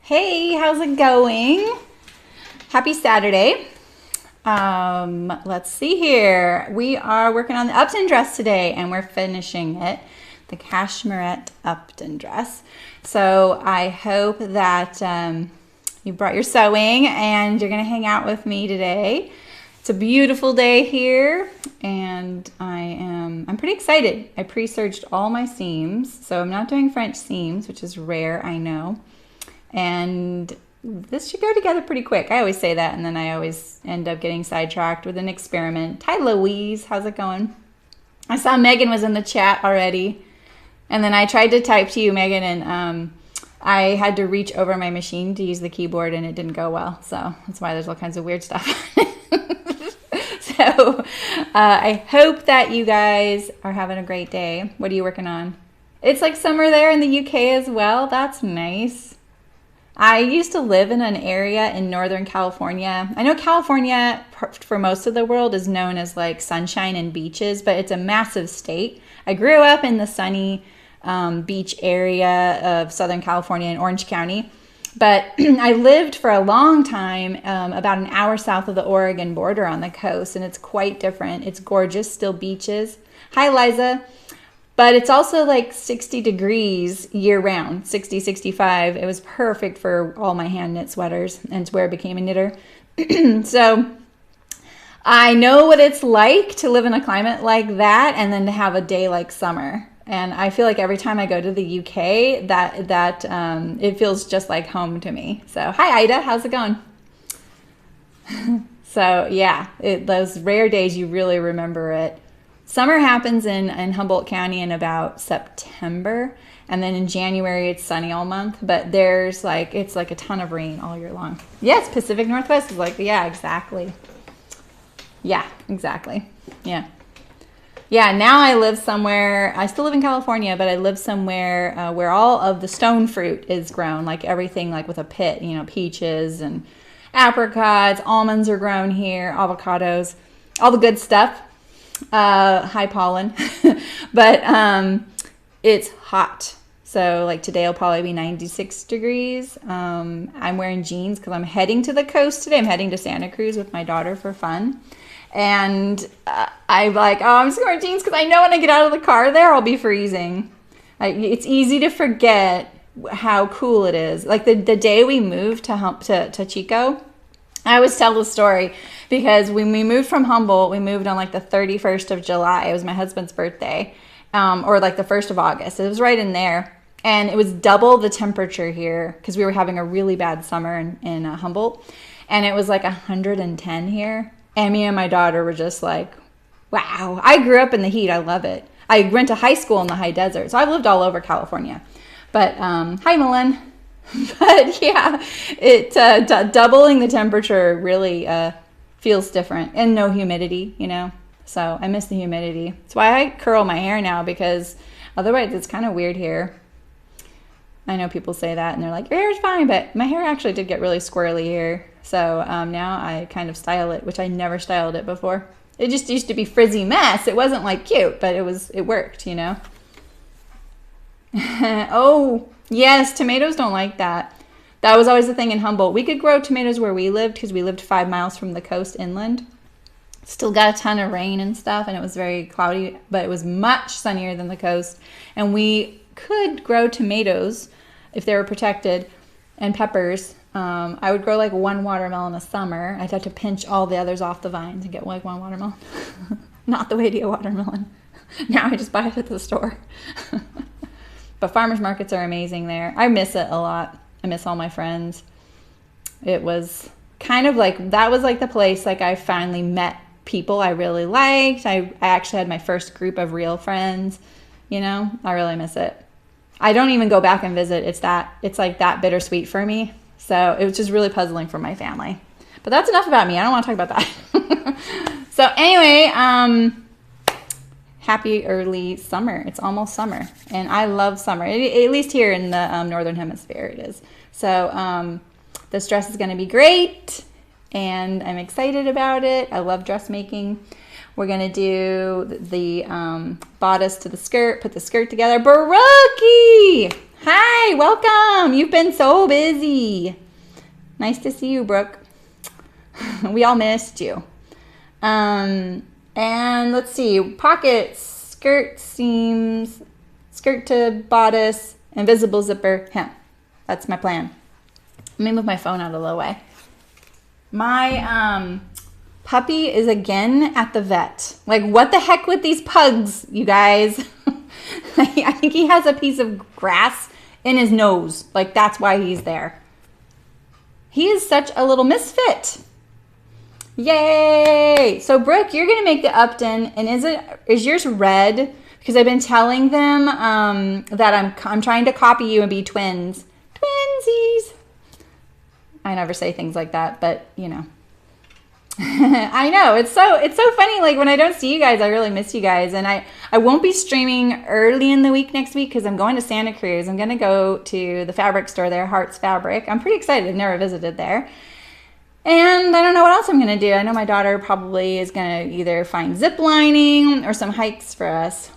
Hey, how's it going? Happy Saturday. Let's see here. We are working on the Upton dress today and we're finishing it, the cashmerette Upton dress. So I hope that you brought your sewing and you're gonna hang out with me today. It's a beautiful day here and I'm pretty excited. I pre-serged all my seams, so I'm not doing French seams, which is rare, I know. And this should go together pretty quick. I always say that, and then I always end up getting sidetracked with an experiment. Hi, Louise. How's it going? I saw Megan was in the chat already. And then I tried to type to you, Megan, and I had to reach over my machine to use the keyboard, and it didn't go well. So that's why there's all kinds of weird stuff. So I hope that you guys are having a great day. What are you working on? It's like summer there in the UK as well. That's nice. I used to live in an area in Northern California. I know California, for most of the world, is known as like sunshine and beaches, but it's a massive state. I grew up in the sunny beach area of Southern California in Orange County, but I lived for a long time about an hour south of the Oregon border on the coast, and it's quite different. It's gorgeous, still beaches. Hi, Liza. But it's also like 60 degrees year round, 60, 65. It was perfect for all my hand knit sweaters, and it's where I became a knitter. So I know what it's like to live in a climate like that and then to have a day like summer. And I feel like every time I go to the UK, that it feels just like home to me. So hi, Ida, how's it going? So yeah, those rare days you really remember it. Summer happens in Humboldt County in about September, and then in January it's sunny all month, but it's like a ton of rain all year long. Yes, Pacific Northwest is like, yeah, exactly. Yeah, exactly. Yeah. Yeah, now I live somewhere, I still live in California, but I live somewhere where all of the stone fruit is grown, like everything like with a pit, you know, peaches and apricots, almonds are grown here, avocados, all the good stuff. High pollen, but it's hot. So like today will probably be 96 degrees. I'm wearing jeans because I'm heading to the coast today. I'm heading to Santa Cruz with my daughter for fun. And I'm like, oh, I'm just wearing jeans because I know when I get out of the car there, I'll be freezing. It's easy to forget how cool it is. Like the day we moved to Chico, I always tell the story because when we moved from Humboldt, we moved on like the 31st of July. It was my husband's birthday, or like the 1st of August. It was right in there. And it was double the temperature here because we were having a really bad summer in Humboldt. And it was like 110 here. And me and my daughter were just like, wow. I grew up in the heat. I love it. I went to high school in the high desert. So I've lived all over California. But hi, Malin. But yeah, doubling the temperature really feels different, and no humidity, you know. So I miss the humidity. That's why I curl my hair now, because otherwise it's kind of weird here. I know people say that and they're like, your hair's fine, but my hair actually did get really squirrely here. So now I kind of style it, which I never styled it before. It just used to be frizzy mess. It wasn't like cute, but it worked, you know. Oh, yes, tomatoes don't like that. That was always the thing in Humboldt. We could grow tomatoes where we lived because we lived 5 miles from the coast inland. Still got a ton of rain and stuff, and it was very cloudy, but it was much sunnier than the coast. And we could grow tomatoes if they were protected, and peppers. I would grow like one watermelon a summer. I'd have to pinch all the others off the vines and get like one watermelon. Not the way to get watermelon. Now I just buy it at the store. But farmers markets are amazing there. I miss it a lot. I miss all my friends. It was kind of like, that was like the place like I finally met people I really liked. I actually had my first group of real friends, you know. I really miss it. I don't even go back and visit. It's like that bittersweet for me. So it was just really puzzling for my family. But that's enough about me. I don't want to talk about that. So anyway, happy early summer. It's almost summer, and I love summer. At least here in the northern hemisphere it is. So this dress is going to be great, and I'm excited about it. I love dressmaking. We're going to do the bodice to the skirt, put the skirt together. Baroki! Hi, welcome. You've been so busy. Nice to see you, Brooke. We all missed you. And let's see, pockets, skirt seams, skirt to bodice, invisible zipper, hem. That's my plan. Let me move my phone out of the way. My puppy is again at the vet. Like, what the heck with these pugs, you guys? I think he has a piece of grass in his nose. Like, that's why he's there. He is such a little misfit. Yay! So, Brooke, you're going to make the Upton, and is yours red? Because I've been telling them that I'm trying to copy you and be twins. Twinsies! I never say things like that, but, you know. I know, it's so funny. Like, when I don't see you guys, I really miss you guys. And I won't be streaming early in the week next week because I'm going to Santa Cruz. I'm going to go to the fabric store there, Hearts Fabric. I'm pretty excited. I've never visited there. And I don't know what else I'm going to do. I know my daughter probably is going to either find zip lining or some hikes for us.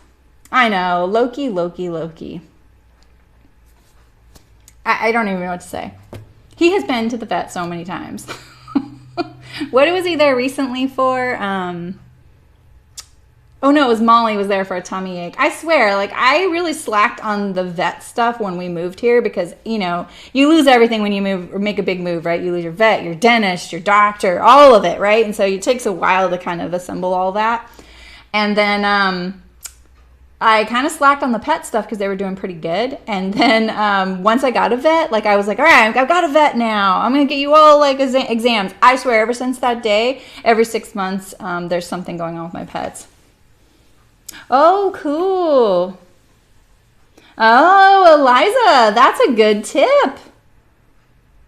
I know, Loki. I don't even know what to say. He has been to the vet so many times. What was he there recently for? Oh no, it was Molly was there for a tummy ache. I swear, like, I really slacked on the vet stuff when we moved here because, you know, you lose everything when you move or make a big move, right? You lose your vet, your dentist, your doctor, all of it, right? And so it takes a while to kind of assemble all that. And then I kind of slacked on the pet stuff because they were doing pretty good. And then once I got a vet, like, I was like, all right, I've got a vet now. I'm going to get you all, like, exams. I swear, ever since that day, every 6 months, there's something going on with my pets. Oh, cool. Oh, Eliza, that's a good tip.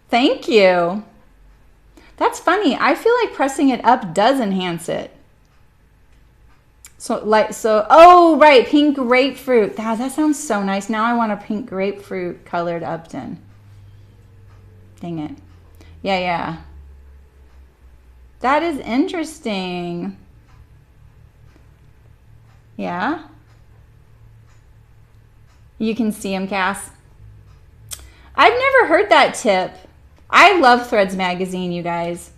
Thank you. That's funny. I feel like pressing it up does enhance it. Oh, right, pink grapefruit. That sounds so nice. Now I want a pink grapefruit colored Upton. Dang it. Yeah. That is interesting. Yeah. You can see them, Cass. I've never heard that tip. I love Threads magazine, you guys.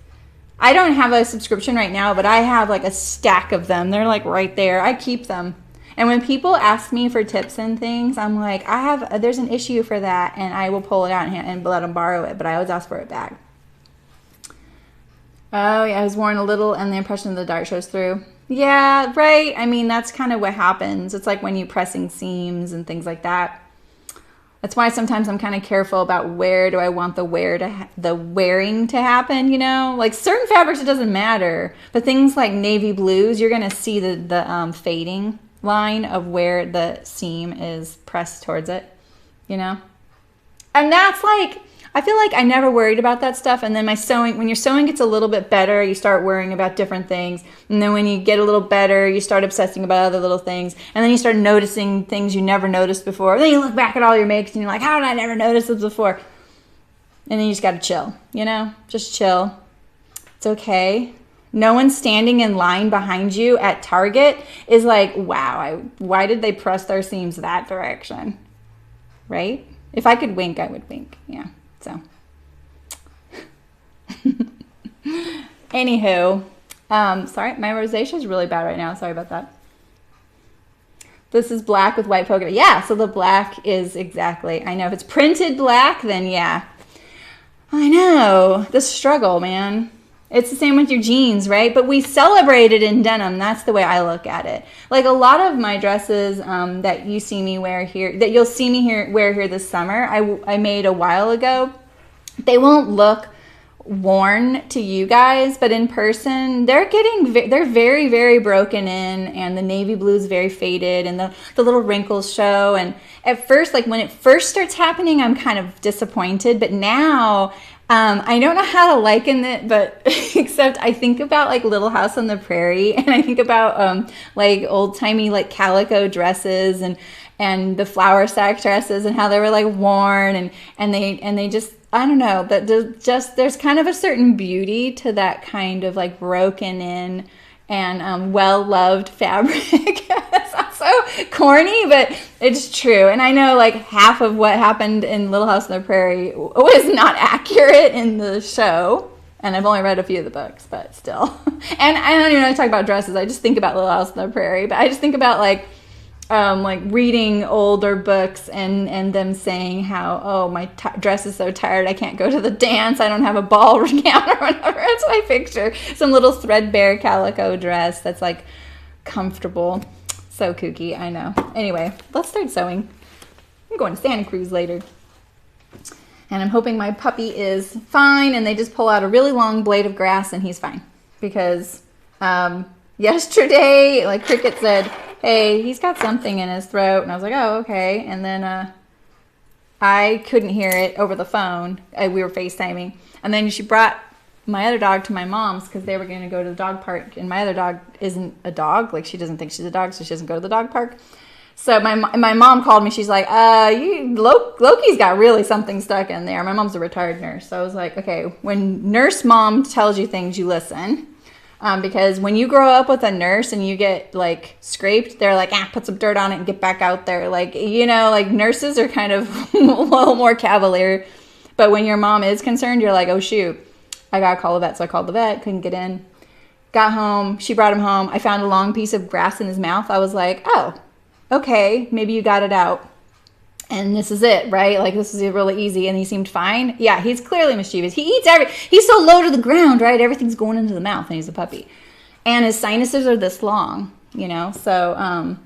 I don't have a subscription right now, but I have like a stack of them. They're like right there. I keep them. And when people ask me for tips and things, I'm like, there's an issue for that, and I will pull it out and let them borrow it, but I always ask for it back. Oh, yeah, I was worn a little, and the impression of the dart shows through. Yeah, right. I mean, that's kind of what happens. It's like when you're pressing seams and things like that. That's why sometimes I'm kind of careful about where do I want the wearing to happen, you know? Like certain fabrics, it doesn't matter. But things like navy blues, you're going to see the fading line of where the seam is pressed towards it, you know? And that's like, I feel like I never worried about that stuff. And then when your sewing gets a little bit better, you start worrying about different things. And then when you get a little better, you start obsessing about other little things. And then you start noticing things you never noticed before. And then you look back at all your makes and you're like, how did I never notice this before? And then you just got to chill, you know? Just chill. It's okay. No one standing in line behind you at Target is like, wow, why did they press their seams that direction? Right? If I could wink, I would wink. Yeah. So, anywho, sorry, my rosacea is really bad right now. Sorry about that. This is black with white polka. Yeah, so the black is exactly, I know if it's printed black, then yeah. I know, the struggle, man. It's the same with your jeans, right? But we celebrate it in denim. That's the way I look at it. Like a lot of my dresses that you see me wear here, that you'll see me wear here this summer, I made a while ago. They won't look worn to you guys, but in person, they're very, very broken in, and the navy blue is very faded, and the little wrinkles show. And at first, like when it first starts happening, I'm kind of disappointed, but now I don't know how to liken it, but except I think about like Little House on the Prairie, and I think about like old timey like calico dresses and the flour sack dresses and how they were like worn and they just, I don't know, but there's kind of a certain beauty to that kind of like broken in and well-loved fabric. It sounds so corny, but it's true. And I know like half of what happened in Little House on the Prairie was not accurate in the show. And I've only read a few of the books, but still. And I don't even know to talk about dresses. I just think about Little House on the Prairie. But I just think about like reading older books and them saying how, oh, my dress is so tired, I can't go to the dance, I don't have a ball gown or whatever. That's what I picture. Some little threadbare calico dress that's like comfortable. So kooky, I know. Anyway, let's start sewing. I'm going to Santa Cruz later. And I'm hoping my puppy is fine and they just pull out a really long blade of grass and he's fine. Because yesterday, like Cricket said, hey, he's got something in his throat. And I was like, oh, okay. And then I couldn't hear it over the phone. We were FaceTiming. And then she brought my other dog to my mom's because they were going to go to the dog park. And my other dog isn't a dog. Like, she doesn't think she's a dog, so she doesn't go to the dog park. So my mom called me. She's like, Loki's got really something stuck in there. My mom's a retired nurse. So I was like, okay, when nurse mom tells you things, you listen. Because when you grow up with a nurse and you get like scraped, they're like, put some dirt on it and get back out there. Like, you know, like nurses are kind of a little more cavalier. But when your mom is concerned, you're like, oh shoot, I gotta call the vet. So I called the vet, couldn't get in. Got home, she brought him home. I found a long piece of grass in his mouth. I was like, oh, okay, maybe you got it out. And this is it, right? Like, this is really easy. And he seemed fine. Yeah, he's clearly mischievous. He eats he's so low to the ground, right? Everything's going into the mouth and he's a puppy. And his sinuses are this long, you know? So,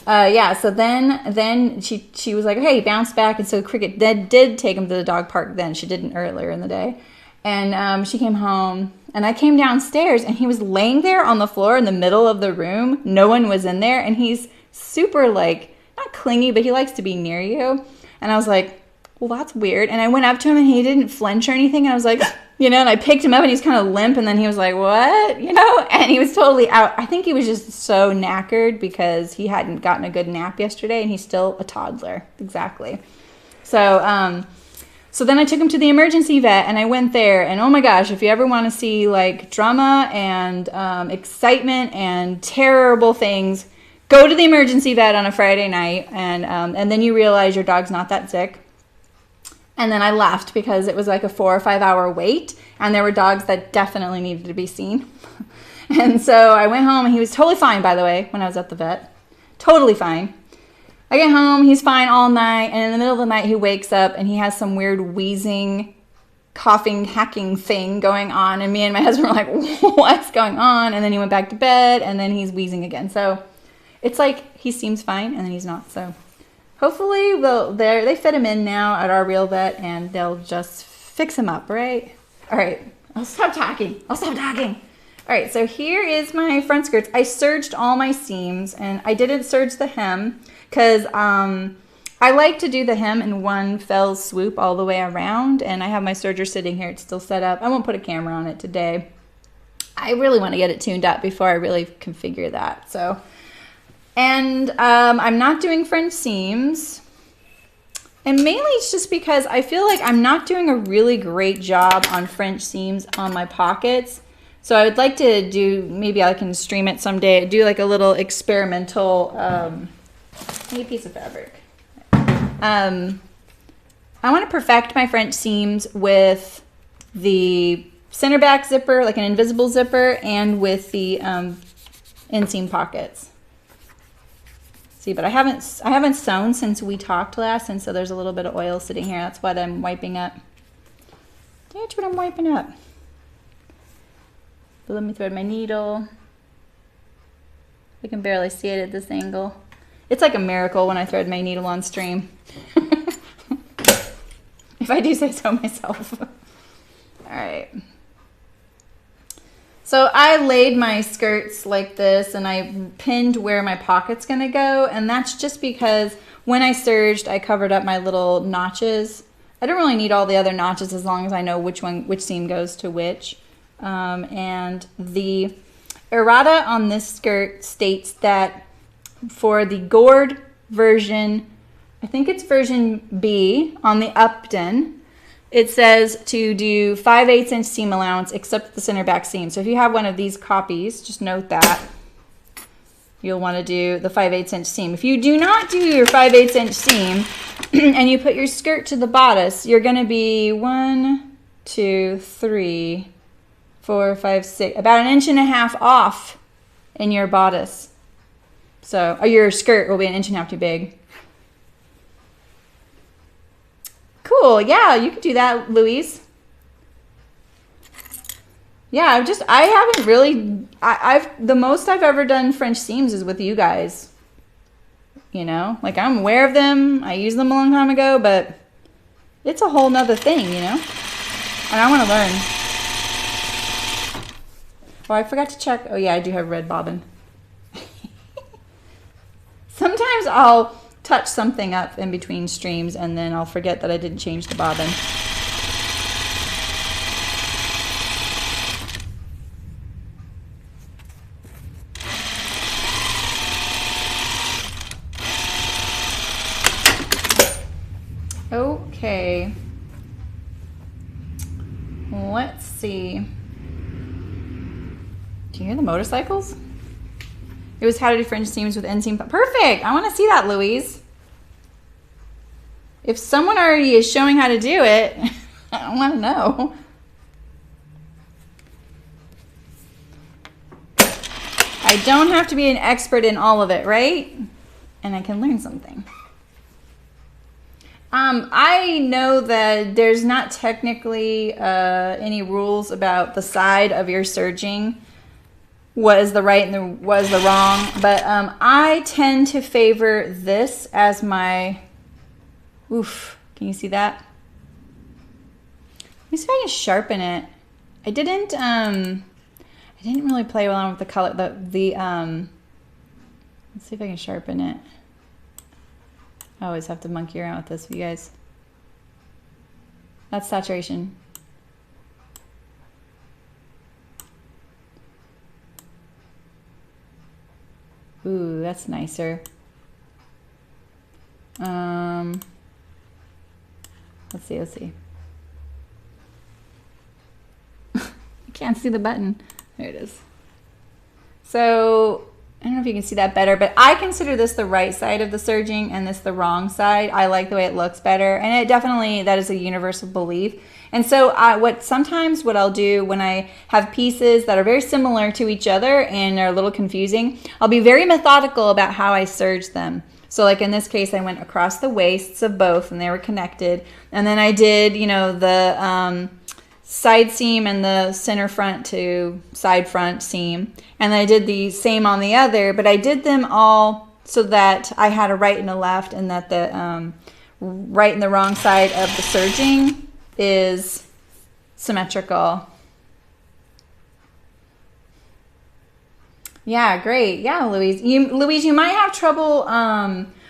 yeah. So then she was like, hey, he bounced back. And so Cricket did take him to the dog park then. She didn't earlier in the day. And she came home. And I came downstairs and he was laying there on the floor in the middle of the room. No one was in there. And he's super like, not clingy, but he likes to be near you. And I was like, well, that's weird. And I went up to him and he didn't flinch or anything. And I was like, you know, and I picked him up and he's kind of limp. And then he was like, what? You know, and he was totally out. I think he was just so knackered because he hadn't gotten a good nap yesterday and he's still a toddler. Exactly. So, so then I took him to the emergency vet and I went there and oh my gosh, if you ever want to see like drama and excitement and terrible things, go to the emergency vet on a Friday night, and then you realize your dog's not that sick. And then I left because it was like a 4 or 5 hour wait, and there were dogs that definitely needed to be seen. And so I went home, and he was totally fine, by the way, when I was at the vet. Totally fine. I get home, he's fine all night, and in the middle of the night he wakes up, and he has some weird wheezing, coughing, hacking thing going on, and me and my husband were like, what's going on? And then he went back to bed, and then he's wheezing again. So it's like he seems fine and then he's not. So hopefully they fit him in now at our real vet and they'll just fix him up, right? All right, I'll stop talking. All right, so here is my front skirts. I serged all my seams and I didn't serge the hem because I like to do the hem in one fell swoop all the way around, and I have my serger sitting here. It's still set up. I won't put a camera on it today. I really want to get it tuned up before I really configure that. So. And I'm not doing French seams. And mainly it's just because I feel like I'm not doing a really great job on French seams on my pockets. So I would like to do, maybe I can stream it someday, do like a little experimental, need a piece of fabric. I want to perfect my French seams with the center back zipper, like an invisible zipper, and with the inseam pockets. See, but I haven't sewn since we talked last, and so there's a little bit of oil sitting here. That's what I'm wiping up. That's what I'm wiping up. But let me thread my needle. I can barely see it at this angle. It's like a miracle when I thread my needle on stream. If I do say so myself. All right. So I laid my skirts like this and I pinned where my pocket's gonna go, and that's just because when I serged, I covered up my little notches. I don't really need all the other notches as long as I know which seam goes to which. And the errata on this skirt states that for the gored version, I think it's version B on the Upton, it says to do 5/8 inch seam allowance except the center back seam. So if you have one of these copies, just note that. you'll want to do the 5/8 inch seam. If you do not do your 5/8 inch seam and you put your skirt to the bodice, you're going to be 1, 2, 3, 4, 5, 6, about 1.5 inches off in your bodice. So, or your skirt will be 1.5 inches too big. Cool. Yeah, you could do that, Louise. Yeah, I haven't really, the most I've ever done French seams is with you guys. You know, like I'm aware of them. I used them a long time ago, but it's a whole nother thing, you know? And I want to learn. Oh, I forgot to check. Oh yeah, I do have red bobbin. Sometimes I'll touch something up in between streams and then I'll forget that I didn't change the bobbin. Okay, let's see. Do you hear the motorcycles? It was how to do French seams with inseam. Perfect. I want to see that, Louise. If someone already is showing how to do it, I want to know. I don't have to be an expert in all of it, right? And I can learn something. I know that there's not technically any rules about the side of your serging, what is the right and what is the wrong, but I tend to favor this as my, oof, can you see that? Let me see if I can sharpen it. I didn't really play around with the color, let's see if I can sharpen it. I always have to monkey around with this for you guys. That's saturation. Ooh, that's nicer. Let's see. I can't see the button. There it is. So, I don't know if you can see that better, but I consider this the right side of the serging and this the wrong side. I like the way it looks better, and it definitely, that is a universal belief. And so sometimes what I'll do when I have pieces that are very similar to each other and are a little confusing, I'll be very methodical about how I serge them. So like in this case, I went across the waists of both and they were connected. And then I did, you know, the side seam and the center front to side front seam. And I did the same on the other, but I did them all so that I had a right and a left, and that the right and the wrong side of the serging is symmetrical. Yeah, great. Yeah, Louise. Louise, you might have trouble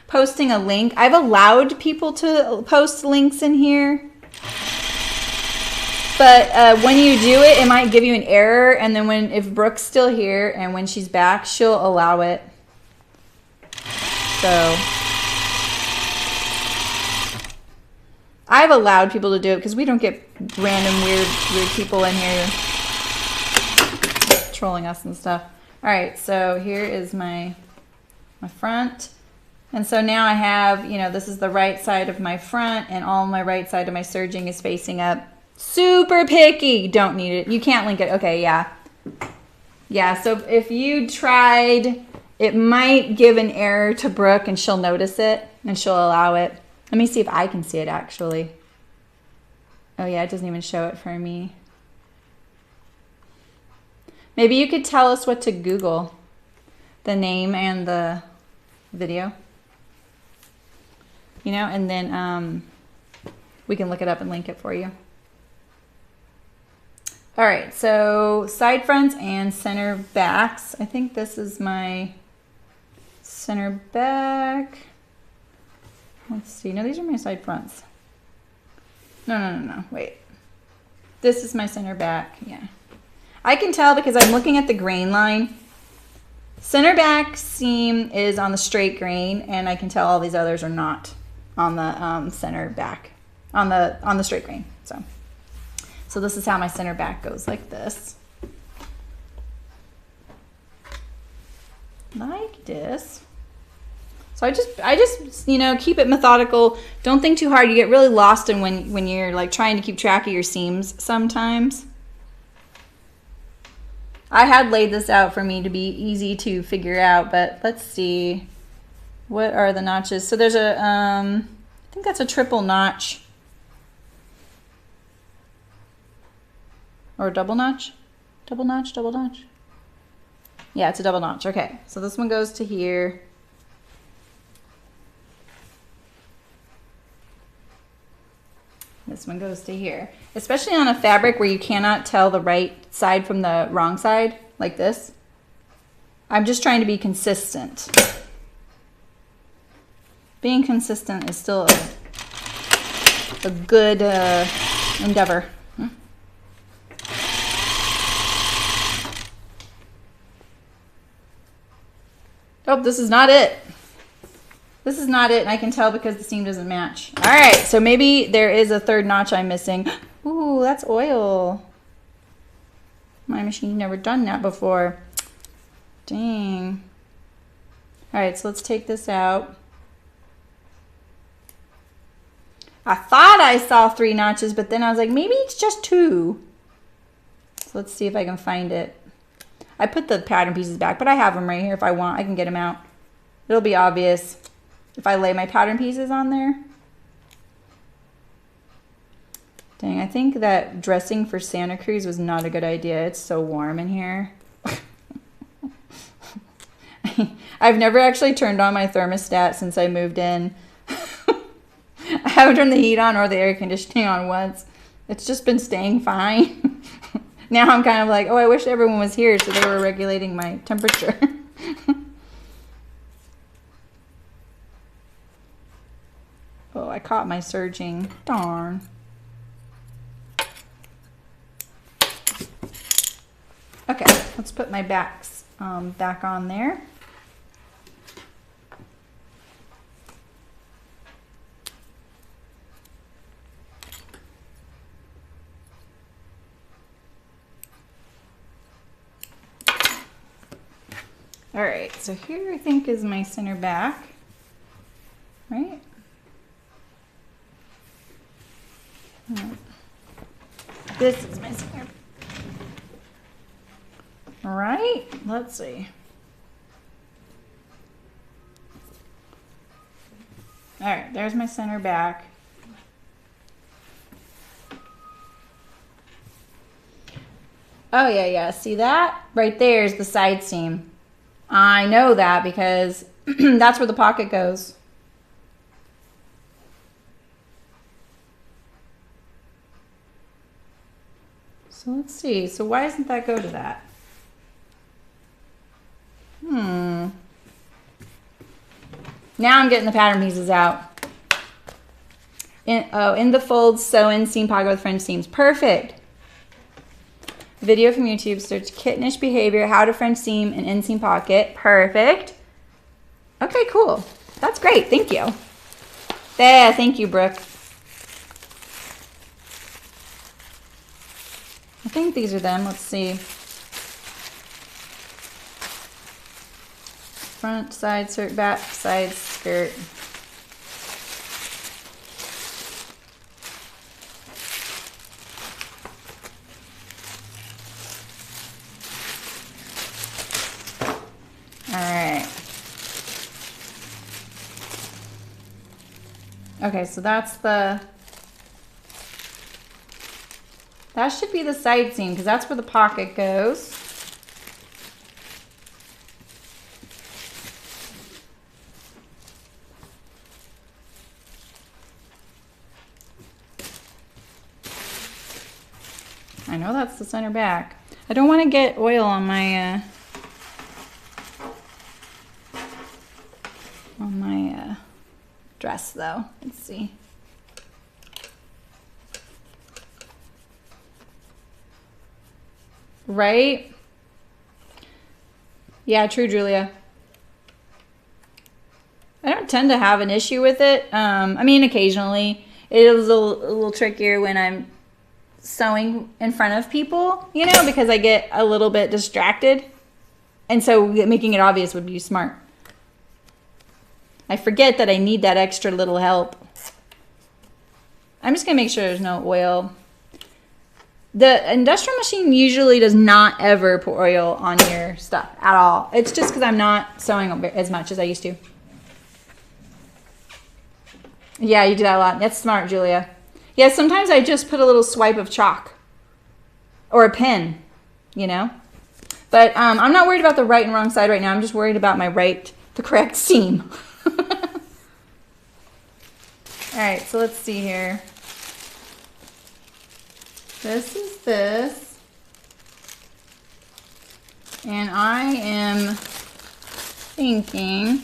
posting a link. I've allowed people to post links in here. But when you do it, it might give you an error, and then if Brooke's still here and when she's back, she'll allow it. So I've allowed people to do it because we don't get random weird people in here trolling us and stuff. All right, so here is my front. And so now I have, you know, this is the right side of my front, and all my right side of my serging is facing up. Super picky. Don't need it. You can't link it. Okay, yeah. Yeah, so if you tried, it might give an error to Brooke and she'll notice it and she'll allow it. Let me see if I can see it actually. Oh yeah, it doesn't even show it for me. Maybe you could tell us what to Google. The name and the video. You know, and then we can look it up and link it for you. All right, so side fronts and center backs. I think this is my center back. Let's see. No, these are my side fronts. No. Wait. This is my center back. Yeah. I can tell because I'm looking at the grain line. Center back seam is on the straight grain, and I can tell all these others are not on the center back, on the straight grain. So this is how my center back goes, like this. like this. So I just, you know, keep it methodical. Don't think too hard. You get really lost in when you're like trying to keep track of your seams sometimes. I had laid this out for me to be easy to figure out, but let's see. What are the notches? So there's a, I think that's a triple notch. Or a double notch? Double notch, double notch? Yeah, it's a double notch. Okay, so this one goes to here. This one goes to here. Especially on a fabric where you cannot tell the right side from the wrong side, like this. I'm just trying to be consistent. Being consistent is still a good endeavor. Oh, this is not it. This is not it, and I can tell because the seam doesn't match. All right, so maybe there is a third notch I'm missing. Ooh, that's oil. My machine never done that before. Dang. All right, so let's take this out. I thought I saw 3 notches, but then I was like, maybe it's just 2. So let's see if I can find it. I put the pattern pieces back, but I have them right here. If I want, I can get them out. It'll be obvious if I lay my pattern pieces on there. Dang, I think that dressing for Santa Cruz was not a good idea. It's so warm in here. I've never actually turned on my thermostat since I moved in. I haven't turned the heat on or the air conditioning on once. It's just been staying fine. Now I'm kind of like, oh, I wish everyone was here so they were regulating my temperature. Oh, I caught my surging. Darn. Okay, let's put my backs back on there. All right, so here I think is my center back, right? This is my center. All right, let's see. All right, there's my center back. Oh yeah, see that? Right there is the side seam. I know that because that's where the pocket goes. So let's see. So why doesn't that go to that? Now I'm getting the pattern pieces out. In the folds, sew in seam pocket with French seams. Perfect. Video from YouTube, search kittenish behavior, how to French seam and inseam pocket. Perfect. Okay, cool. That's great. Thank you. Yeah, thank you, Brooke. I think these are them. Let's see. Front, side, skirt, back, side, skirt. Okay, so that's that should be the side seam because that's where the pocket goes. I know that's the center back. I don't want to get oil on my dress though. Let's see. Right? Yeah, true, Julia. I don't tend to have an issue with it. I mean, occasionally it is a little trickier when I'm sewing in front of people, you know, because I get a little bit distracted. And so making it obvious would be smart. I forget that I need that extra little help. I'm just gonna make sure there's no oil. The industrial machine usually does not ever put oil on your stuff at all. It's just because I'm not sewing as much as I used to. Yeah, you do that a lot. That's smart, Julia. Yeah, sometimes I just put a little swipe of chalk or a pen, you know. But I'm not worried about the right and wrong side right now. I'm just worried about the correct seam. All right, so let's see here. This is this. And I am thinking,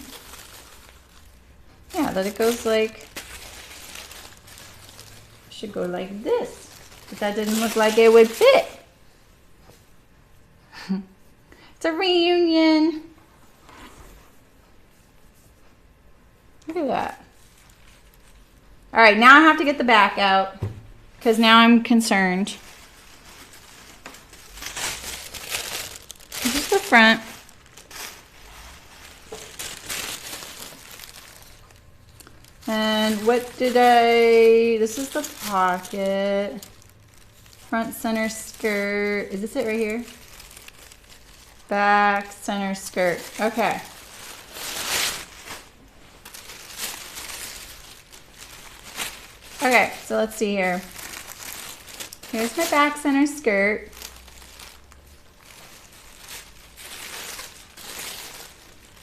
yeah, that it goes like, should go like this. But that didn't look like it would fit. It's a reunion. Look at that. All right, now I have to get the back out because now I'm concerned. This is the front. And what did this is the pocket. Front center skirt. Is this it right here? Back center skirt. Okay. Okay, so let's see here. Here's my back center skirt.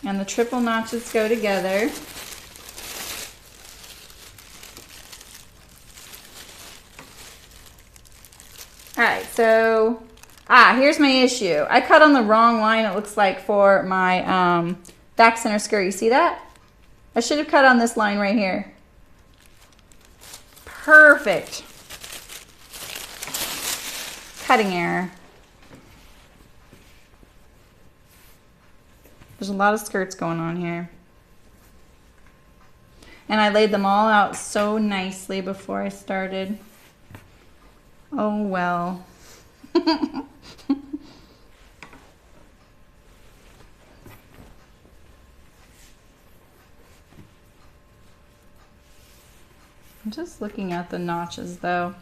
And the triple notches go together. All right, so, here's my issue. I cut on the wrong line, it looks like, for my back center skirt. You see that? I should have cut on this line right here. Perfect. Cutting error. There's a lot of skirts going on here. And I laid them all out so nicely before I started. Oh well. I'm just looking at the notches though.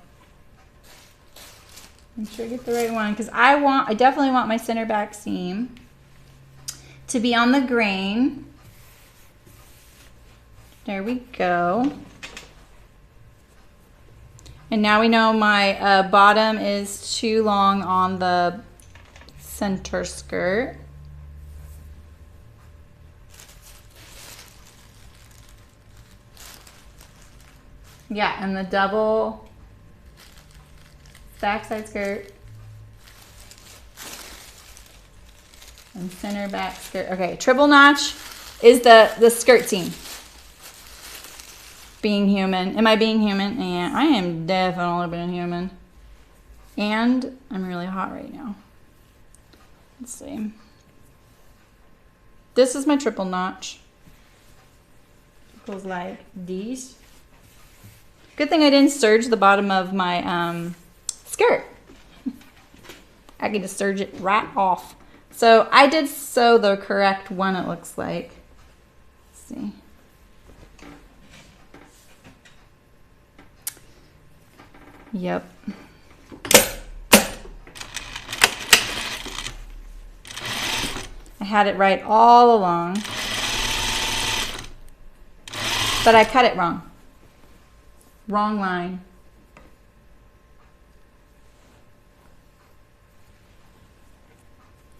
Make sure I get the right one because I definitely want my center back seam to be on the grain. There we go. And now we know my bottom is too long on the center skirt. Yeah, and the double backside skirt and center back skirt. Okay, triple notch is the skirt seam. Being human. Am I being human? Yeah, I am definitely being human. And I'm really hot right now. Let's see. This is my triple notch. It goes like these. Good thing I didn't serge the bottom of my skirt. I could just serge it right off. So I did sew the correct one, it looks like. Let's see. Yep. I had it right all along. But I cut it wrong. Wrong line.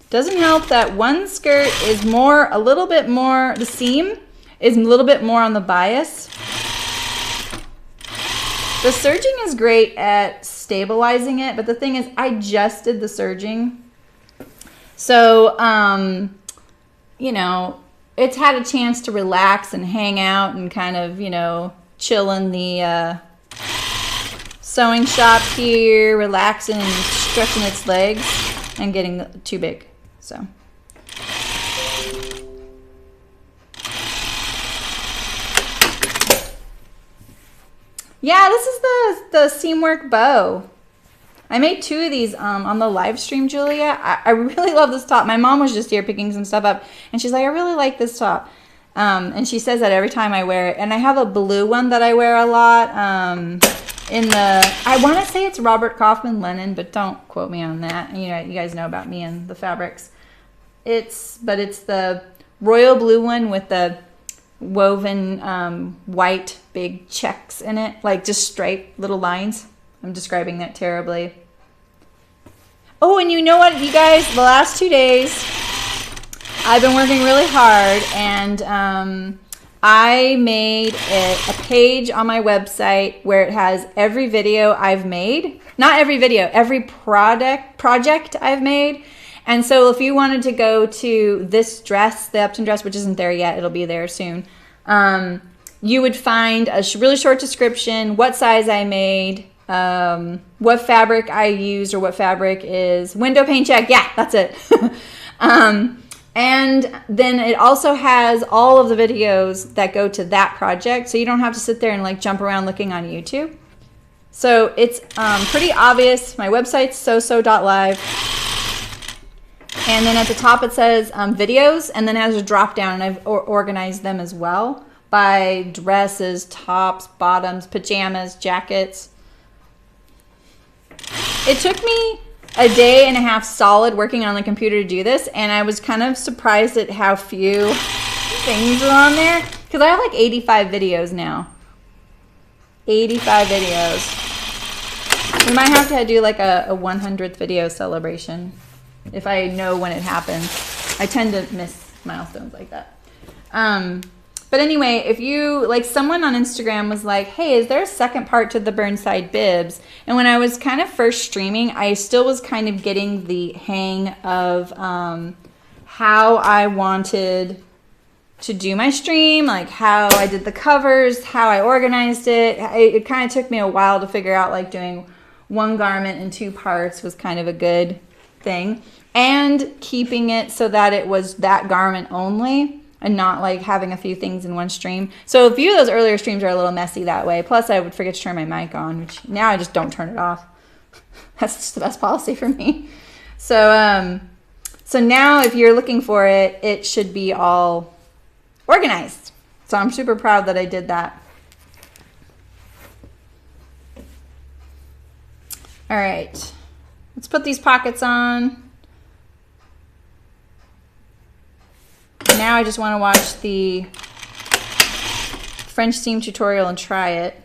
Doesn't help that one skirt is a little bit more, the seam is a little bit more on the bias. The serging is great at stabilizing it, but the thing is I just did the serging. So, you know, it's had a chance to relax and hang out and kind of, you know, chill in the sewing shop here, relaxing and stretching its legs and getting too big. So. Yeah, this is the seam work bow. I made 2 of these on the live stream, Julia. I really love this top. My mom was just here picking some stuff up, and she's like, I really like this top. And she says that every time I wear it. And I have a blue one that I wear a lot. I want to say it's Robert Kaufman linen, but don't quote me on that. You know, you guys know about me and the fabrics. It's the royal blue one with the woven white big checks in it, like just straight little lines. I'm describing that terribly. Oh, and you know what, you guys, the last 2 days I've been working really hard, and I made a page on my website where it has every video I've made. Not every video, every project I've made. And so if you wanted to go to this dress, the Upton dress, which isn't there yet, it'll be there soon, you would find a really short description, what size I made, what fabric I used, or what fabric is, window pane check, yeah, that's it. And then it also has all of the videos that go to that project, so you don't have to sit there and like jump around looking on YouTube. So it's pretty obvious. My website's SewSew.live. And then at the top it says videos, and then it has a drop down, and I've organized them as well by dresses, tops, bottoms, pajamas, jackets. It took me a day and a half solid working on the computer to do this, and I was kind of surprised at how few things are on there, because I have like 85 videos now. 85 videos. We might have to do like a 100th video celebration if I know when it happens. I tend to miss milestones like that. But anyway, if you, like, someone on Instagram was like, hey, is there a second part to the Burnside bibs? And when I was kind of first streaming, I still was kind of getting the hang of how I wanted to do my stream, like how I did the covers, how I organized it. It kind of took me a while to figure out, like, doing one garment in 2 parts was kind of a good thing. And keeping it so that it was that garment only, and not like having a few things in one stream. So a few of those earlier streams are a little messy that way. Plus I would forget to turn my mic on, which now I just don't turn it off. That's just the best policy for me. So so now if you're looking for it, it should be all organized. So I'm super proud that I did that. All right, let's put these pockets on. Now I just want to watch the French seam tutorial and try it.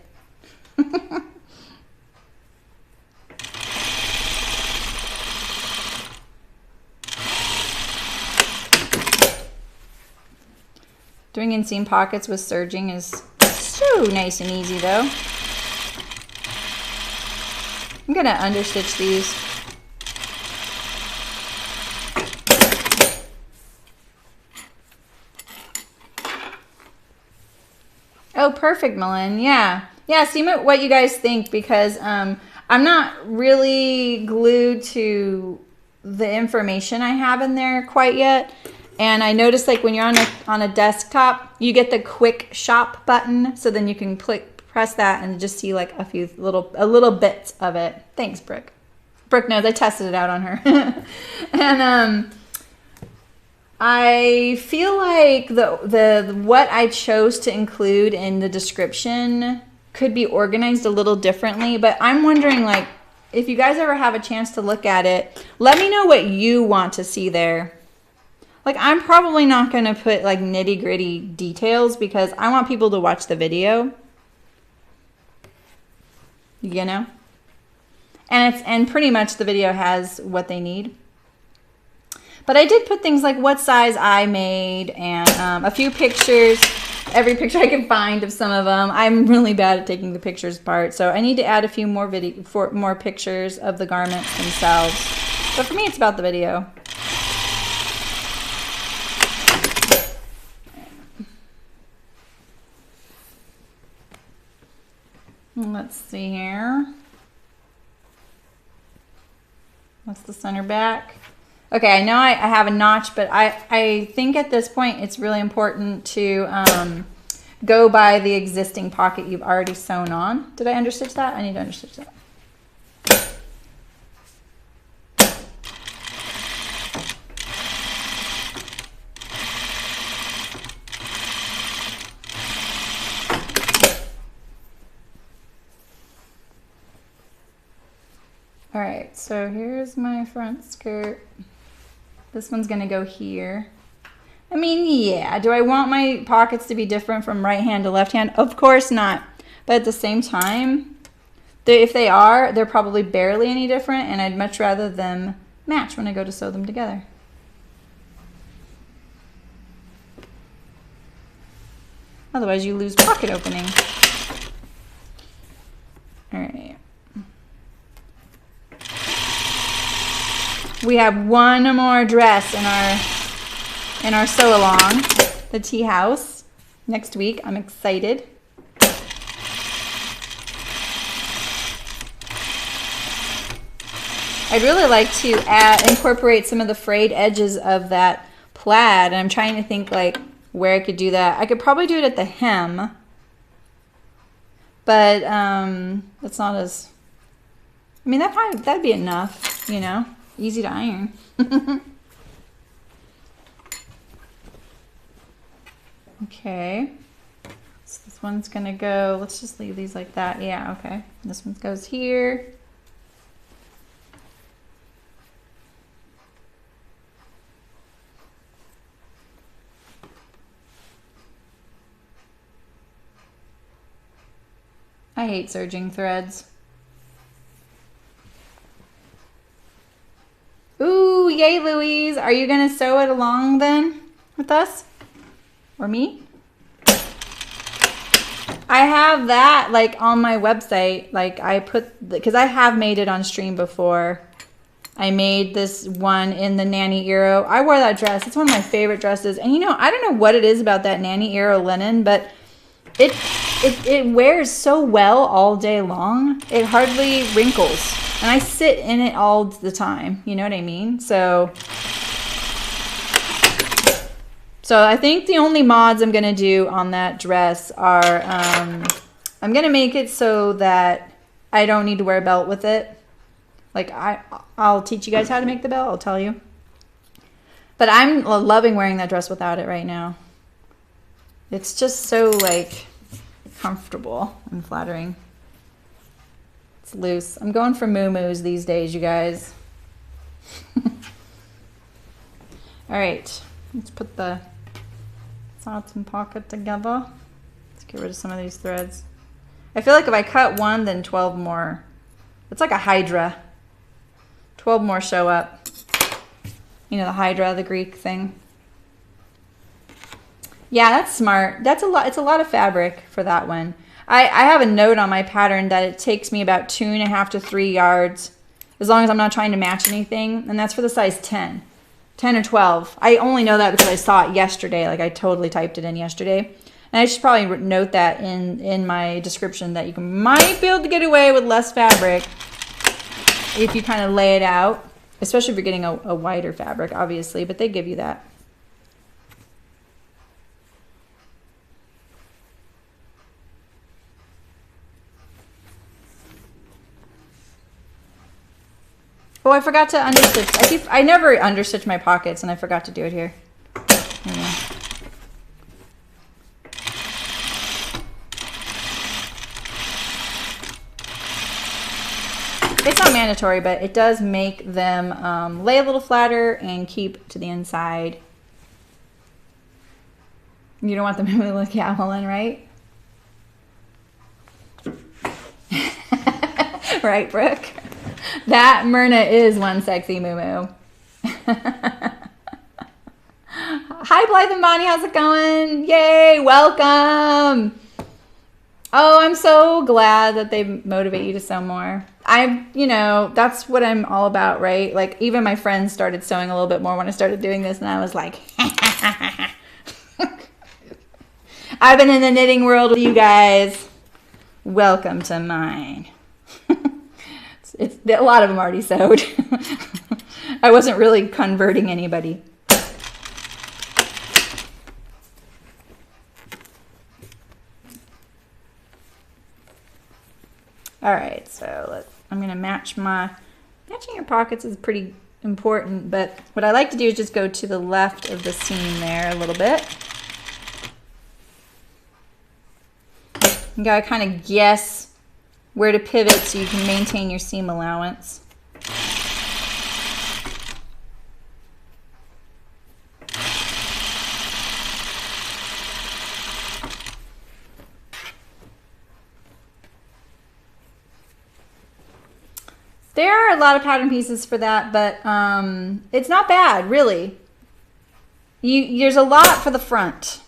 Doing inseam pockets with serging is so nice and easy though. I'm going to understitch these. Oh, perfect, Malin. Yeah. Yeah, see what you guys think, because I'm not really glued to the information I have in there quite yet. And I noticed, like, when you're on a desktop, you get the quick shop button, so then you can press that and just see like a little bits of it. Thanks, Brooke. Brooke knows I tested it out on her. And I feel like the what I chose to include in the description could be organized a little differently, but I'm wondering, like, if you guys ever have a chance to look at it, let me know what you want to see there. Like, I'm probably not going to put like nitty gritty details because I want people to watch the video, you know, and pretty much the video has what they need. But I did put things like what size I made and a few pictures, every picture I can find of some of them. I'm really bad at taking the pictures apart, so I need to add a few more more pictures of the garments themselves. But for me, it's about the video. Let's see here. What's the center back? Okay, I know I have a notch, but I think at this point it's really important to go by the existing pocket you've already sewn on. Did I understitch that? I need to understitch that. All right, so here's my front skirt. This one's gonna go here. I mean, yeah, do I want my pockets to be different from right hand to left hand? Of course not. But at the same time, if they are, they're probably barely any different, and I'd much rather them match when I go to sew them together. Otherwise, you lose pocket opening. All right. We have one more dress in our sew along, the tea house, next week. I'm excited. I'd really like to incorporate some of the frayed edges of that plaid, and I'm trying to think like where I could do that. I could probably do it at the hem, but that's not as, I mean, that'd be enough, you know, easy to iron. Okay, so this one's gonna go, let's just leave these like that. Yeah, okay. This one goes here. I hate serging threads. Ooh, yay, Louise. Are you gonna sew it along then with us? Or me? I have that like on my website. Like I put, because I have made it on stream before. I made this one in the Nanny Eero. I wore that dress. It's one of my favorite dresses. And you know, I don't know what it is about that Nanny Eero linen, but it wears so well all day long. It hardly wrinkles. And I sit in it all the time. You know what I mean? So I think the only mods I'm going to do on that dress are, I'm going to make it so that I don't need to wear a belt with it. Like I'll teach you guys how to make the belt. I'll tell you. But I'm loving wearing that dress without it right now. It's just so like comfortable and flattering. It's loose. I'm going for moo-moos these days, you guys. All right, let's put the sides and pocket together. Let's get rid of some of these threads. I feel like if I cut one, then 12 more. It's like a hydra. 12 more show up. You know, the hydra, the Greek thing. Yeah, that's smart. That's a lot. It's a lot of fabric for that one. I have a note on my pattern that it takes me about 2.5 to 3 yards, as long as I'm not trying to match anything. And that's for the size 10 or 12. I only know that because I saw it yesterday. Like I totally typed it in yesterday. And I should probably note that in my description that you might be able to get away with less fabric if you kind of lay it out, especially if you're getting a wider fabric, obviously, but they give you that. Oh, I forgot to understitch. I never understitch my pockets, and I forgot to do it here. It's not mandatory, but it does make them lay a little flatter and keep to the inside. You don't want them to look Helen, right? Right, Brooke? That Myrna is one sexy moo-moo. Hi, Blythe and Bonnie. How's it going? Yay, welcome. Oh, I'm so glad that they motivate you to sew more. You know, that's what I'm all about, right? Like, even my friends started sewing a little bit more when I started doing this, and I was like, I've been in the knitting world with you guys. Welcome to mine. A lot of them already sewed. I wasn't really converting anybody. All right, so I'm gonna matching your pockets is pretty important, but what I like to do is just go to the left of the seam there a little bit. You gotta kind of guess where to pivot so you can maintain your seam allowance. There are a lot of pattern pieces for that, but it's not bad, really. There's a lot for the front.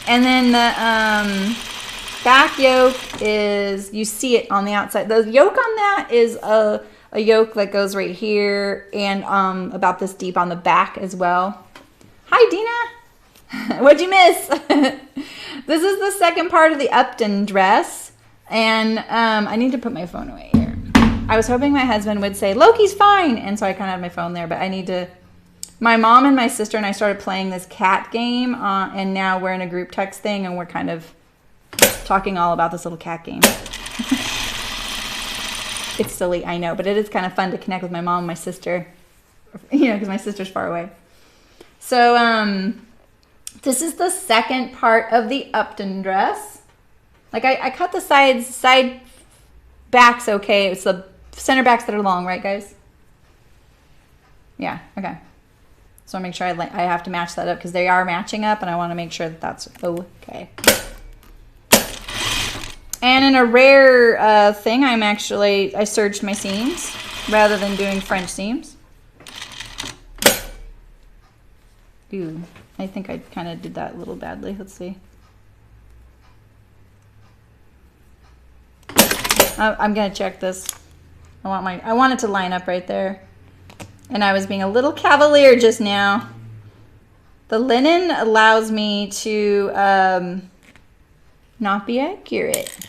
And then the back yoke is, you see it on the outside. The yoke on that is a yoke that goes right here and about this deep on the back as well. Hi, Dina. What'd you miss? This is the second part of the Upton dress. And I need to put my phone away here. I was hoping my husband would say, Loki's fine. And so I kind of had my phone there, but I need to. My mom and my sister and I started playing this cat game. And now we're in a group text thing and we're kind of talking all about this little cat game. It's silly, I know, but it is kind of fun to connect with my mom and my sister, you know, because my sister's far away. So this is the second part of the Upton dress. Like I cut the side backs okay. It's the center backs that are long, right, guys? Yeah, okay. So I make sure I have to match that up because they are matching up, and I want to make sure that that's okay. And in a rare thing, I serged my seams rather than doing French seams. Ooh, I think I kind of did that a little badly. Let's see. I'm gonna check this. I want it to line up right there. And I was being a little cavalier just now. The linen allows me to not be accurate.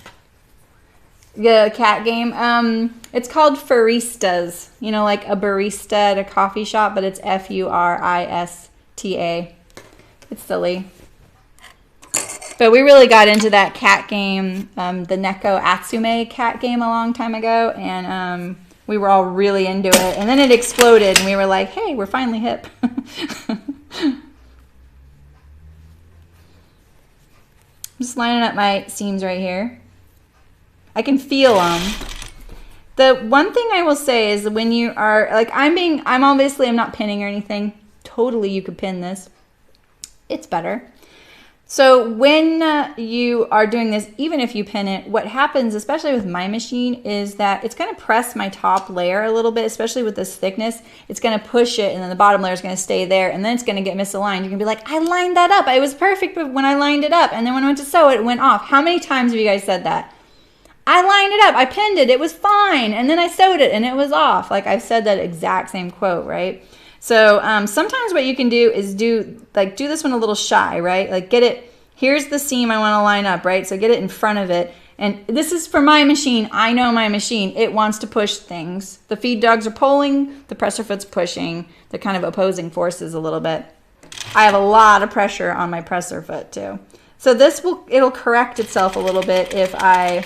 The cat game. It's called Furistas. You know, like a barista at a coffee shop, but it's F-U-R-I-S-T-A. It's silly. But we really got into that cat game, the Neko Atsume cat game a long time ago, and we were all really into it. And then it exploded, and we were like, hey, we're finally hip. I'm just lining up my seams right here. I can feel them. The one thing I will say is when you are, like I'm not pinning or anything. Totally you could pin this. It's better. So when you are doing this, even if you pin it, what happens, especially with my machine, is that it's going to press my top layer a little bit, especially with this thickness. It's going to push it, and then the bottom layer is going to stay there, and then it's going to get misaligned. You're going to be like, I lined that up. It was perfect when I lined it up, and then when I went to sew it, it went off. How many times have you guys said that? I lined it up. I pinned it. It was fine, and then I sewed it, and it was off. Like I've said that exact same quote, right? So sometimes what you can do is do this one a little shy, right? Like get it, here's the seam I want to line up, right? So get it in front of it. And this is for my machine. I know my machine. It wants to push things. The feed dogs are pulling, the presser foot's pushing. They're kind of opposing forces a little bit. I have a lot of pressure on my presser foot too. So it'll correct itself a little bit if I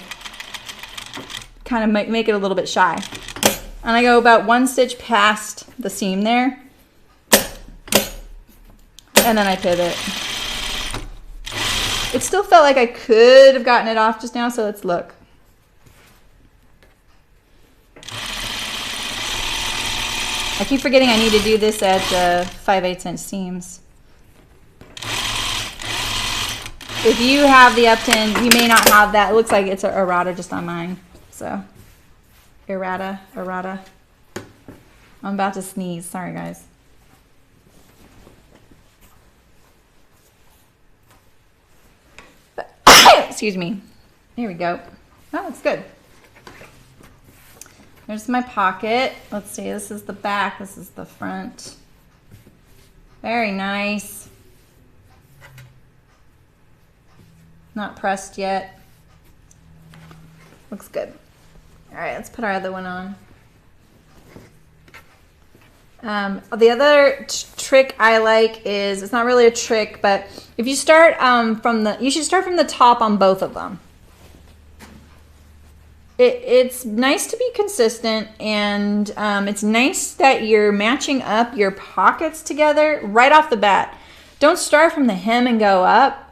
kind of make it a little bit shy. And I go about 1 stitch past the seam there. And then I pivot. It still felt like I could have gotten it off just now, so let's look. I keep forgetting I need to do this at 5/8 inch seams. If you have the Upton, you may not have that. It looks like it's an errata just on mine. So, errata. I'm about to sneeze. Sorry, guys. Excuse me. There we go. Oh, it's good. There's my pocket. Let's see. This is the back. This is the front. Very nice. Not pressed yet. Looks good. All right, let's put our other one on. The other trick I like is, it's not really a trick, but if you start you should start from the top on both of them. It's nice to be consistent, and it's nice that you're matching up your pockets together right off the bat. Don't start from the hem and go up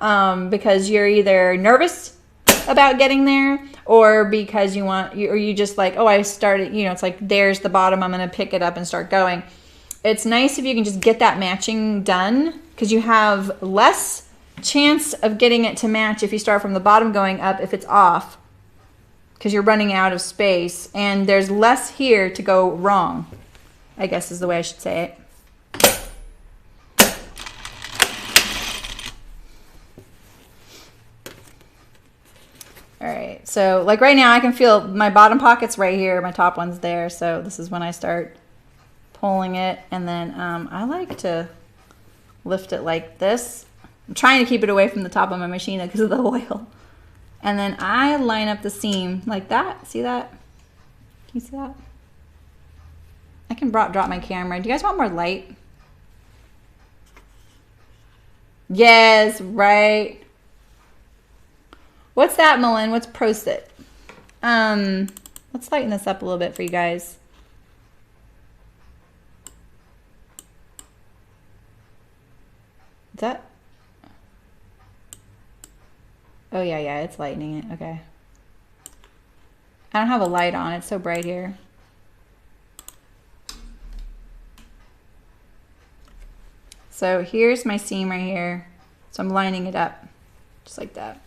because you're either nervous about getting there, or because you just like, oh, I started, it's like there's the bottom, I'm going to pick it up and start going. It's nice if you can just get that matching done, because you have less chance of getting it to match if you start from the bottom going up if it's off. because you're running out of space, and there's less here to go wrong, I guess is the way I should say it. All right, so like right now I can feel my bottom pocket's right here, my top one's there, so this is when I start pulling it, and then I like to lift it like this. I'm trying to keep it away from the top of my machine because of the oil. And then I line up the seam like that. See that? Can you see that? I can drop my camera. Do you guys want more light? Yes, right. What's that, Mullen? What's Pro-Sit? Let's lighten this up a little bit for you guys. Is that? Oh yeah, it's lightening it. Okay. I don't have a light on. It's so bright here. So here's my seam right here. So I'm lining it up just like that.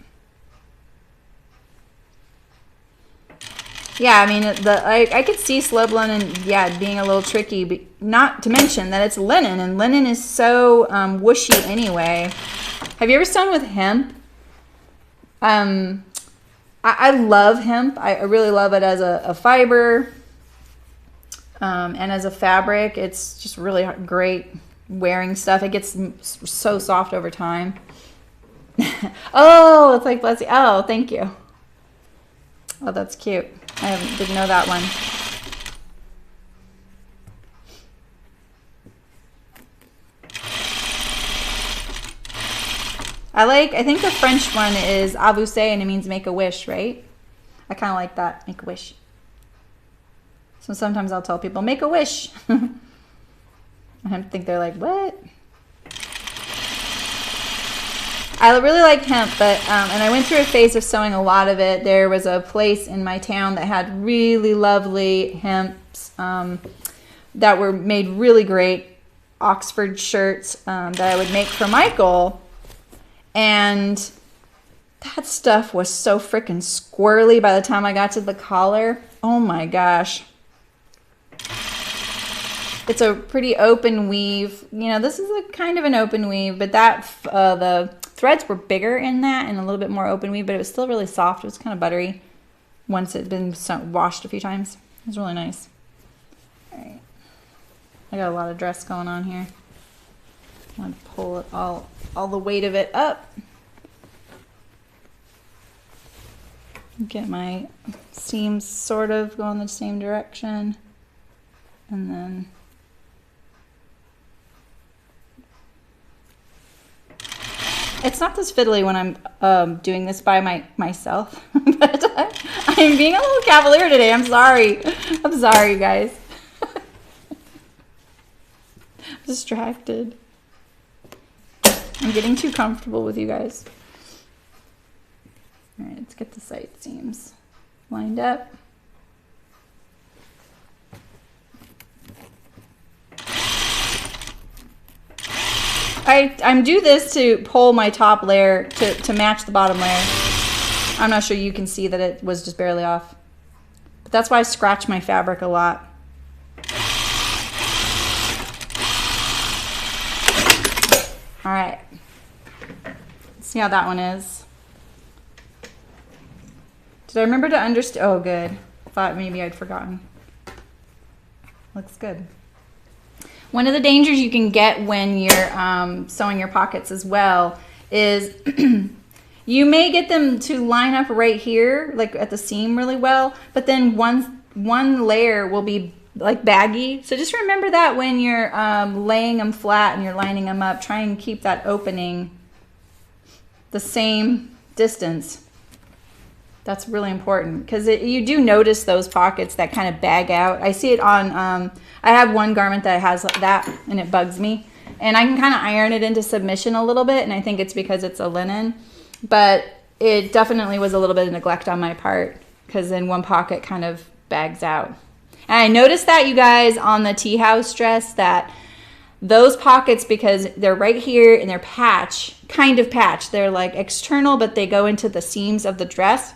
Yeah, I mean, I could see slope linen, yeah, being a little tricky, but not to mention that it's linen, and linen is so whooshy anyway. Have you ever sewn with hemp? I love hemp. I really love it as a fiber and as a fabric. It's just really great wearing stuff. It gets so soft over time. Oh, it's like Blessy. Oh, thank you. Oh, that's cute. I didn't know that one. I think the French one is avoué, and it means make a wish, right? I kind of like that, make a wish. So sometimes I'll tell people, make a wish. I think they're like, what? I really like hemp, but and I went through a phase of sewing a lot of it. There was a place in my town that had really lovely hemps that were made really great Oxford shirts that I would make for Michael, and that stuff was so freaking squirrely by the time I got to the collar. Oh my gosh. It's a pretty open weave. You know, this is a kind of an open weave, but that the threads were bigger in that and a little bit more open weave, but it was still really soft. It was kind of buttery once it had been washed a few times. It was really nice. All right. I got a lot of dress going on here. I want to pull it all the weight of it up. Get my seams sort of going the same direction. And then it's not this fiddly when I'm doing this by myself, but I'm being a little cavalier today. I'm sorry. I'm sorry, guys. I'm distracted. I'm getting too comfortable with you guys. All right, let's get the side seams lined up. I'm do this to pull my top layer to match the bottom layer. I'm not sure you can see that it was just barely off. But that's why I scratch my fabric a lot. All right. Let's see how that one is. Did I remember to understand? Oh, good. Thought maybe I'd forgotten. Looks good. One of the dangers you can get when you're sewing your pockets as well is you may get them to line up right here, like at the seam really well, but then one layer will be like baggy. So just remember that when you're laying them flat and you're lining them up, try and keep that opening the same distance. That's really important because you do notice those pockets that kind of bag out. I see it on, I have one garment that has that and it bugs me. And I can kind of iron it into submission a little bit, and I think it's because it's a linen. But it definitely was a little bit of neglect on my part because then one pocket kind of bags out. And I noticed that, you guys, on the tea house dress, that those pockets, because they're right here and they're kind of patch. They're like external, but they go into the seams of the dress.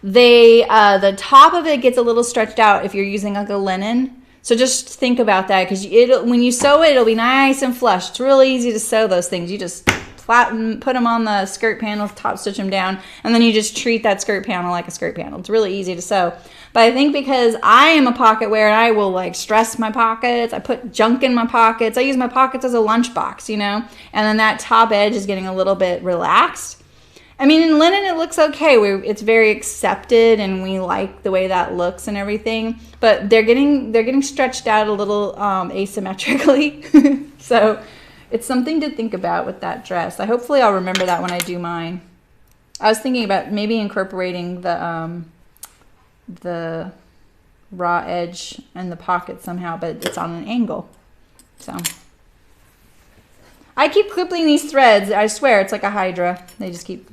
the top of it gets a little stretched out if you're using like a linen. So just think about that, because when you sew it, it'll be nice and flush. It's really easy to sew those things. You just flatten, put them on the skirt panel, top stitch them down, and then you just treat that skirt panel like a skirt panel. It's really easy to sew. But I think because I am a pocket wearer, and I will like stress my pockets, I put junk in my pockets, I use my pockets as a lunchbox, you know, and then that top edge is getting a little bit relaxed. I mean, in linen, it looks okay. It's very accepted, and we like the way that looks and everything. But they're getting stretched out a little asymmetrically. So it's something to think about with that dress. Hopefully I'll remember that when I do mine. I was thinking about maybe incorporating the raw edge and the pocket somehow, but it's on an angle. So I keep clipping these threads. I swear, it's like a hydra. They just keep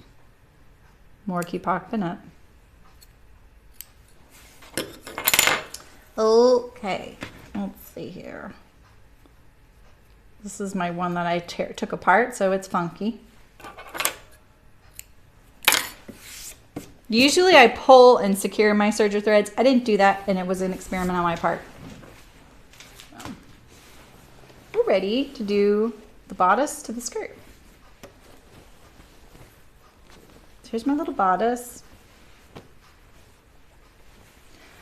popping up. Okay, let's see here. This is my one that I took apart, so it's funky. Usually I pull and secure my serger threads. I didn't do that, and it was an experiment on my part. So, we're ready to do the bodice to the skirt. Here's my little bodice.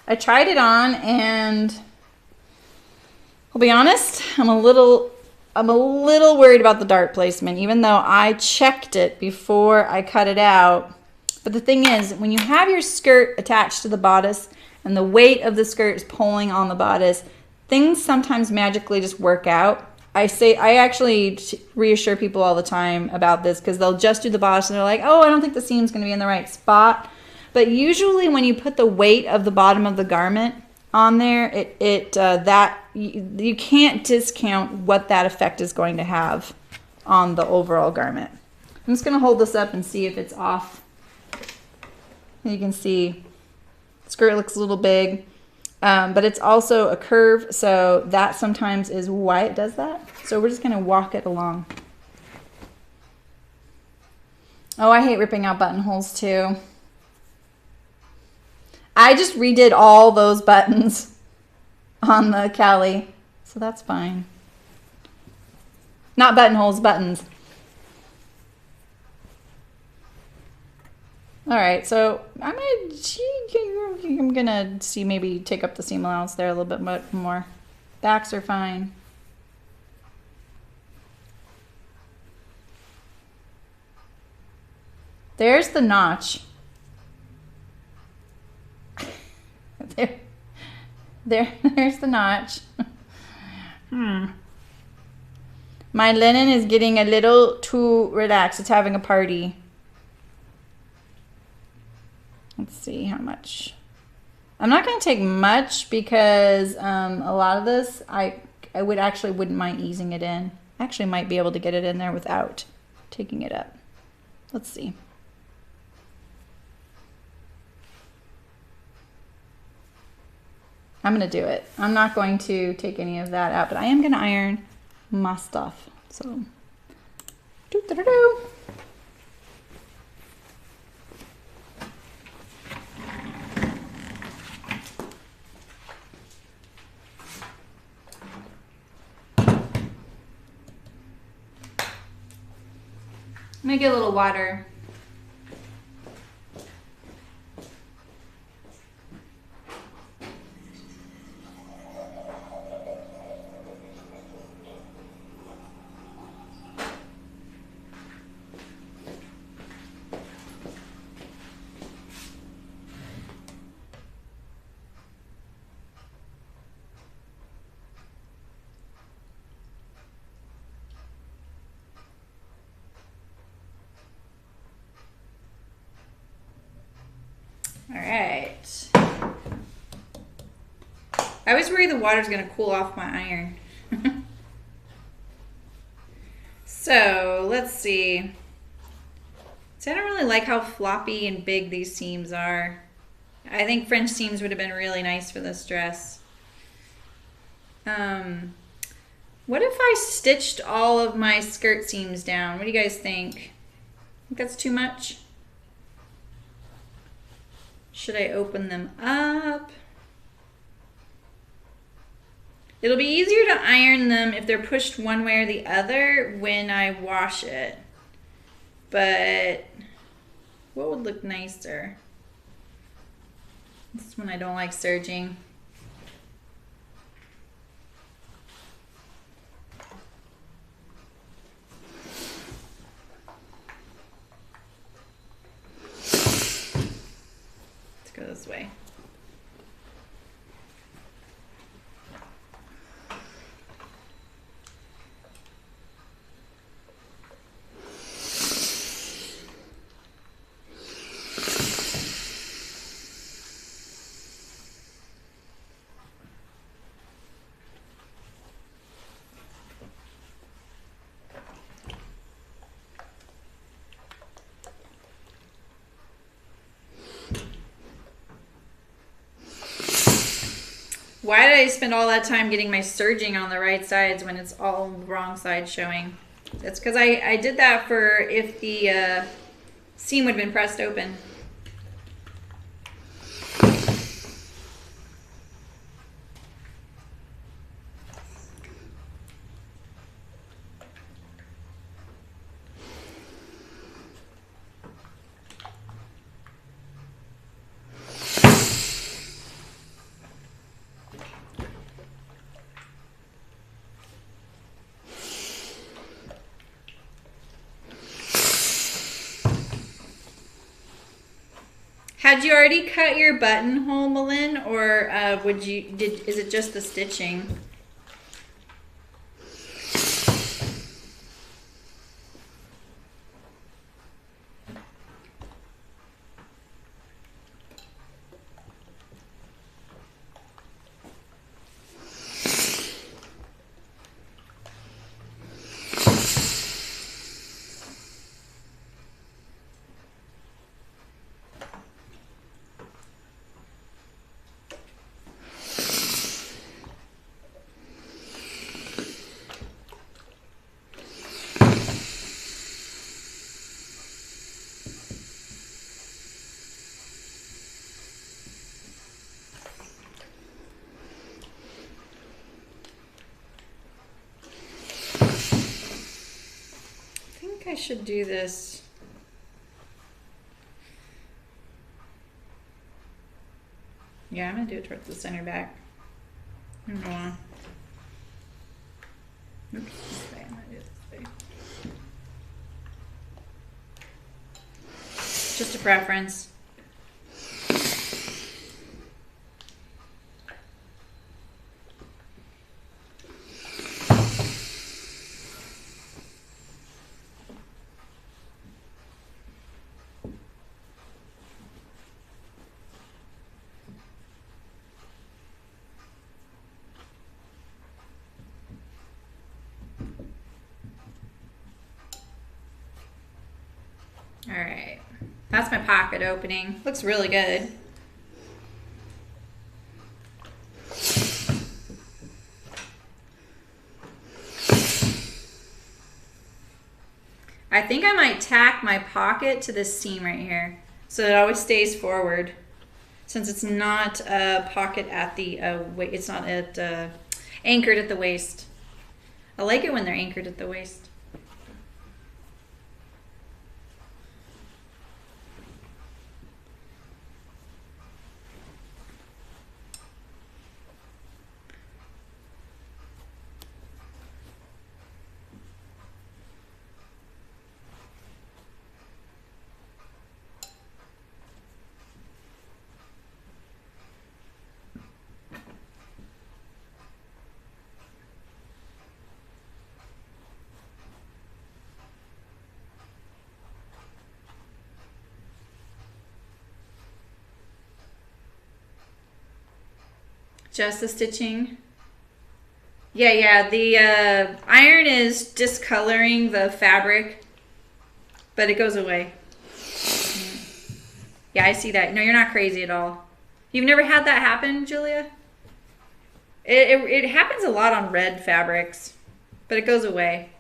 I tried it on, and I'll be honest, I'm a little worried about the dart placement, even though I checked it before I cut it out. But the thing is, when you have your skirt attached to the bodice and the weight of the skirt is pulling on the bodice, things sometimes magically just work out. I actually reassure people all the time about this, because they'll just do the bodice and they're like, oh, I don't think the seam's going to be in the right spot. But usually when you put the weight of the bottom of the garment on there, you can't discount what that effect is going to have on the overall garment. I'm just going to hold this up and see if it's off. You can see the skirt looks a little big. But it's also a curve, so that sometimes is why it does that. So we're just going to walk it along. Oh, I hate ripping out buttonholes too. I just redid all those buttons on the Cali, so that's fine. Not buttonholes, buttons. All right, so I'm gonna see, maybe take up the seam allowance there a little bit more. Backs are fine. There's the notch. There's the notch. My linen is getting a little too relaxed. It's having a party. Let's see how much. I'm not going to take much, because a lot of this I wouldn't mind easing it in. Actually might be able to get it in there without taking it up. Let's see. I'm going to do it. I'm not going to take any of that out, but I am going to iron my stuff. So, doo-doo-doo-doo. I'm gonna get a little water. All right. I was worried the water's gonna cool off my iron. So let's see. So I don't really like how floppy and big these seams are. I think French seams would have been really nice for this dress. What if I stitched all of my skirt seams down? What do you guys think? Think that's too much? Should I open them up? It'll be easier to iron them if they're pushed one way or the other when I wash it. But what would look nicer? This one I don't like serging. Let's go this way. Why did I spend all that time getting my serging on the right sides when it's all the wrong side showing? That's because I did that for if the seam would have been pressed open. Had you already cut your buttonhole, Malin, or is it just the stitching? I should do this. Yeah, I'm gonna do it towards the center back. I don't know. Oops, this way. I'm gonna do it this way. Just a preference. All right, that's my pocket opening. Looks really good. I think I might tack my pocket to this seam right here so it always stays forward, since it's not a pocket at the it's not at anchored at the waist. I like it when they're anchored at the waist. Just the stitching. Yeah, the iron is discoloring the fabric, but it goes away. Yeah, I see that. No, you're not crazy at all. You've never had that happen, Julia? It happens a lot on red fabrics, but it goes away.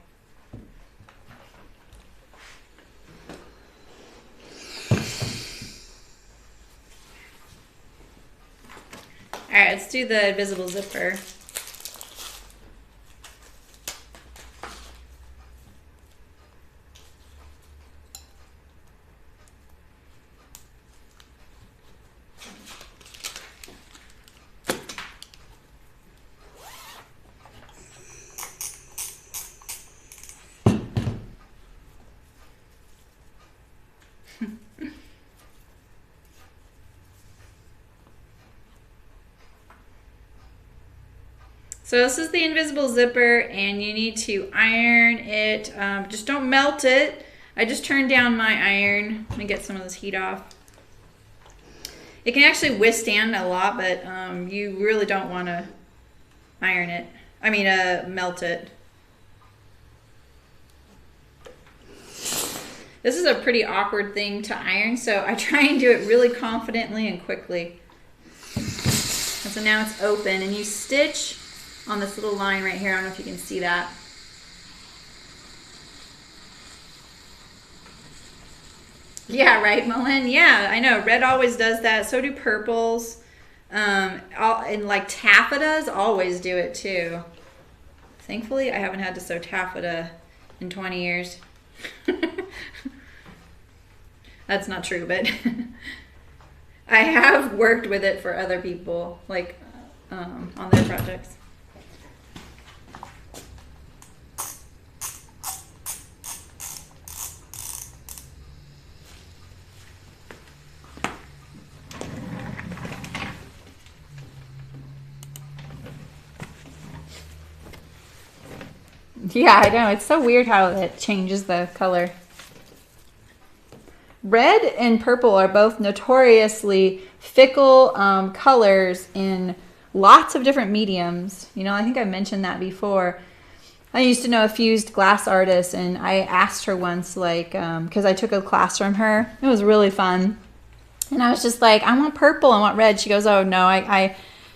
All right, let's do the invisible zipper. So this is the invisible zipper, and you need to iron it. Just don't melt it. I just turned down my iron. Let me get some of this heat off. It can actually withstand a lot, but you really don't want to iron it. I mean, melt it. This is a pretty awkward thing to iron, so I try and do it really confidently and quickly. And so now it's open, and you stitch on this little line right here. I don't know if you can see that. Yeah, right, Mullen? Yeah, I know. Red always does that. So do purples. And like taffetas always do it too. Thankfully, I haven't had to sew taffeta in 20 years. That's not true, but I have worked with it for other people, like on their projects. Yeah, I know. It's so weird how it changes the color. Red and purple are both notoriously fickle colors in lots of different mediums. You know, I think I mentioned that before. I used to know a fused glass artist, and I asked her once, like, because I took a class from her. It was really fun. And I was just like, I want purple, I want red. She goes, oh, no,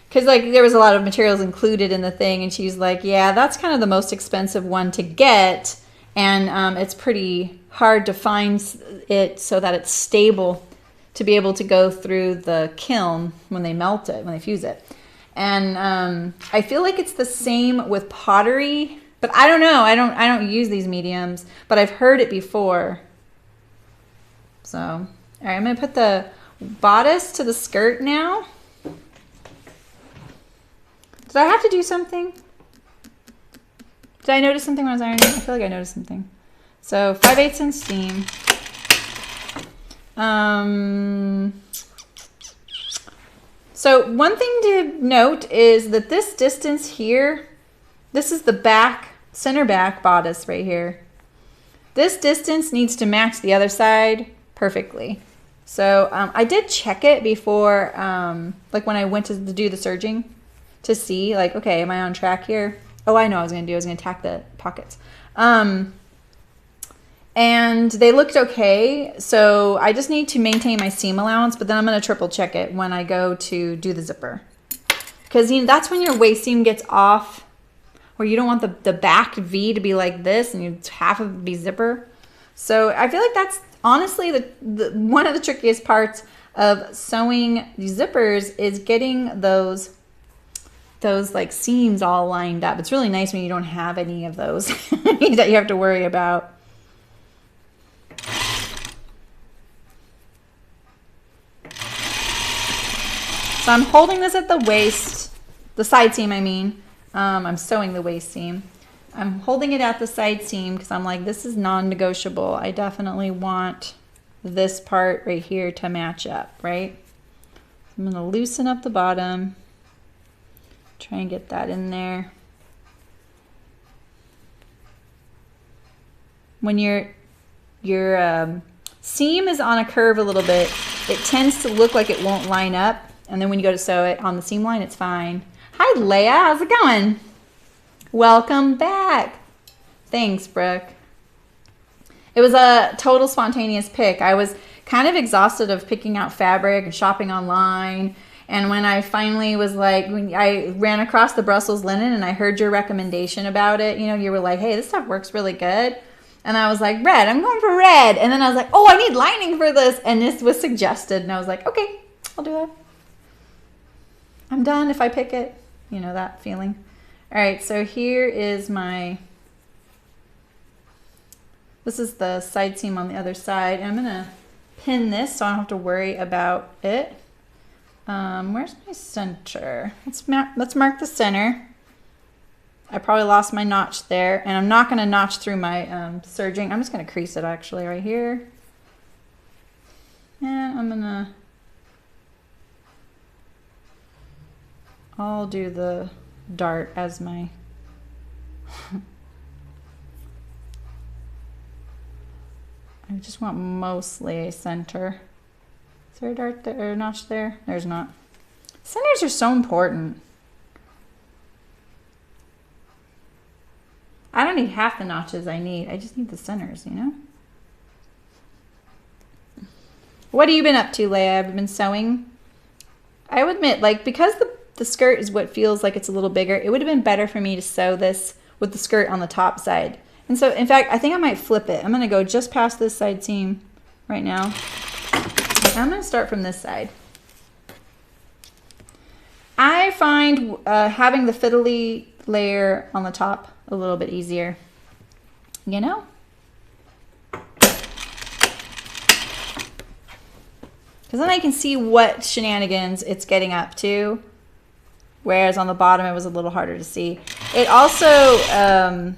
because like there was a lot of materials included in the thing, and she's like, yeah, that's kind of the most expensive one to get, and it's pretty hard to find it so that it's stable to be able to go through the kiln when they melt it, when they fuse it. And I feel like it's the same with pottery, but I don't know. I don't use these mediums, but I've heard it before. So, all right, I'm gonna put the bodice to the skirt now. Did I have to do something? Did I notice something when I was ironing? I feel like I noticed something. So 5/8 in steam. So one thing to note is that this distance here, this is the back, center back bodice right here. This distance needs to match the other side perfectly. So I did check it before, like when I went to do the serging, to see like, okay, am I on track here? Oh, I know what I was going to do. I was going to tack the pockets. And they looked okay. So I just need to maintain my seam allowance, but then I'm going to triple check it when I go to do the zipper. Because that's when your waist seam gets off, or you don't want the back V to be like this and you half of it be zipper. So I feel like that's honestly the one of the trickiest parts of sewing these zippers is getting those like seams all lined up. It's really nice when you don't have any of those that you have to worry about. So I'm holding this at the waist, the side seam I mean. I'm sewing the waist seam. I'm holding it at the side seam because I'm like, this is non-negotiable. I definitely want this part right here to match up, right? I'm gonna loosen up the bottom. Try and get that in there. When your seam is on a curve a little bit, it tends to look like it won't line up. And then when you go to sew it on the seam line, it's fine. Hi, Leia. How's it going? Welcome back. Thanks, Brooke. It was a total spontaneous pick. I was kind of exhausted of picking out fabric and shopping online. And when I finally was like, when I ran across the Brussels linen and I heard your recommendation about it, you know, you were like, hey, this stuff works really good. And I was like, red, I'm going for red. And then I was like, oh, I need lining for this. And this was suggested. And I was like, okay, I'll do it. I'm done if I pick it. You know that feeling. All right, so here is this is the side seam on the other side. And I'm gonna pin this so I don't have to worry about it. Where's my center? Let's mark the center. I probably lost my notch there, and I'm not gonna notch through my serging. I'm just gonna crease it actually right here. And I'll do the dart as my I just want mostly a center. Is there a dart there or a notch there? There's not. Centers are so important. I don't need half the notches I need. I just need the centers, you know? What have you been up to, Leia? Have you been sewing? I would admit, like, because the skirt is what feels like it's a little bigger, it would have been better for me to sew this with the skirt on the top side. And so, in fact, I think I might flip it. I'm going to go just past this side seam right now. I'm going to start from this side. I find having the fiddly layer on the top a little bit easier, you know? Because then I can see what shenanigans it's getting up to, whereas on the bottom it was a little harder to see. It also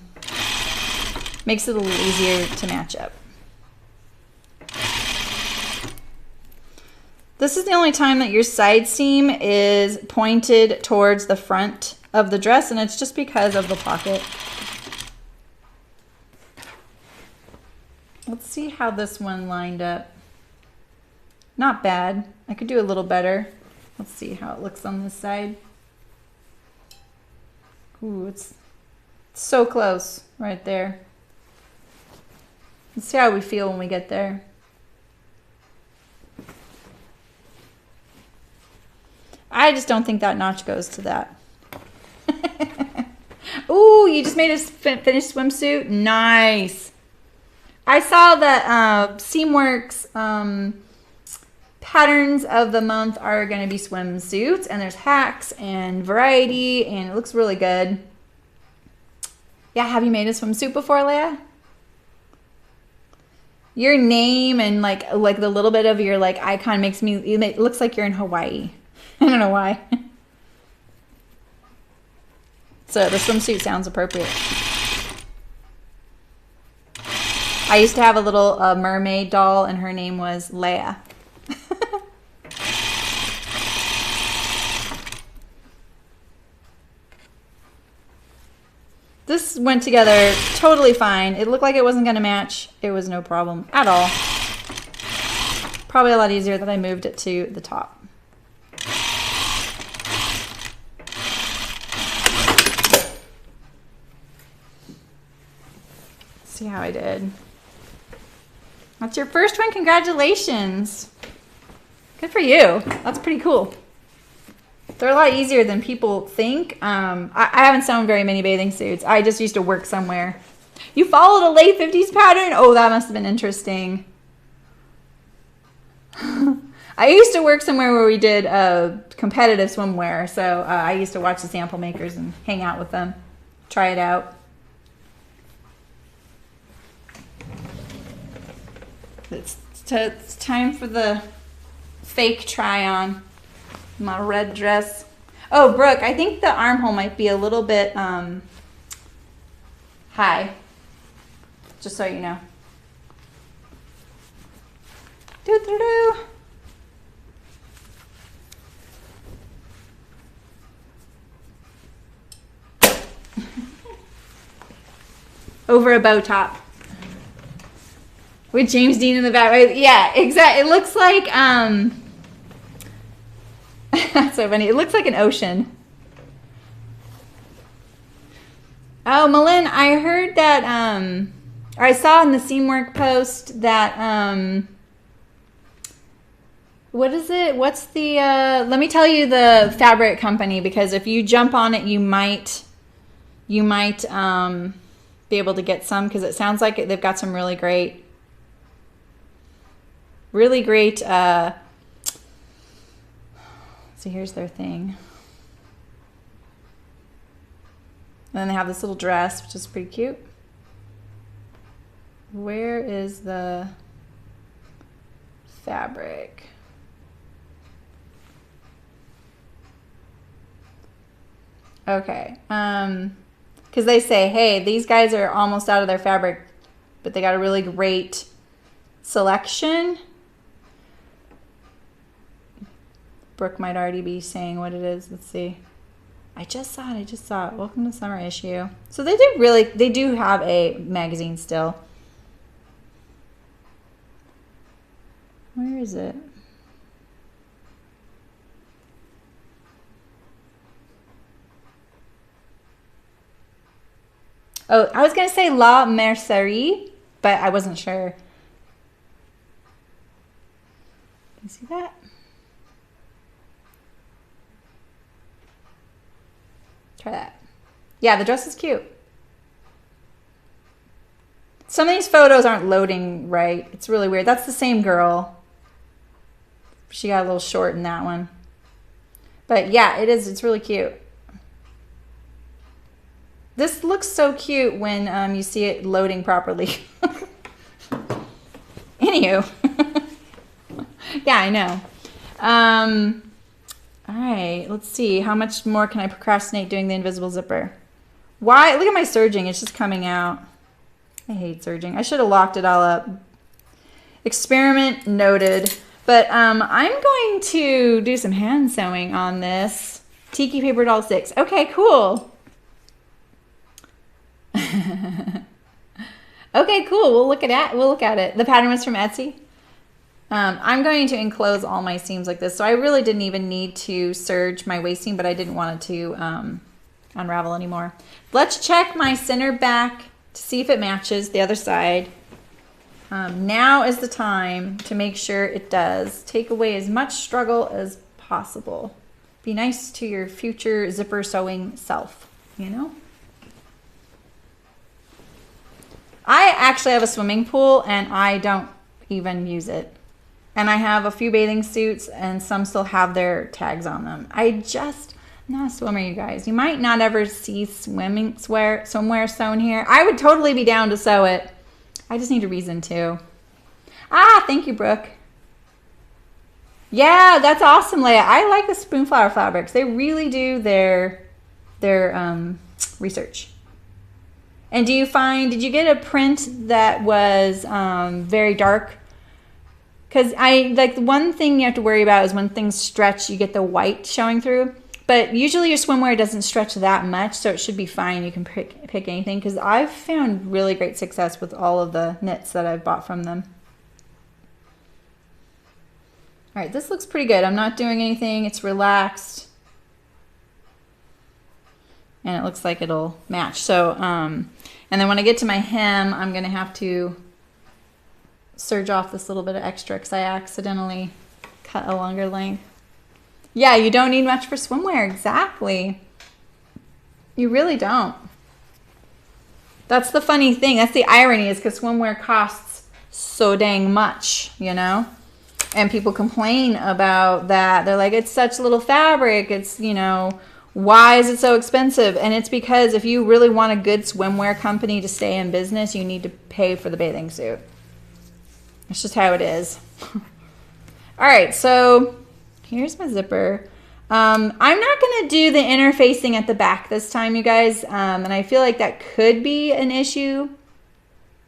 makes it a little easier to match up. This is the only time that your side seam is pointed towards the front of the dress, and it's just because of the pocket. Let's see how this one lined up. Not bad. I could do a little better. Let's see how it looks on this side. Ooh, it's so close right there. Let's see how we feel when we get there. I just don't think that notch goes to that. Ooh, you just made a finished swimsuit? Nice. I saw that Seamworks patterns of the month are going to be swimsuits, and there's hacks and variety, and it looks really good. Yeah, have you made a swimsuit before, Leia? Your name and like the little bit of your like icon makes me, it looks like you're in Hawaii. I don't know why. So the swimsuit sounds appropriate. I used to have a little mermaid doll, and her name was Leia. This went together totally fine. It looked like it wasn't going to match. It was no problem at all. Probably a lot easier that I moved it to the top. See how I did. That's your first one. Congratulations. Good for you. That's pretty cool. They're a lot easier than people think. I haven't sewn very many bathing suits. I just used to work somewhere. You followed a late 50s pattern? Oh, that must have been interesting. I used to work somewhere where we did competitive swimwear. So I used to watch the sample makers and hang out with them. Try it out. It's time for the fake try on. My red dress. Oh, Brooke, I think the armhole might be a little bit high. Just so you know. Do. Over a bow top. With James Dean in the back. Yeah, exactly. It looks like that's so funny. It looks like an ocean. Oh, Malin, I heard that, or I saw in the Seamwork post that, what is it? What's the, let me tell you the fabric company, because if you jump on it, you might be able to get some, because it sounds like they've got some really great, so here's their thing. And then they have this little dress, which is pretty cute. Where is the fabric? Okay. Because they say, hey, these guys are almost out of their fabric, but they got a really great selection. Brooke might already be saying what it is. Let's see. I just saw it. Welcome to summer issue. So they do have a magazine still. Where is it? Oh, I was going to say La Mercerie, but I wasn't sure. Can you see that? Try that. Yeah, the dress is cute. Some of these photos aren't loading right. It's really weird. That's the same girl. She got a little short in that one. But yeah, it is. It's really cute. This looks so cute when you see it loading properly. Anywho. Yeah, I know. All right, let's see. How much more can I procrastinate doing the invisible zipper? Why? Look at my serging. It's just coming out. I hate serging. I should have locked it all up. Experiment noted. But I'm going to do some hand sewing on this. Tiki Paper Doll 6. Okay, cool. Okay, cool. We'll look at it. The pattern was from Etsy. I'm going to enclose all my seams like this. So I really didn't even need to serge my waist seam, but I didn't want it to unravel anymore. Let's check my center back to see if it matches the other side. Now is the time to make sure it does. Take away as much struggle as possible. Be nice to your future zipper sewing self, you know? I actually have a swimming pool and I don't even use it. And I have a few bathing suits and some still have their tags on them. I'm not a swimmer, you guys. You might not ever see swimwear sewn here. I would totally be down to sew it. I just need a reason to. Ah, thank you, Brooke. Yeah, that's awesome, Leia. I like the Spoonflower fabrics. They really do their research. And did you get a print that was very dark? Because the one thing you have to worry about is when things stretch, you get the white showing through. But usually your swimwear doesn't stretch that much, so it should be fine. You can pick anything, because I've found really great success with all of the knits that I've bought from them. All right, this looks pretty good. I'm not doing anything. It's relaxed. And it looks like it'll match. So, and then when I get to my hem, I'm going to have to serge off this little bit of extra because I accidentally cut a longer length. Yeah, you don't need much for swimwear. Exactly. You really don't. That's the funny thing. That's the irony, is because swimwear costs so dang much, you know? And people complain about that. They're like, it's such little fabric. It's, you know, why is it so expensive? And it's because if you really want a good swimwear company to stay in business, you need to pay for the bathing suit. That's just how it is. All right, so here's my zipper. I'm not going to do the interfacing at the back this time, you guys. And I feel like that could be an issue.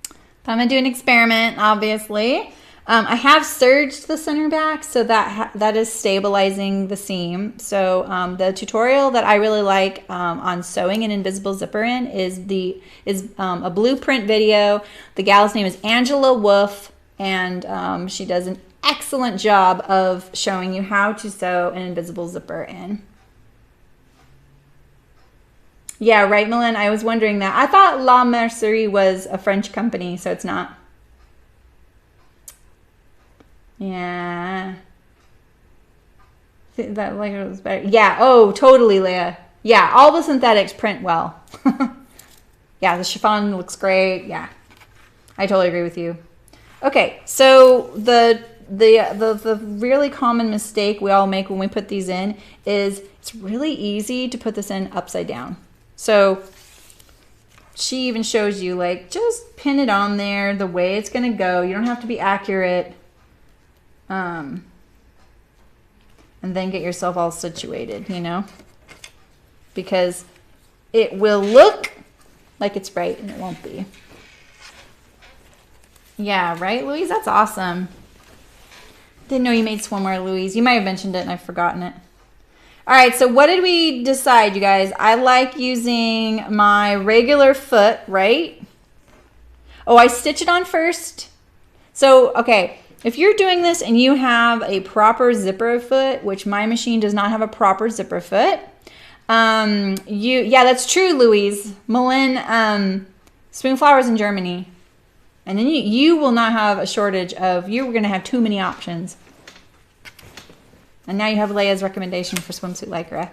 But I'm going to do an experiment, obviously. I have serged the center back, so that is stabilizing the seam. So the tutorial that I really like on sewing an invisible zipper in is a blueprint video. The gal's name is Angela Wolf, and she does an excellent job of showing you how to sew an invisible zipper in. Yeah, right, Milan. I was wondering that. I thought La Mercerie was a French company, so it's not. Yeah. That like it was better. Yeah. Oh, totally, Leah. Yeah, all the synthetics print well. Yeah, the chiffon looks great. Yeah, I totally agree with you. Okay, so the really common mistake we all make when we put these in is it's really easy to put this in upside down. So she even shows you, like, just pin it on there the way it's going to go. You don't have to be accurate. And then get yourself all situated, you know? Because it will look like it's right and it won't be. Yeah, right, Louise? That's awesome. Didn't know you made swimwear, Louise. You might have mentioned it and I've forgotten it. All right, so what did we decide, you guys? I like using my regular foot, right? Oh, I stitch it on first. So, okay, if you're doing this and you have a proper zipper foot, which my machine does not have a proper zipper foot, yeah, that's true, Louise. Malin, Spoonflowers in Germany. And then you will not have a shortage of, you're going to have too many options. And now you have Leia's recommendation for swimsuit lycra.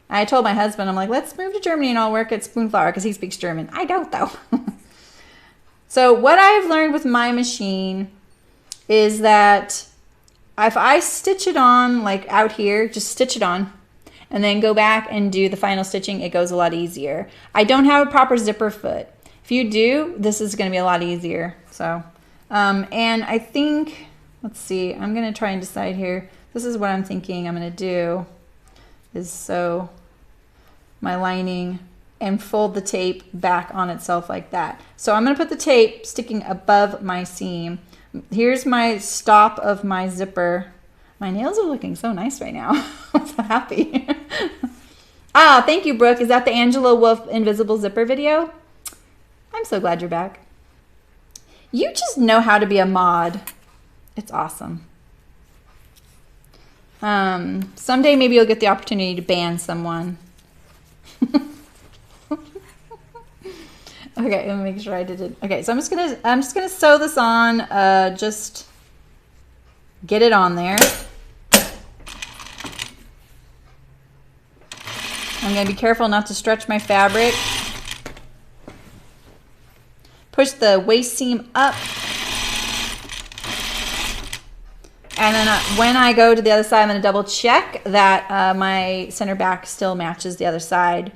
I told my husband, I'm like, let's move to Germany and I'll work at Spoonflower because he speaks German. I don't, though. So what I've learned with my machine is that if I stitch it on, like out here, just stitch it on, and then go back and do the final stitching, it goes a lot easier. I don't have a proper zipper foot. If you do, this is going to be a lot easier. So, and I think, let's see, I'm going to try and decide here. This is what I'm thinking I'm going to do is sew my lining and fold the tape back on itself like that. So I'm going to put the tape sticking above my seam. Here's my stop of my zipper. My nails are looking so nice right now. I'm so happy. Ah, thank you, Brooke. Is that the Angela Wolf Invisible Zipper video? I'm so glad you're back. You just know how to be a mod. It's awesome. Someday maybe you'll get the opportunity to ban someone. Okay, let me make sure I did it. Okay, so I'm just gonna sew this on. Just get it on there. I'm gonna be careful not to stretch my fabric. Push the waist seam up. And then when I go to the other side, I'm going to double check that my center back still matches the other side.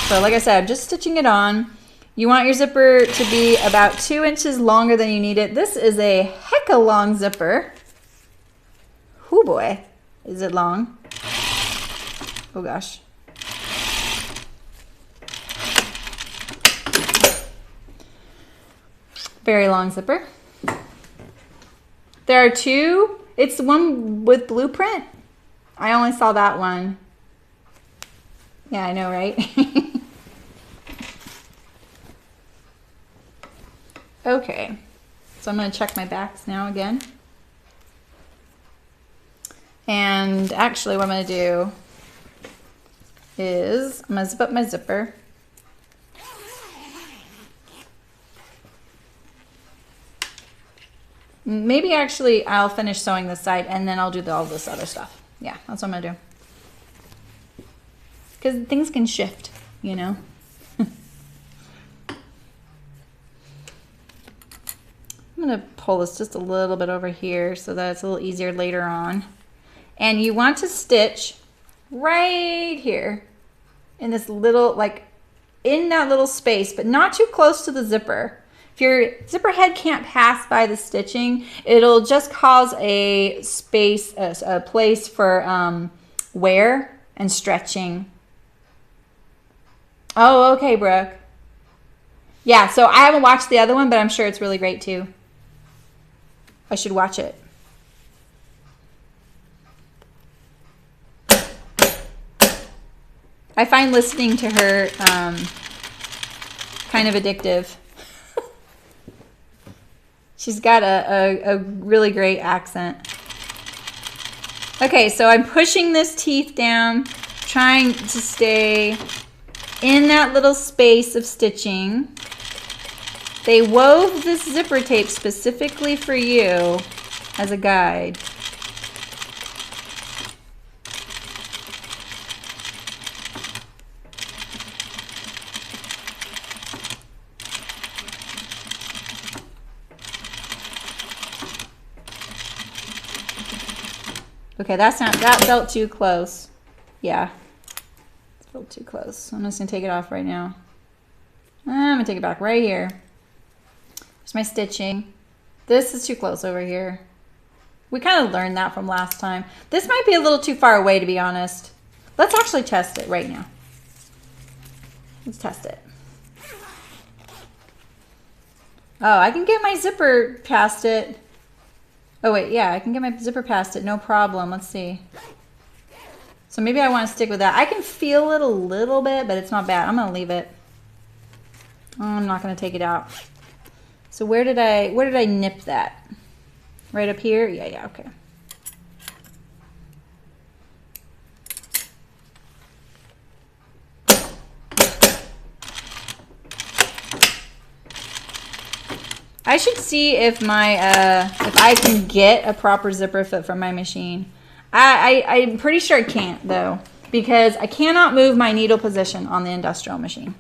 So like I said, I'm just stitching it on. You want your zipper to be about 2 inches longer than you need it. This is a hecka long zipper. Oh boy, is it long? Oh gosh. Very long zipper. There are two. It's the one with blueprint. I only saw that one. Yeah, I know, right? Okay. So I'm going to check my backs now again. And actually what I'm going to do is I'm going to zip up my zipper. Maybe actually I'll finish sewing this side and then I'll do all this other stuff. Yeah, that's what I'm gonna do. Because things can shift, you know. I'm gonna pull this just a little bit over here so that it's a little easier later on. And you want to stitch right here in this little, like in that little space, but not too close to the zipper. If your zipper head can't pass by the stitching, it'll just cause a space, a place for wear and stretching. Oh, okay, Brooke. Yeah, so I haven't watched the other one, but I'm sure it's really great too. I should watch it. I find listening to her kind of addictive. She's got a really great accent. Okay, so I'm pushing this teeth down, trying to stay in that little space of stitching. They wove this zipper tape specifically for you as a guide. Okay, that felt too close. Yeah. A little too close. I'm just gonna take it off right now. I'm gonna take it back right here. There's my stitching. This is too close over here. We kind of learned that from last time. This might be a little too far away, to be honest. Let's actually test it right now. Let's test it. Oh, I can get my zipper past it. Oh wait, yeah, I can get my zipper past it, no problem. Let's see. So maybe I want to stick with that. I can feel it a little bit, but it's not bad. I'm gonna leave it. Oh, I'm not gonna take it out. So where did I nip that? Right up here? Yeah, okay. I should see if my if I can get a proper zipper fit from my machine. I'm pretty sure I can't though, because I cannot move my needle position on the industrial machine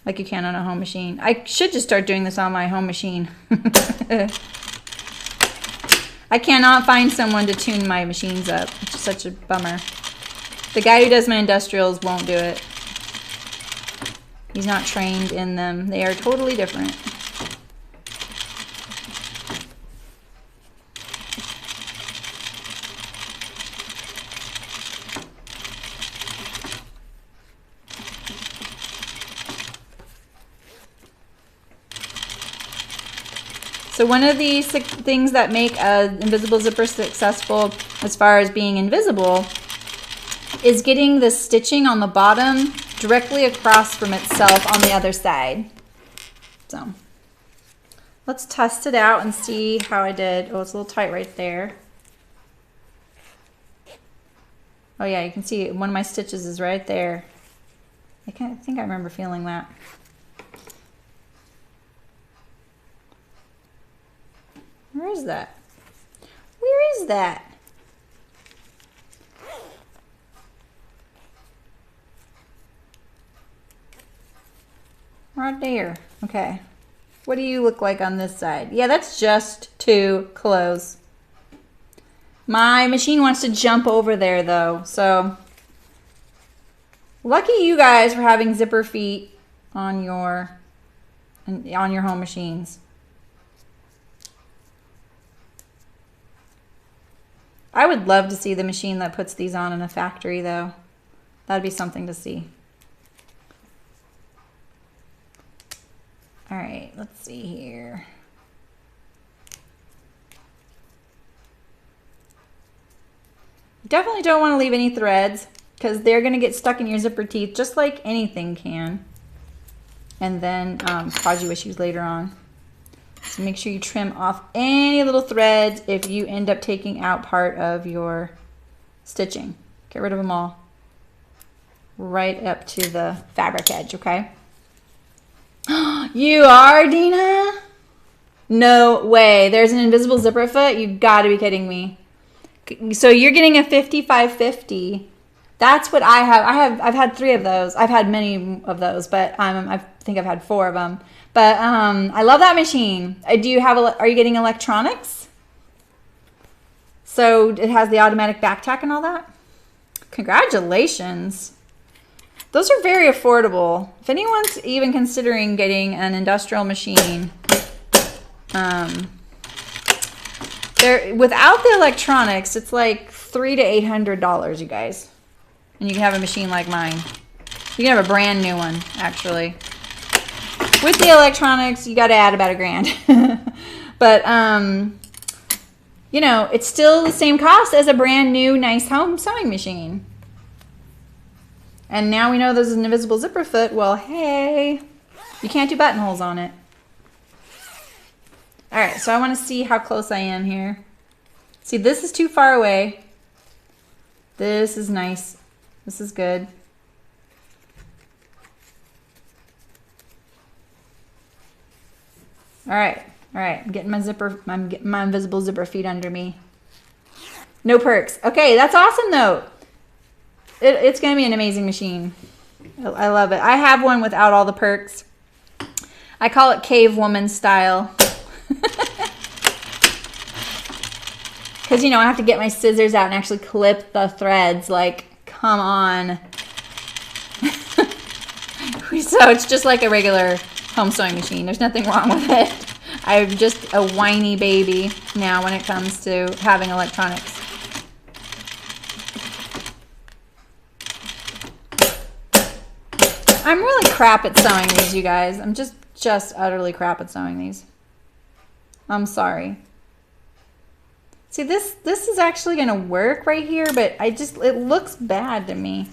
like you can on a home machine. I should just start doing this on my home machine. I cannot find someone to tune my machines up, which is such a bummer. The guy who does my industrials won't do it. He's not trained in them. They are totally different. So one of the things that make an invisible zipper successful as far as being invisible is getting the stitching on the bottom directly across from itself on the other side. So let's test it out and see how I did. Oh, it's a little tight right there. Oh yeah, you can see one of my stitches is right there. I think I remember feeling that. Where is that? Where is that? Right there. Okay. What do you look like on this side? Yeah, that's just too close. My machine wants to jump over there though, so lucky you guys for having zipper feet on your home machines. I would love to see the machine that puts these on in a factory though. That'd be something to see. All right, let's see here. Definitely don't want to leave any threads because they're going to get stuck in your zipper teeth just like anything can, and then cause you issues later on. So make sure you trim off any little threads if you end up taking out part of your stitching. Get rid of them all. Right up to the fabric edge, okay? You are, Dina? No way. There's an invisible zipper foot? You gotta be kidding me. So you're getting a 55-50. That's what I have. I've had 3 of those. I've had many of those, but I think I've had 4 of them. But I love that machine. Are you getting electronics? So it has the automatic back tack and all that? Congratulations. Those are very affordable. If anyone's even considering getting an industrial machine, without the electronics, it's like $300 to $800, you guys. And you can have a machine like mine. You can have a brand new one, actually. With the electronics, you got to add about $1,000. But, you know, it's still the same cost as a brand new, nice home sewing machine. And now we know there's an invisible zipper foot. Well, hey, you can't do buttonholes on it. All right, so I want to see how close I am here. See, this is too far away. This is nice. This is good. All right, I'm getting my invisible zipper feet under me. No perks. Okay, that's awesome though. It's gonna be an amazing machine. I love it. I have one without all the perks. I call it cave woman style. Because, you know, I have to get my scissors out and actually clip the threads. Like, come on. So it's just like a regular home sewing machine. There's nothing wrong with it. I'm just a whiny baby now when it comes to having electronics. I'm really crap at sewing these, you guys. I'm just utterly crap at sewing these. I'm sorry. See, this is actually gonna work right here, but it looks bad to me.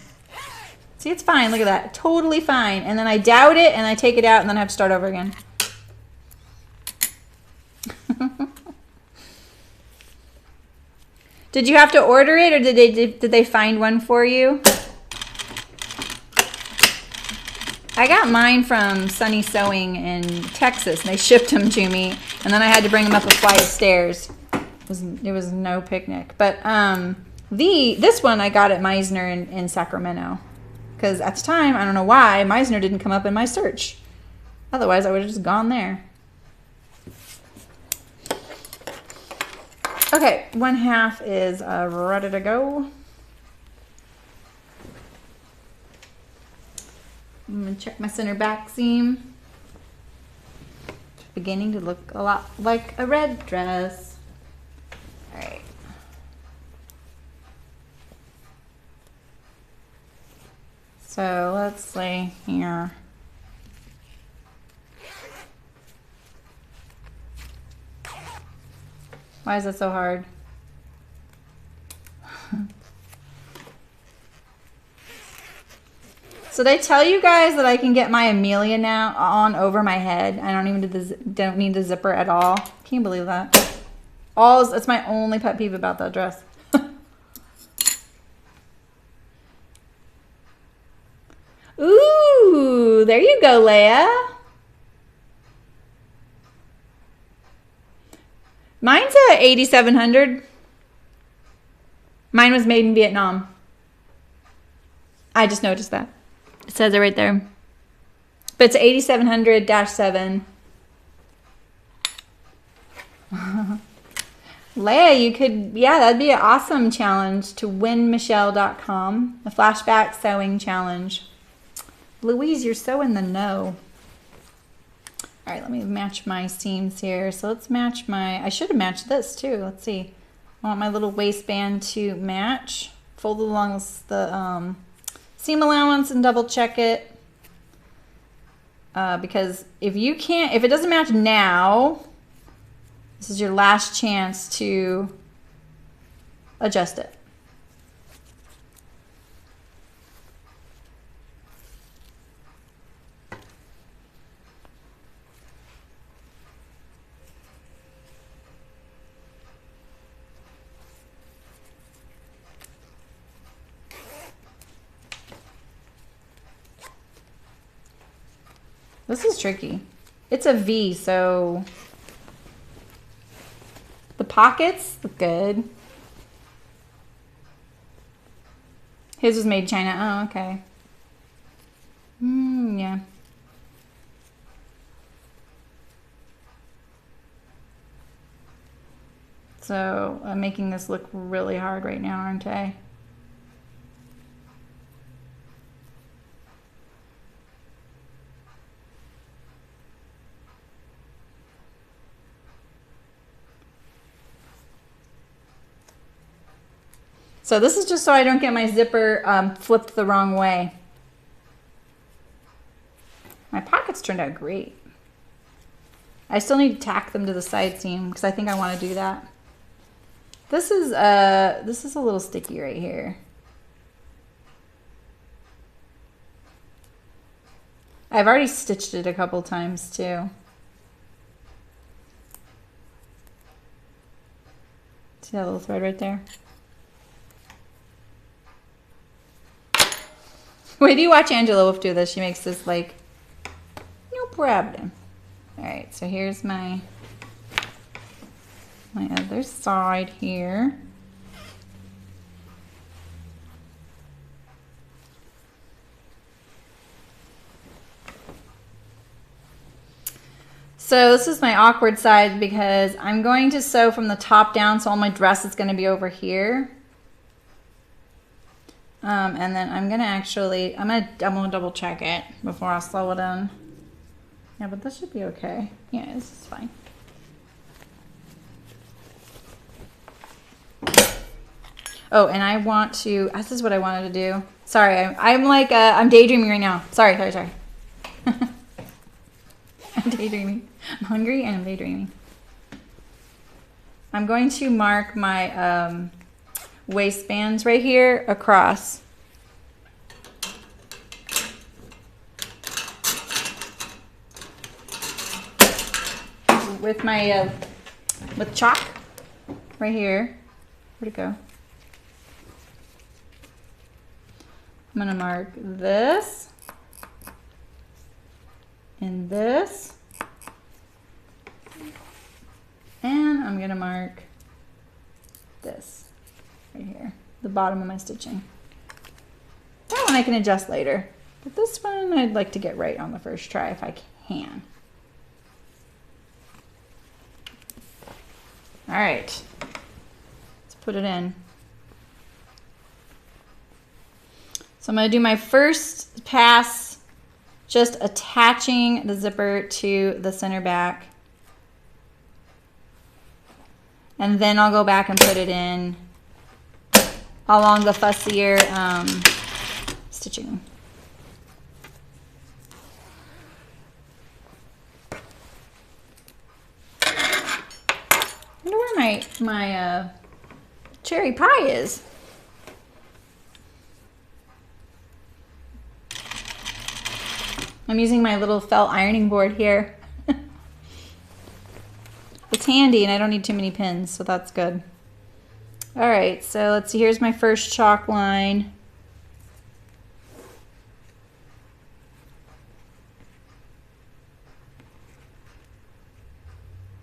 See, it's fine. Look at that. Totally fine. And then I doubt it, and I take it out, and then I have to start over again. Did you have to order it, or did they find one for you? I got mine from Sunny Sewing in Texas, and they shipped them to me, and then I had to bring them up a flight of stairs. It was no picnic. But this one I got at Meisner in Sacramento. Because at the time, I don't know why, Meisner didn't come up in my search. Otherwise, I would have just gone there. Okay, 1/2 is ready to go. I'm going to check my center back seam. It's beginning to look a lot like a red dress. All right. So let's see here. Why is it so hard? So they tell you guys that I can get my Amelia now on over my head. I don't need the zipper at all. Can you believe that? It's my only pet peeve about that dress. Ooh, there you go, Leia. Mine's a 8700. Mine was made in Vietnam. I just noticed that. It says it right there. But it's 8700-7. Leia, you could, yeah, that'd be an awesome challenge to win Michelle.com. The flashback sewing challenge. Louise, you're so in the know. All right, let me match my seams here. So let's match I should have matched this too. Let's see. I want my little waistband to match. Fold it along the seam allowance and double check it. Because if it doesn't match now, this is your last chance to adjust it. This is tricky. It's a V, so the pockets look good. His was made in China. Oh, okay. Yeah. So I'm making this look really hard right now, aren't I? So this is just so I don't get my zipper flipped the wrong way. My pockets turned out great. I still need to tack them to the side seam because I think I want to do that. This is a little sticky right here. I've already stitched it a couple times too. See that little thread right there? Wait, do you watch Angela Wolf do this? She makes this like, no problem. All right, so here's my other side here. So this is my awkward side because I'm going to sew from the top down, so all my dress is going to be over here. And then I'm gonna double check it before I sew it in. Yeah, but this should be okay. Yeah, this is fine. Oh, and I want to, this is what I wanted to do. Sorry, I'm like, I'm daydreaming right now. Sorry. I'm daydreaming. I'm hungry and I'm daydreaming. I'm going to mark my waistbands right here across. With my, with chalk right here. Where'd it go? I'm gonna mark this and this, and I'm gonna mark this right here, the bottom of my stitching. That one I can adjust later, but this one I'd like to get right on the first try if I can. All right, let's put it in. So I'm going to do my first pass, just attaching the zipper to the center back. And then I'll go back and put it in along the fussier stitching. I wonder where my cherry pie is. I'm using my little felt ironing board here. It's handy and I don't need too many pins, so that's good. All right, so let's see, here's my first chalk line.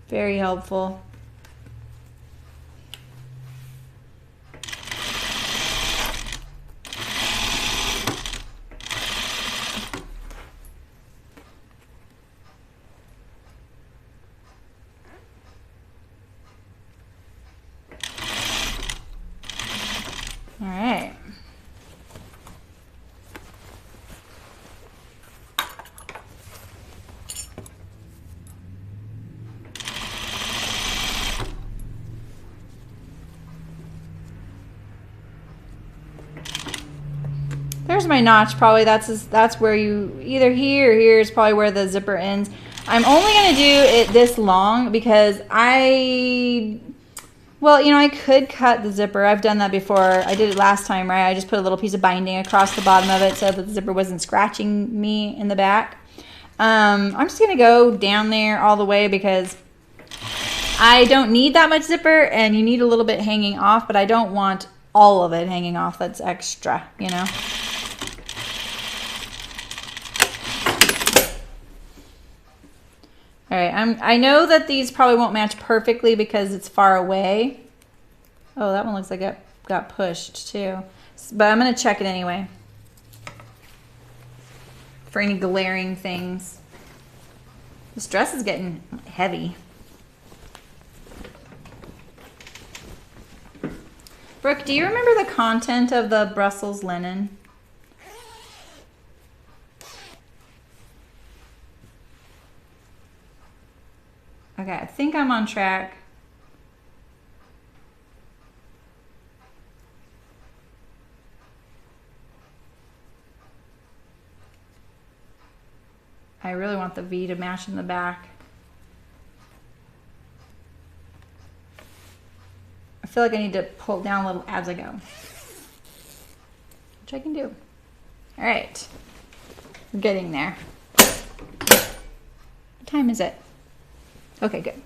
Very helpful. All right. There's my notch. Probably that's where you either here or here is probably where the zipper ends. I'm only going to do it this long because well, you know, I could cut the zipper. I've done that before. I did it last time, right? I just put a little piece of binding across the bottom of it so that the zipper wasn't scratching me in the back. I'm just going to go down there all the way because I don't need that much zipper and you need a little bit hanging off, but I don't want all of it hanging off. That's extra, you know? All right, I know that these probably won't match perfectly because it's far away. Oh, that one looks like it got pushed too. But I'm gonna check it anyway for any glaring things. This dress is getting heavy. Brooke, do you remember the content of the Brussels linen? Okay, I think I'm on track. I really want the V to match in the back. I feel like I need to pull it down a little as I go, which I can do. All right, we're getting there. What time is it? Okay, good.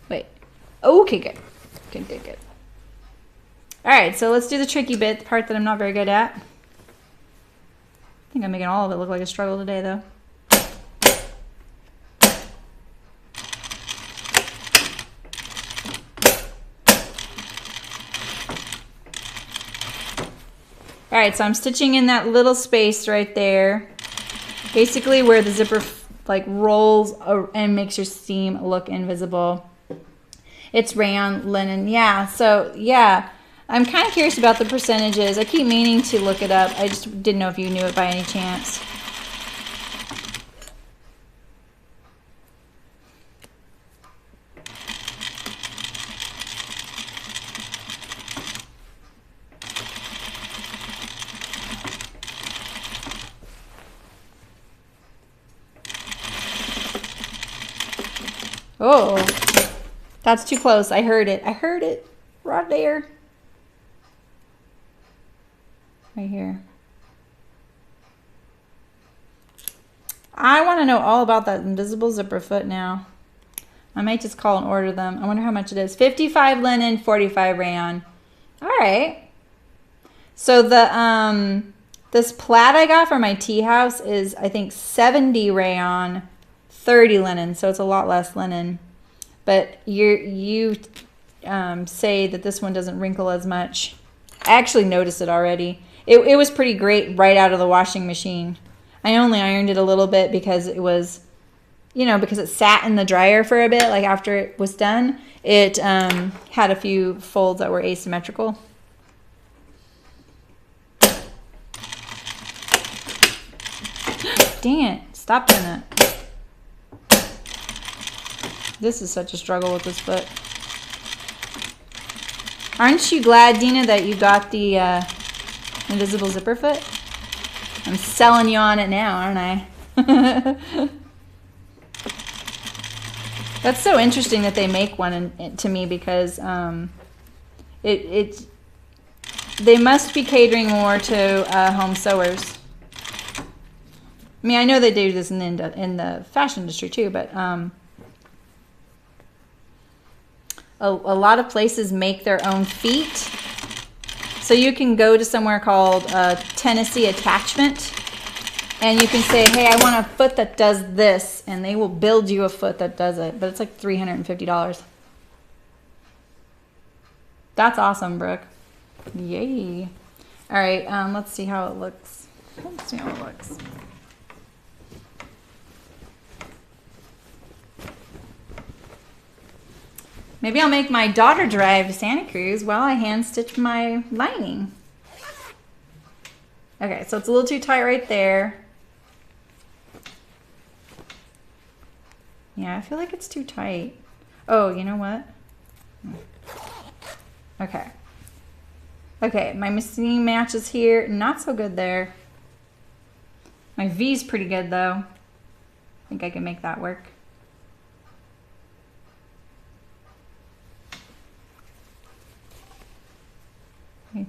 Wait. Okay, good. Good. All right, so let's do the tricky bit, the part that I'm not very good at. I think I'm making all of it look like a struggle today, though. All right, so I'm stitching in that little space right there, basically where the zipper like rolls and makes your seam look invisible. It's rayon linen, yeah. So yeah, I'm kind of curious about the percentages. I keep meaning to look it up. I just didn't know if you knew it by any chance. Oh, that's too close. I heard it. I heard it right there. Right here. I want to know all about that invisible zipper foot now. I might just call and order them. I wonder how much it is. 55 linen, 45 rayon. All right. So the this plaid I got for my tea house is, I think, 70 rayon, 30 linen. So it's a lot less linen. But you say that this one doesn't wrinkle as much. I actually noticed it already. It was pretty great right out of the washing machine. I only ironed it a little bit because it was, you know, because it sat in the dryer for a bit, like after it was done. It had a few folds that were asymmetrical. Dang it, stop doing that. This is such a struggle with this foot. Aren't you glad, Dina, that you got the invisible zipper foot? I'm selling you on it now, aren't I? That's so interesting that they make one to me, because they must be catering more to home sewers. I mean, I know they do this in the fashion industry too, but a lot of places make their own feet. So you can go to somewhere called Tennessee Attachment, and you can say, hey, I want a foot that does this, and they will build you a foot that does it. But it's like $350. That's awesome, Brooke. Yay. All right, let's see how it looks. Let's see how it looks. Maybe I'll make my daughter drive to Santa Cruz while I hand stitch my lining. Okay, so it's a little too tight right there. Yeah, I feel like it's too tight. Oh, you know what? Okay. Okay, my machine matches here. Not so good there. My V's pretty good though. I think I can make that work. I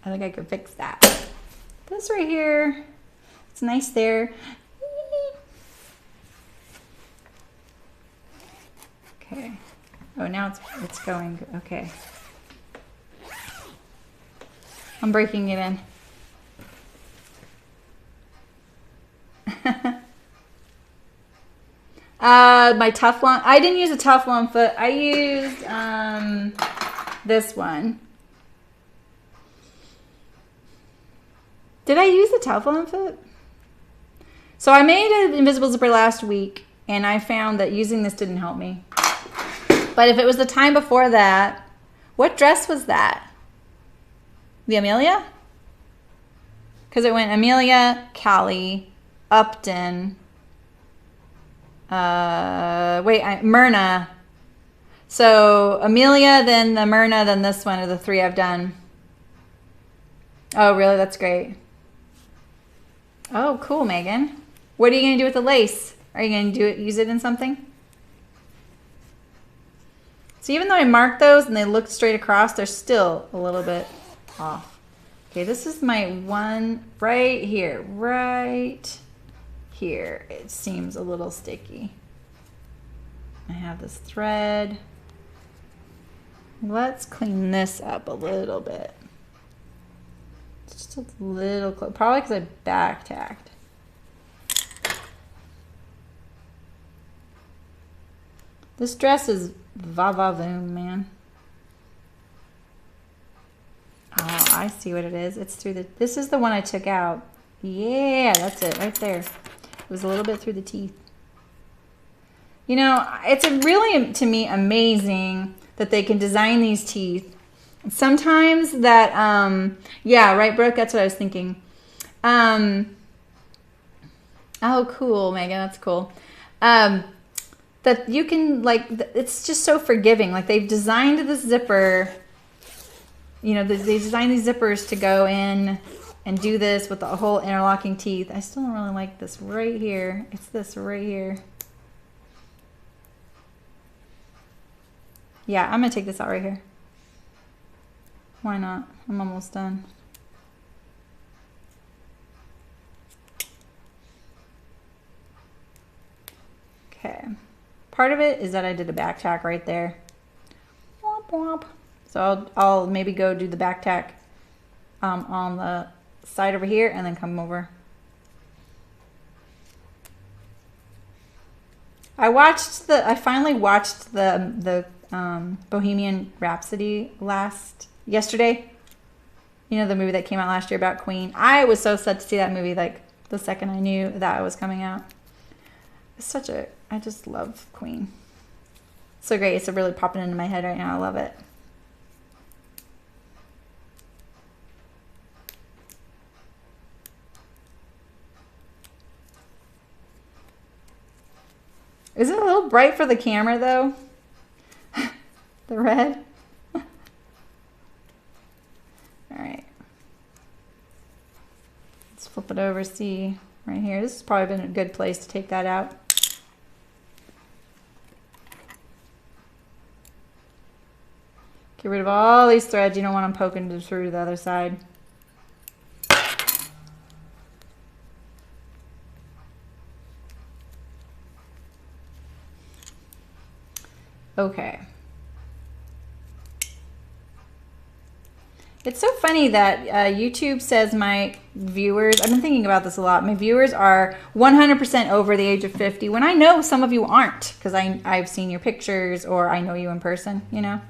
think I could fix that. This right here, it's nice there. Okay. Oh, now it's going. Okay. I'm breaking it in. My Teflon. I didn't use a Teflon foot. I used this one. Did I use the Teflon foot? So I made an invisible zipper last week, and I found that using this didn't help me. But if it was the time before that, what dress was that? The Amelia? Because it went Amelia, Callie, Upton. Myrna. So Amelia, then the Myrna, then this one are the three I've done. Oh, really? That's great. Oh, cool, Megan. What are you going to do with the lace? Are you going to use it in something? So even though I marked those and they looked straight across, they're still a little bit off. Okay, this is my one right here. Right here. It seems a little sticky. I have this thread. Let's clean this up a little bit. Just a little close. Probably because I back tacked. This dress is va-va-voom, man. Oh, I see what it is. It's through the, this is the one I took out. Yeah, that's it right there. It was a little bit through the teeth. You know, it's a really, to me, amazing that they can design these teeth. Sometimes that, yeah, right, Brooke? That's what I was thinking. Oh, cool, Megan. That's cool. That you can, like, it's just so forgiving. Like, they've designed this zipper, you know, they designed these zippers to go in and do this with the whole interlocking teeth. I still don't really like this right here. It's this right here. Yeah, I'm going to take this out right here. Why not? I'm almost done. Okay. Part of it is that I did a back tack right there. Womp womp. So I'll maybe go do the back tack on the side over here and then come over. I finally watched the Bohemian Rhapsody yesterday. You know, the movie that came out last year about Queen. I was so sad to see that movie, like, the second I knew that it was coming out. It's I just love Queen. So great. It's really popping into my head right now. I love it. Is it a little bright for the camera, though? The red? All right. Let's flip it over, see right here. This has probably been a good place to take that out. Get rid of all these threads. You don't want them poking through the other side. Okay. It's so funny that YouTube says my viewers, I've been thinking about this a lot, my viewers are 100% over the age of 50, when I know some of you aren't, because I've seen your pictures or I know you in person, you know?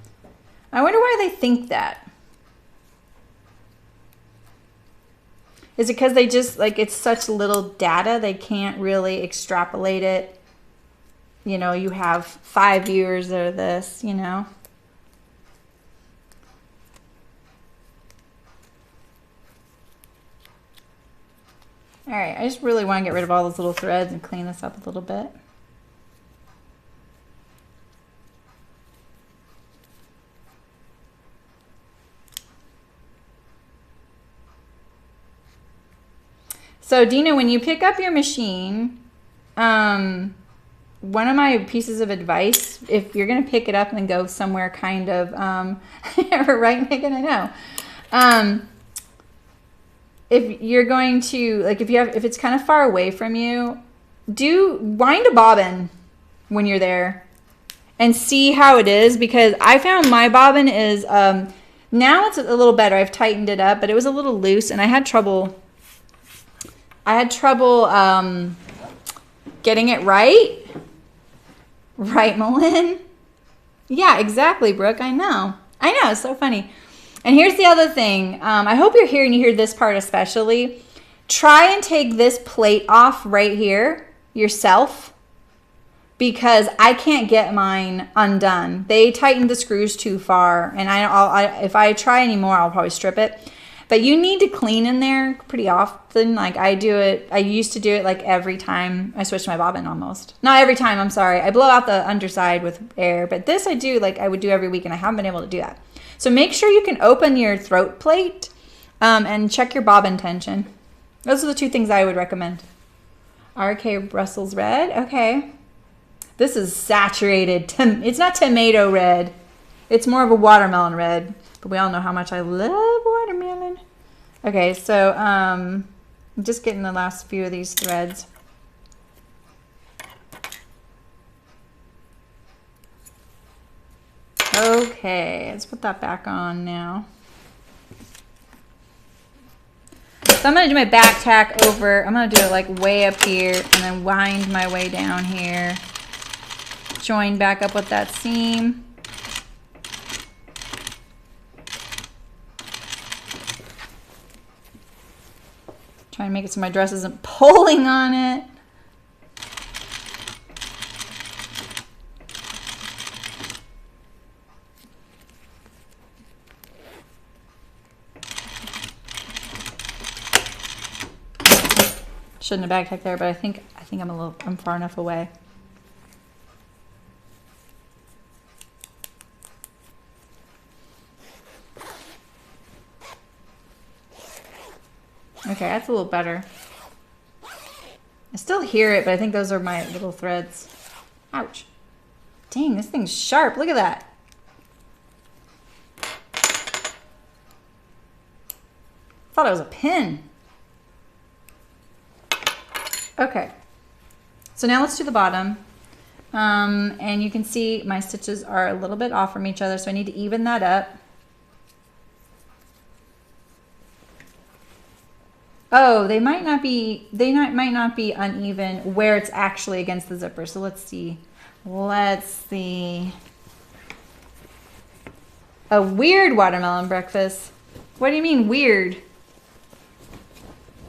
I wonder why they think that. Is it because they just, like, it's such little data, they can't really extrapolate it? You know, you have 5 viewers or this, you know? All right, I just really want to get rid of all those little threads and clean this up a little bit. So Dina, when you pick up your machine, one of my pieces of advice, if you're going to pick it up and go somewhere kind of, right, Megan, I know. If you're going to, like, if it's kind of far away from you, wind a bobbin when you're there and see how it is, because I found my bobbin is, now it's a little better. I've tightened it up, but it was a little loose and I had trouble getting it right. Right, Malin? Yeah, exactly, Brooke. I know. It's so funny. And here's the other thing. I hope you're here and you hear this part especially. Try and take this plate off right here yourself, because I can't get mine undone. They tightened the screws too far, and if I try anymore, I'll probably strip it. But you need to clean in there pretty often. Like I do it. I used to do it like every time I switched my bobbin almost. Not every time, I'm sorry. I blow out the underside with air. But this I do, like I would do every week, and I haven't been able to do that. So make sure you can open your throat plate and check your bobbin tension. Those are the two things I would recommend. RK Brussels red. Okay. This is saturated. It's not tomato red. It's more of a watermelon red. But we all know how much I love watermelon. Okay, so I'm just getting the last few of these threads. Okay, let's put that back on now. So I'm going to do my back tack over. I'm going to do it like way up here and then wind my way down here. Join back up with that seam. Trying to make it so my dress isn't pulling on it. shouldn't have backtacked there, but I think I'm far enough away. Okay, that's a little better. I still hear it, but I think those are my little threads. Ouch. Dang, this thing's sharp. Look at that. Thought it was a pin. Okay. So now let's do the bottom. And you can see my stitches are a little bit off from each other, so I need to even that up. Oh, they might not be uneven where it's actually against the zipper. So let's see. Let's see. A weird watermelon breakfast. What do you mean weird?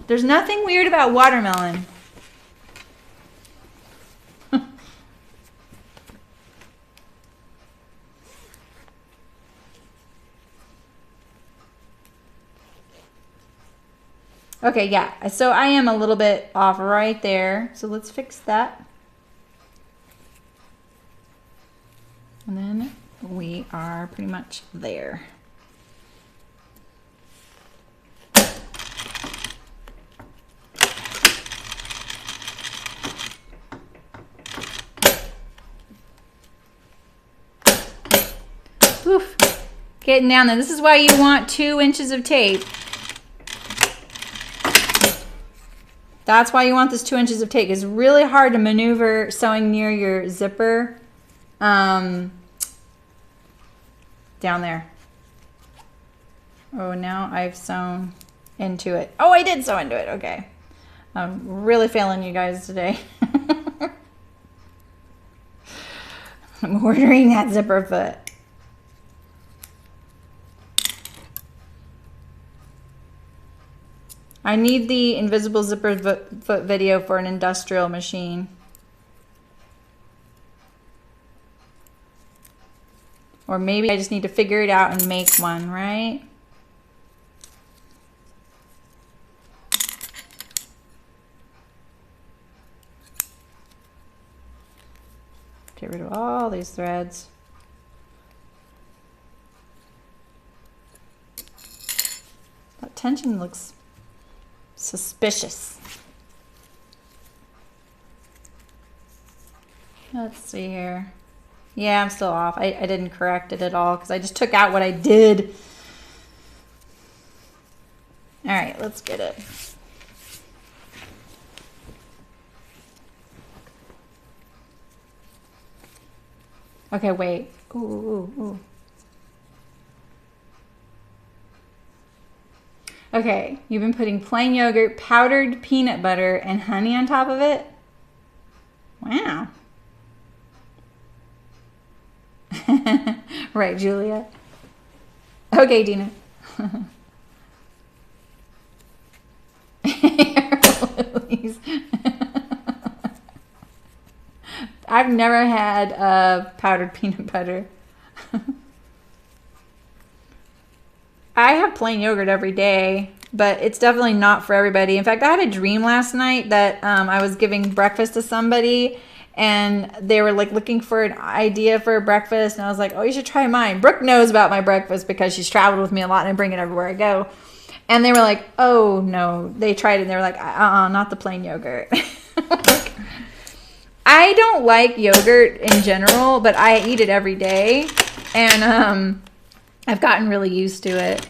There's nothing weird about watermelon. Okay, yeah, so I am a little bit off right there. So let's fix that. And then we are pretty much there. Oof. Getting down there. This is why you want 2 inches of tape. That's why you want this 2 inches of tape. It's really hard to maneuver sewing near your zipper down there. Oh, now I've sewn into it. Oh, I did sew into it. Okay. I'm really failing you guys today. I'm ordering that zipper foot. I need the invisible zipper foot video for an industrial machine. Or maybe I just need to figure it out and make one, right? Get rid of all these threads. That tension looks suspicious. Let's see here. Yeah, I'm still off. I didn't correct it at all because I just took out what I did. All right, let's get it. Okay, wait. Ooh, ooh, ooh. Okay, you've been putting plain yogurt, powdered peanut butter, and honey on top of it? Wow. Right, Julia. Okay, Dina. I've never had powdered peanut butter. I have plain yogurt every day, but it's definitely not for everybody. In fact, I had a dream last night that I was giving breakfast to somebody and they were like looking for an idea for a breakfast. And I was like, oh, you should try mine. Brooke knows about my breakfast because she's traveled with me a lot and I bring it everywhere I go. And they were like, oh no, they tried it and they were like, not the plain yogurt. I don't like yogurt in general, but I eat it every day. And I've gotten really used to it.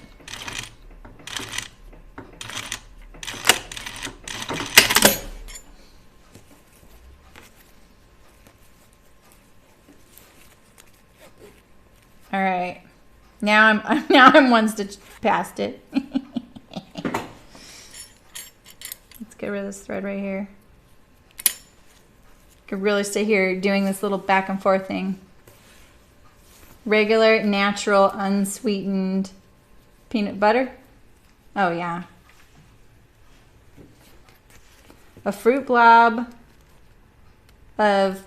All right. Now I'm 1 stitch past it. Let's get rid of this thread right here. Could really stay here doing this little back and forth thing. Regular, natural, unsweetened peanut butter. Oh, yeah. A fruit blob of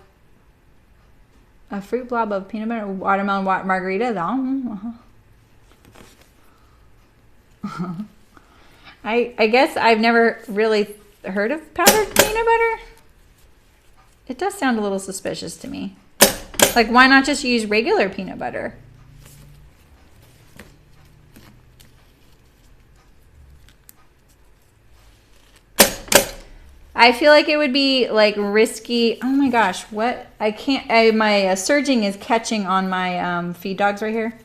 peanut butter, watermelon margarita. I guess I've never really heard of powdered peanut butter? It does sound a little suspicious to me. Like, why not just use regular peanut butter? I feel like it would be like risky. Oh my gosh, what? I can't, my surging is catching on my feed dogs right here.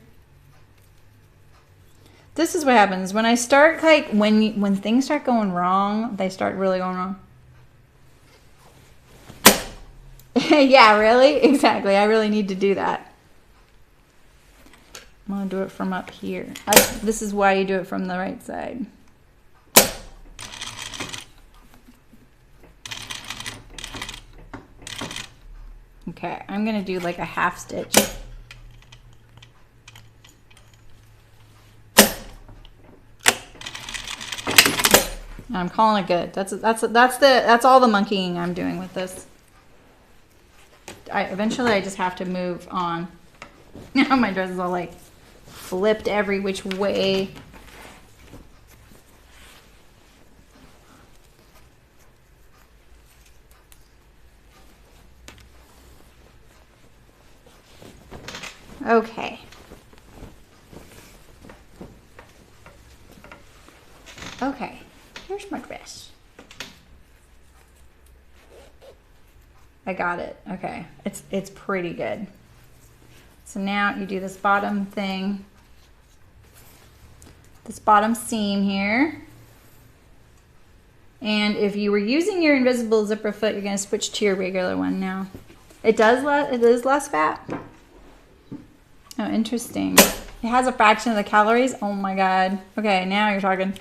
This is what happens when I start, like, when things start going wrong, they start really going wrong. Yeah, really? Exactly. I really need to do that. I'm going to do it from up here. This is why you do it from the right side. Okay, I'm going to do like a half stitch. I'm calling it good. That's all the monkeying I'm doing with this. Eventually I just have to move on. Now my dress is all like flipped every which way. Okay. Okay, here's my dress. I got it. Okay, it's pretty good. So now you do this bottom thing, this bottom seam here. And if you were using your invisible zipper foot, you're going to switch to your regular one now. It is less fat. Oh, interesting. It has a fraction of the calories. Oh my God. Okay, now you're talking.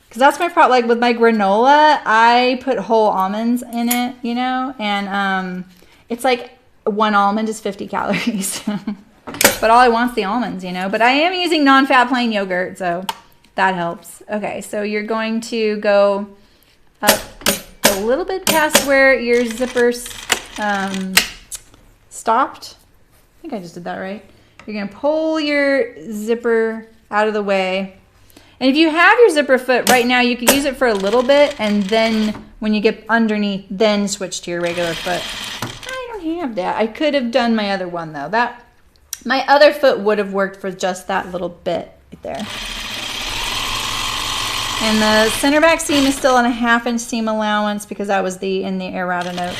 Because that's my problem. Like with my granola, I put whole almonds in it, you know, and it's like one almond is 50 calories. But all I want is the almonds, you know. But I am using non-fat plain yogurt, so that helps. Okay, so you're going to go up a little bit past where your zipper stopped. I think I just did that right. You're going to pull your zipper out of the way. And if you have your zipper foot right now, you could use it for a little bit, and then when you get underneath, then switch to your regular foot. I don't have that. I could have done my other one though. My other foot would have worked for just that little bit right there. And the center back seam is still on a 1/2 inch seam allowance because that was in the errata note.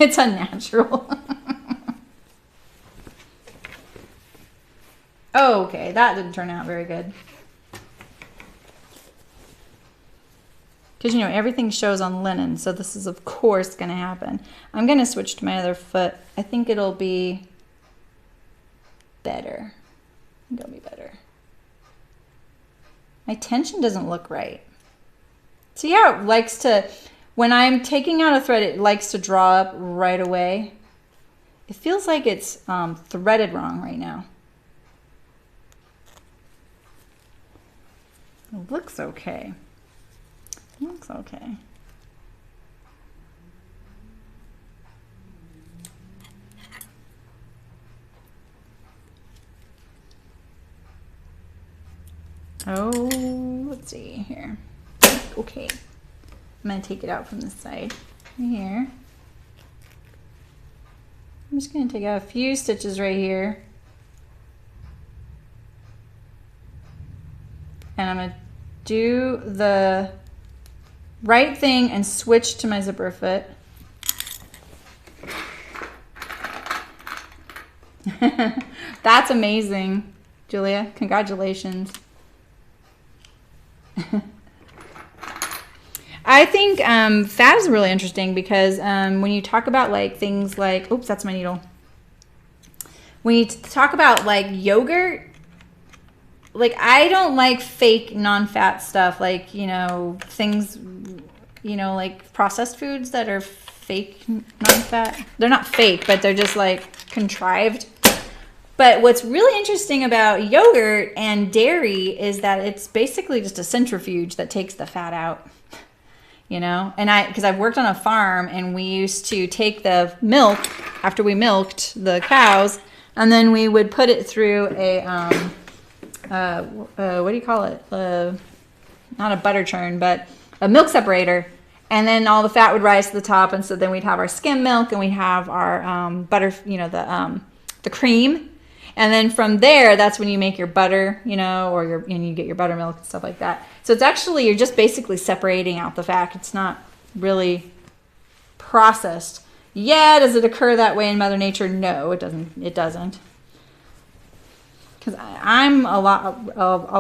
It's unnatural. Oh, okay, that didn't turn out very good. Because, you know, everything shows on linen, so this is, of course, going to happen. I'm going to switch to my other foot. I think it'll be better. I think it'll be better. My tension doesn't look right. See how it likes to... When I'm taking out a thread, it likes to draw up right away. It feels like it's threaded wrong right now. It looks okay. It looks okay. Oh, let's see here. Okay. I'm going to take it out from this side right here. I'm just going to take out a few stitches right here. And I'm going to do the right thing and switch to my zipper foot. That's amazing, Julia. Congratulations. I think fat is really interesting because when you talk about like things like, oops, that's my needle. When you talk about like yogurt, like I don't like fake non-fat stuff, like, you know, things, you know, like processed foods that are fake non-fat. They're not fake, but they're just like contrived. But what's really interesting about yogurt and dairy is that it's basically just a centrifuge that takes the fat out. You know, and because I've worked on a farm and we used to take the milk after we milked the cows, And then we would put it through a, what do you call it? Not a butter churn, but a milk separator. And then all the fat would rise to the top. And so then we'd have our skim milk and we'd have our butter, you know, the cream. And then from there, that's when you make your butter, you know, or and you get your buttermilk and stuff like that. So it's actually, you're just basically separating out the fat. It's not really processed. Yeah, does it occur that way in Mother Nature? No, it doesn't. It doesn't. Because I'm all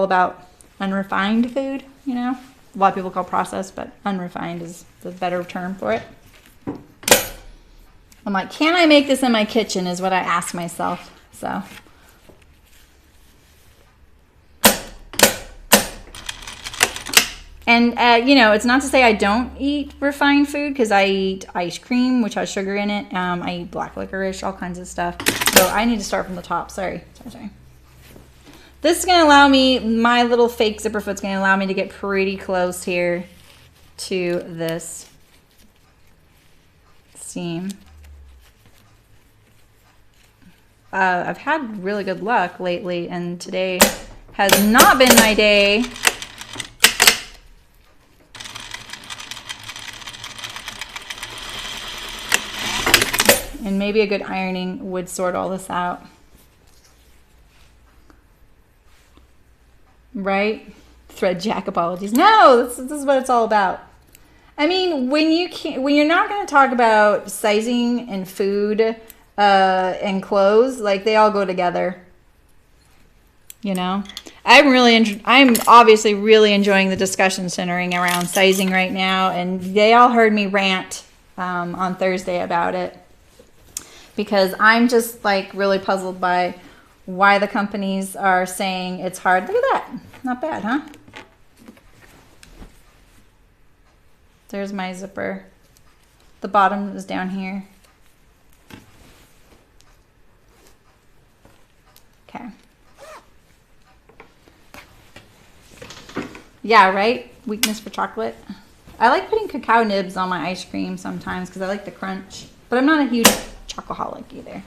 about unrefined food, you know. A lot of people call processed, but unrefined is the better term for it. I'm like, can I make this in my kitchen is what I ask myself. So. And, you know, it's not to say I don't eat refined food, because I eat ice cream, which has sugar in it. I eat black licorice, all kinds of stuff. So I need to start from the top. Sorry. This is going to allow me, my little fake zipper foot's going to allow me to get pretty close here to this seam. I've had really good luck lately, and today has not been my day. And maybe a good ironing would sort all this out. Right? Thread jack apologies. No, this is what it's all about. I mean, when you're not going to talk about sizing and food and clothes, like they all go together. You know? I'm obviously really enjoying the discussion centering around sizing right now, and they all heard me rant on Thursday about it. Because I'm just like really puzzled by why the companies are saying it's hard. Look at that. Not bad, huh? There's my zipper. The bottom is down here. Okay. Yeah, right? Weakness for chocolate. I like putting cacao nibs on my ice cream sometimes because I like the crunch. But I'm not a huge chocoholic either.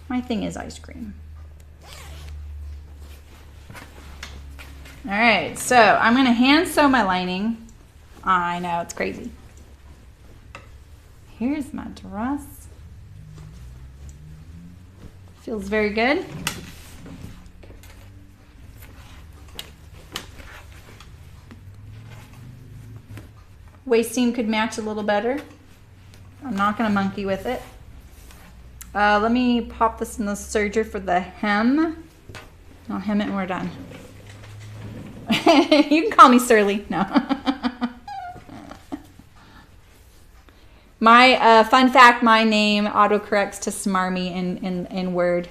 My thing is ice cream. All right, so I'm going to hand sew my lining. I know, it's crazy. Here's my dress. Feels very good. Waist seam could match a little better. I'm not going to monkey with it. Let me pop this in the serger for the hem. I'll hem it when we're done. You can call me Surly. No. My fun fact, my name autocorrects to Smarmy in Word.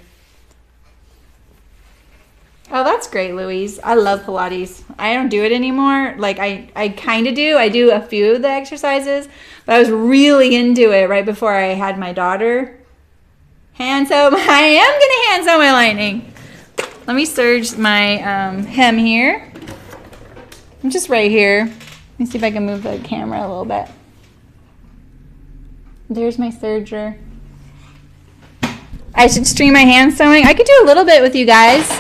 Oh, that's great, Louise. I love Pilates. I don't do it anymore. Like, I kind of do. I do a few of the exercises, but I was really into it right before I had my daughter. I am going to hand sew my lining. Let me serge my hem here. I'm just right here. Let me see if I can move the camera a little bit. There's my serger. I should stream my hand sewing. I could do a little bit with you guys.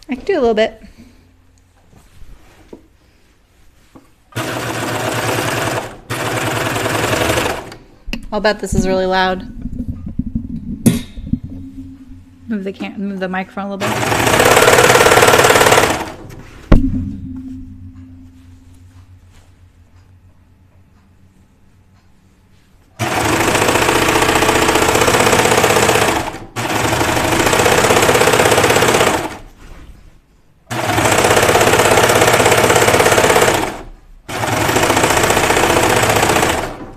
I could do a little bit. I'll bet this is really loud. Move the microphone a little bit.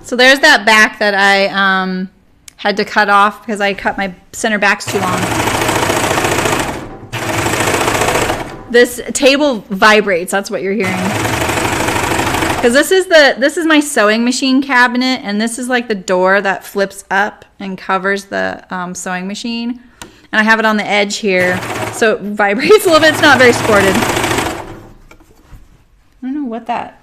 So there's that back that I had to cut off because I cut my center backs too long. This table vibrates. That's what you're hearing. Because this is my sewing machine cabinet, and this is like the door that flips up and covers the sewing machine. And I have it on the edge here, so it vibrates a little bit. It's not very supported. I don't know what that.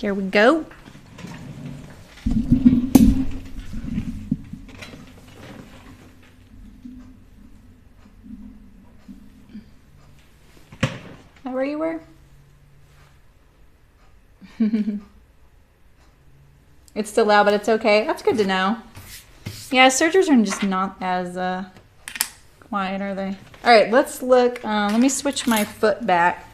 Here we go. Is that where you were? It's still loud, but it's okay. That's good to know. Yeah, sergers are just not as quiet, are they? All right, let's look. Let me switch my foot back,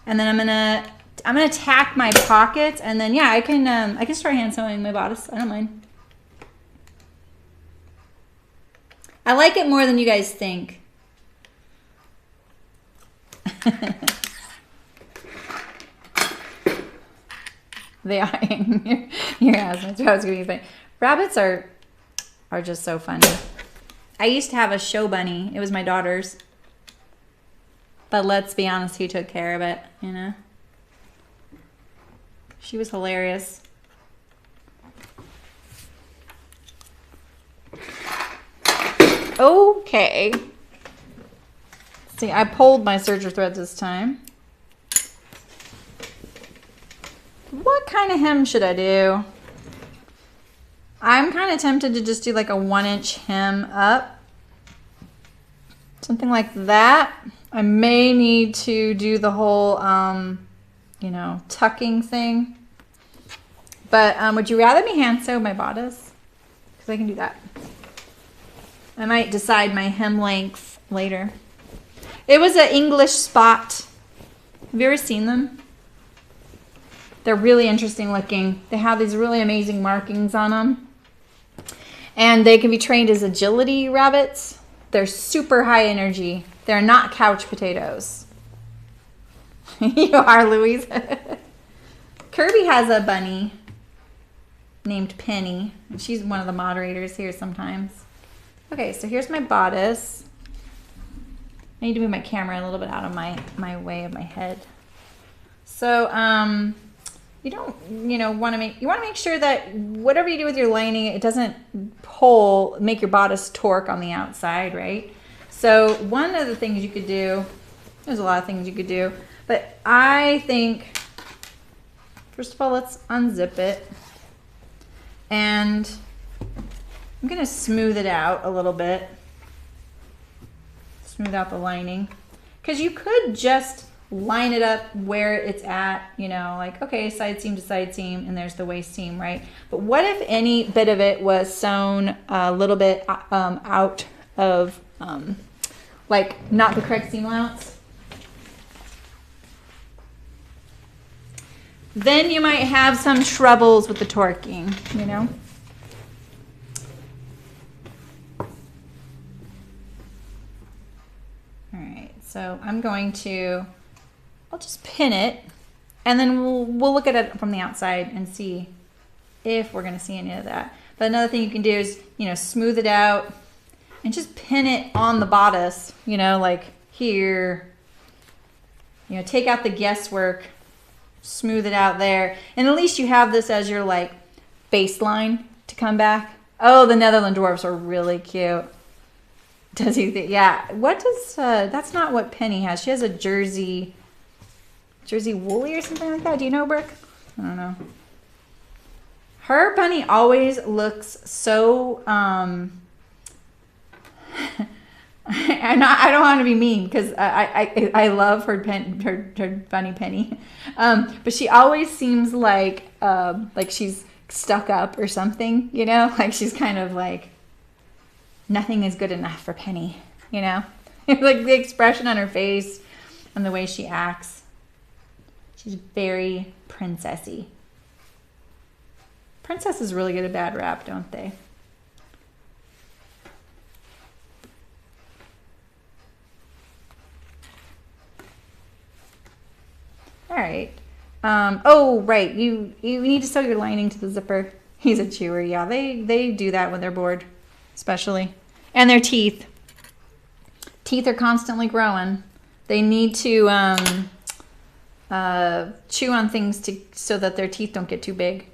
and then I'm gonna tack my pockets, and then yeah, I can start hand sewing my bodice. I don't mind. I like it more than you guys think. They are your ass. That's what I was going to say. Rabbits are just so funny. I used to have a show bunny. It was my daughter's. But let's be honest, he took care of it, you know. She was hilarious. Okay. See, I pulled my serger threads this time. What kind of hem should I do? I'm kind of tempted to just do like a 1-inch hem up. Something like that. I may need to do the whole, you know, tucking thing. But would you rather me hand sew my bodice? Because I can do that. I might decide my hem length later. It was an English spot. Have you ever seen them? They're really interesting looking. They have these really amazing markings on them. And they can be trained as agility rabbits. They're super high energy. They're not couch potatoes. You are, Louise. Kirby has a bunny named Penny. And she's one of the moderators here sometimes. Okay, so here's my bodice. I need to move my camera a little bit out of my way of my head. So, you don't, you know, want to make sure that whatever you do with your lining, it doesn't make your bodice torque on the outside, right? So one of the things you could do, there's a lot of things you could do, but I think, first of all, let's unzip it. And I'm going to smooth it out a little bit. Smooth out the lining. Because you could just line it up where it's at, you know, like, okay, side seam to side seam, and there's the waist seam, right? But what if any bit of it was sewn a little bit out of, like, not the correct seam allowance? Then you might have some troubles with the torquing, you know? All right, so I'm going to, I'll just pin it, and then we'll look at it from the outside and see if we're going to see any of that. But another thing you can do is, you know, smooth it out and just pin it on the bodice, you know, like here. You know, take out the guesswork, smooth it out there, and at least you have this as your like baseline to come back. Oh, the Netherland dwarfs are really cute. Does he think? Yeah. What does? That's not what Penny has. She has a Jersey woolly or something like that. Do you know, Brooke? I don't know. Her bunny always looks so. I don't want to be mean because I love her bunny Penny, but she always seems like she's stuck up or something, you know, like she's kind of like nothing is good enough for Penny, you know, like the expression on her face and the way she acts. She's very princessy. Princesses really get a bad rap, don't they? All right. Oh, right. You need to sew your lining to the zipper. He's a chewer. Yeah, they do that when they're bored, especially. And their teeth. Teeth are constantly growing. They need to chew on things so that their teeth don't get too big.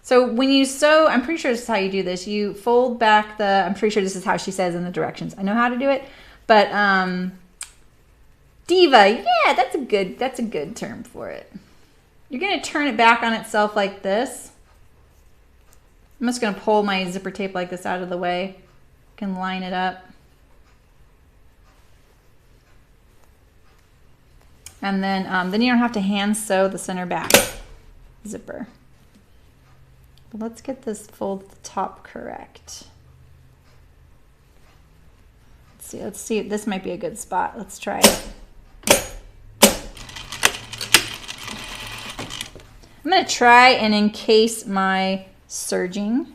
So when you sew, I'm pretty sure this is how you do this. You fold back I'm pretty sure this is how she says in the directions. I know how to do it, but Diva, yeah, that's a good term for it. you're going to turn it back on itself like this. I'm just going to pull my zipper tape like this out of the way. Can line it up. And then you don't have to hand sew the center back zipper. But let's get this fold at the top correct. Let's see. This might be a good spot. Let's try it. I'm going to try and encase my serging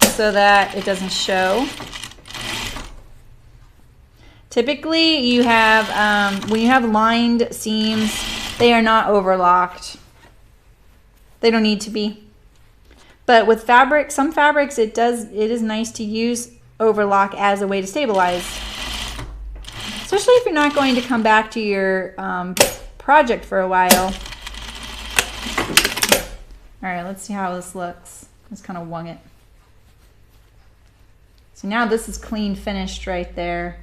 so that it doesn't show. Typically, you have when you have lined seams, they are not overlocked. They don't need to be. But with fabric, some fabrics, it is nice to use overlock as a way to stabilize. Especially if you're not going to come back to your project for a while. All right, let's see how this looks. Let's kind of wung it. So now this is clean finished right there.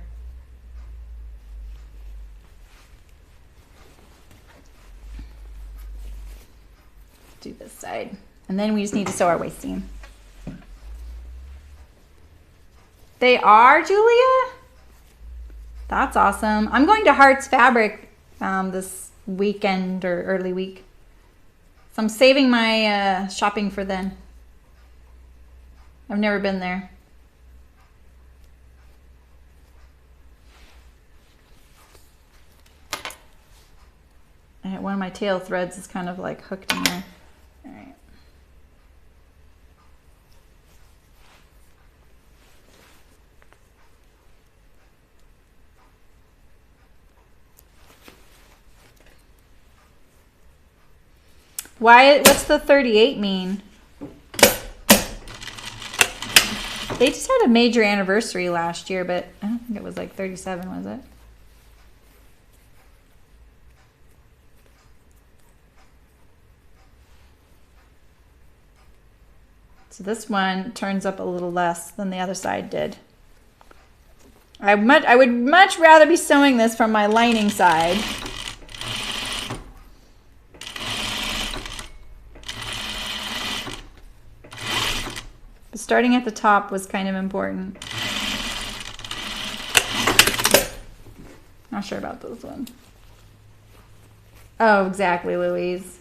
Do this side. And then we just need to sew our waist seam. They are, Julia? That's awesome. I'm going to Hearts Fabric this weekend or early week. So I'm saving my shopping for then. I've never been there. One of my tail threads is kind of like hooked in there. All right. What's the 38 mean? They just had a major anniversary last year, but I don't think it was like 37, was it? So this one turns up a little less than the other side did. I would much rather be sewing this from my lining side. But starting at the top was kind of important. Not sure about this one. Oh, exactly, Louise.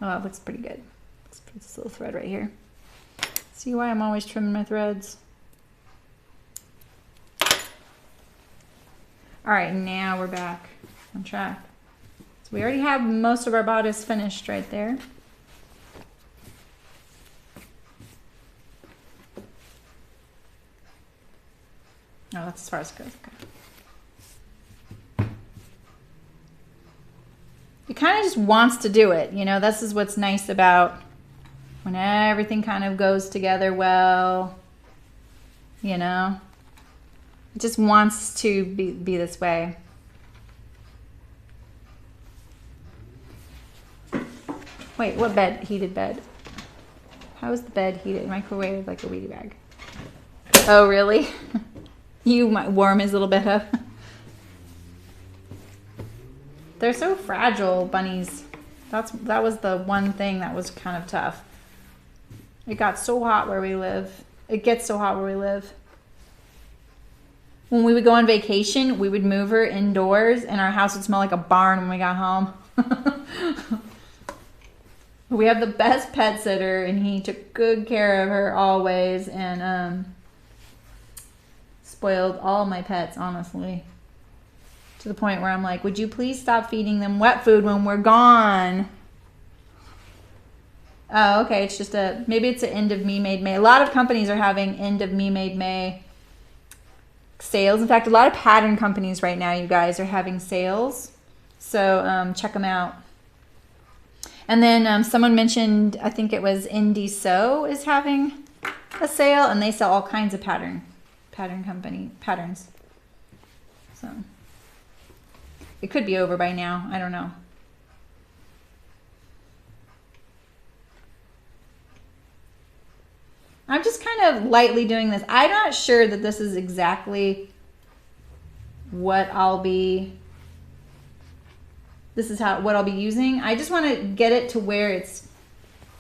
Oh, that looks pretty good. Let's put this little thread right here. See why I'm always trimming my threads? All right, now we're back on track. So we already have most of our bodice finished right there. Oh, that's as far as it goes. Okay. It kind of just wants to do it, you know. This is what's nice about when everything kind of goes together well, you know. It just wants to be this way. Wait, what bed? Heated bed. How is the bed heated? Microwave like a weedy bag. Oh, really? You might warm his little bed up. They're so fragile, bunnies. That was the one thing that was kind of tough. It got so hot where we live. It gets so hot where we live. When we would go on vacation, we would move her indoors and our house would smell like a barn when we got home. We have the best pet sitter and he took good care of her always and spoiled all my pets, honestly. To the point where I'm like, would you please stop feeding them wet food when we're gone? Oh, okay. It's just maybe it's an end of Me Made May. A lot of companies are having end of Me Made May sales. In fact, a lot of pattern companies right now, you guys, are having sales. So check them out. And then someone mentioned, I think it was Indie Sew is having a sale, and they sell all kinds of pattern company patterns. So it could be over by now. I don't know. I'm just kind of lightly doing this. I'm not sure that this is exactly what I'll be This is what I'll be using. I just want to get it to where it's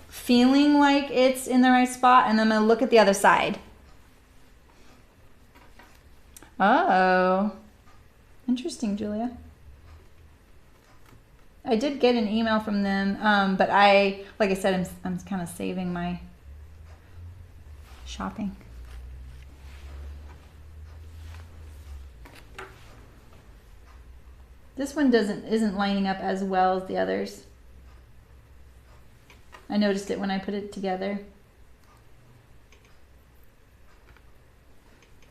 feeling like it's in the right spot, and then I'm going to look at the other side. Oh, interesting, Julia. I did get an email from them, but like I said, I'm kind of saving my shopping. This one isn't lining up as well as the others. I noticed it when I put it together.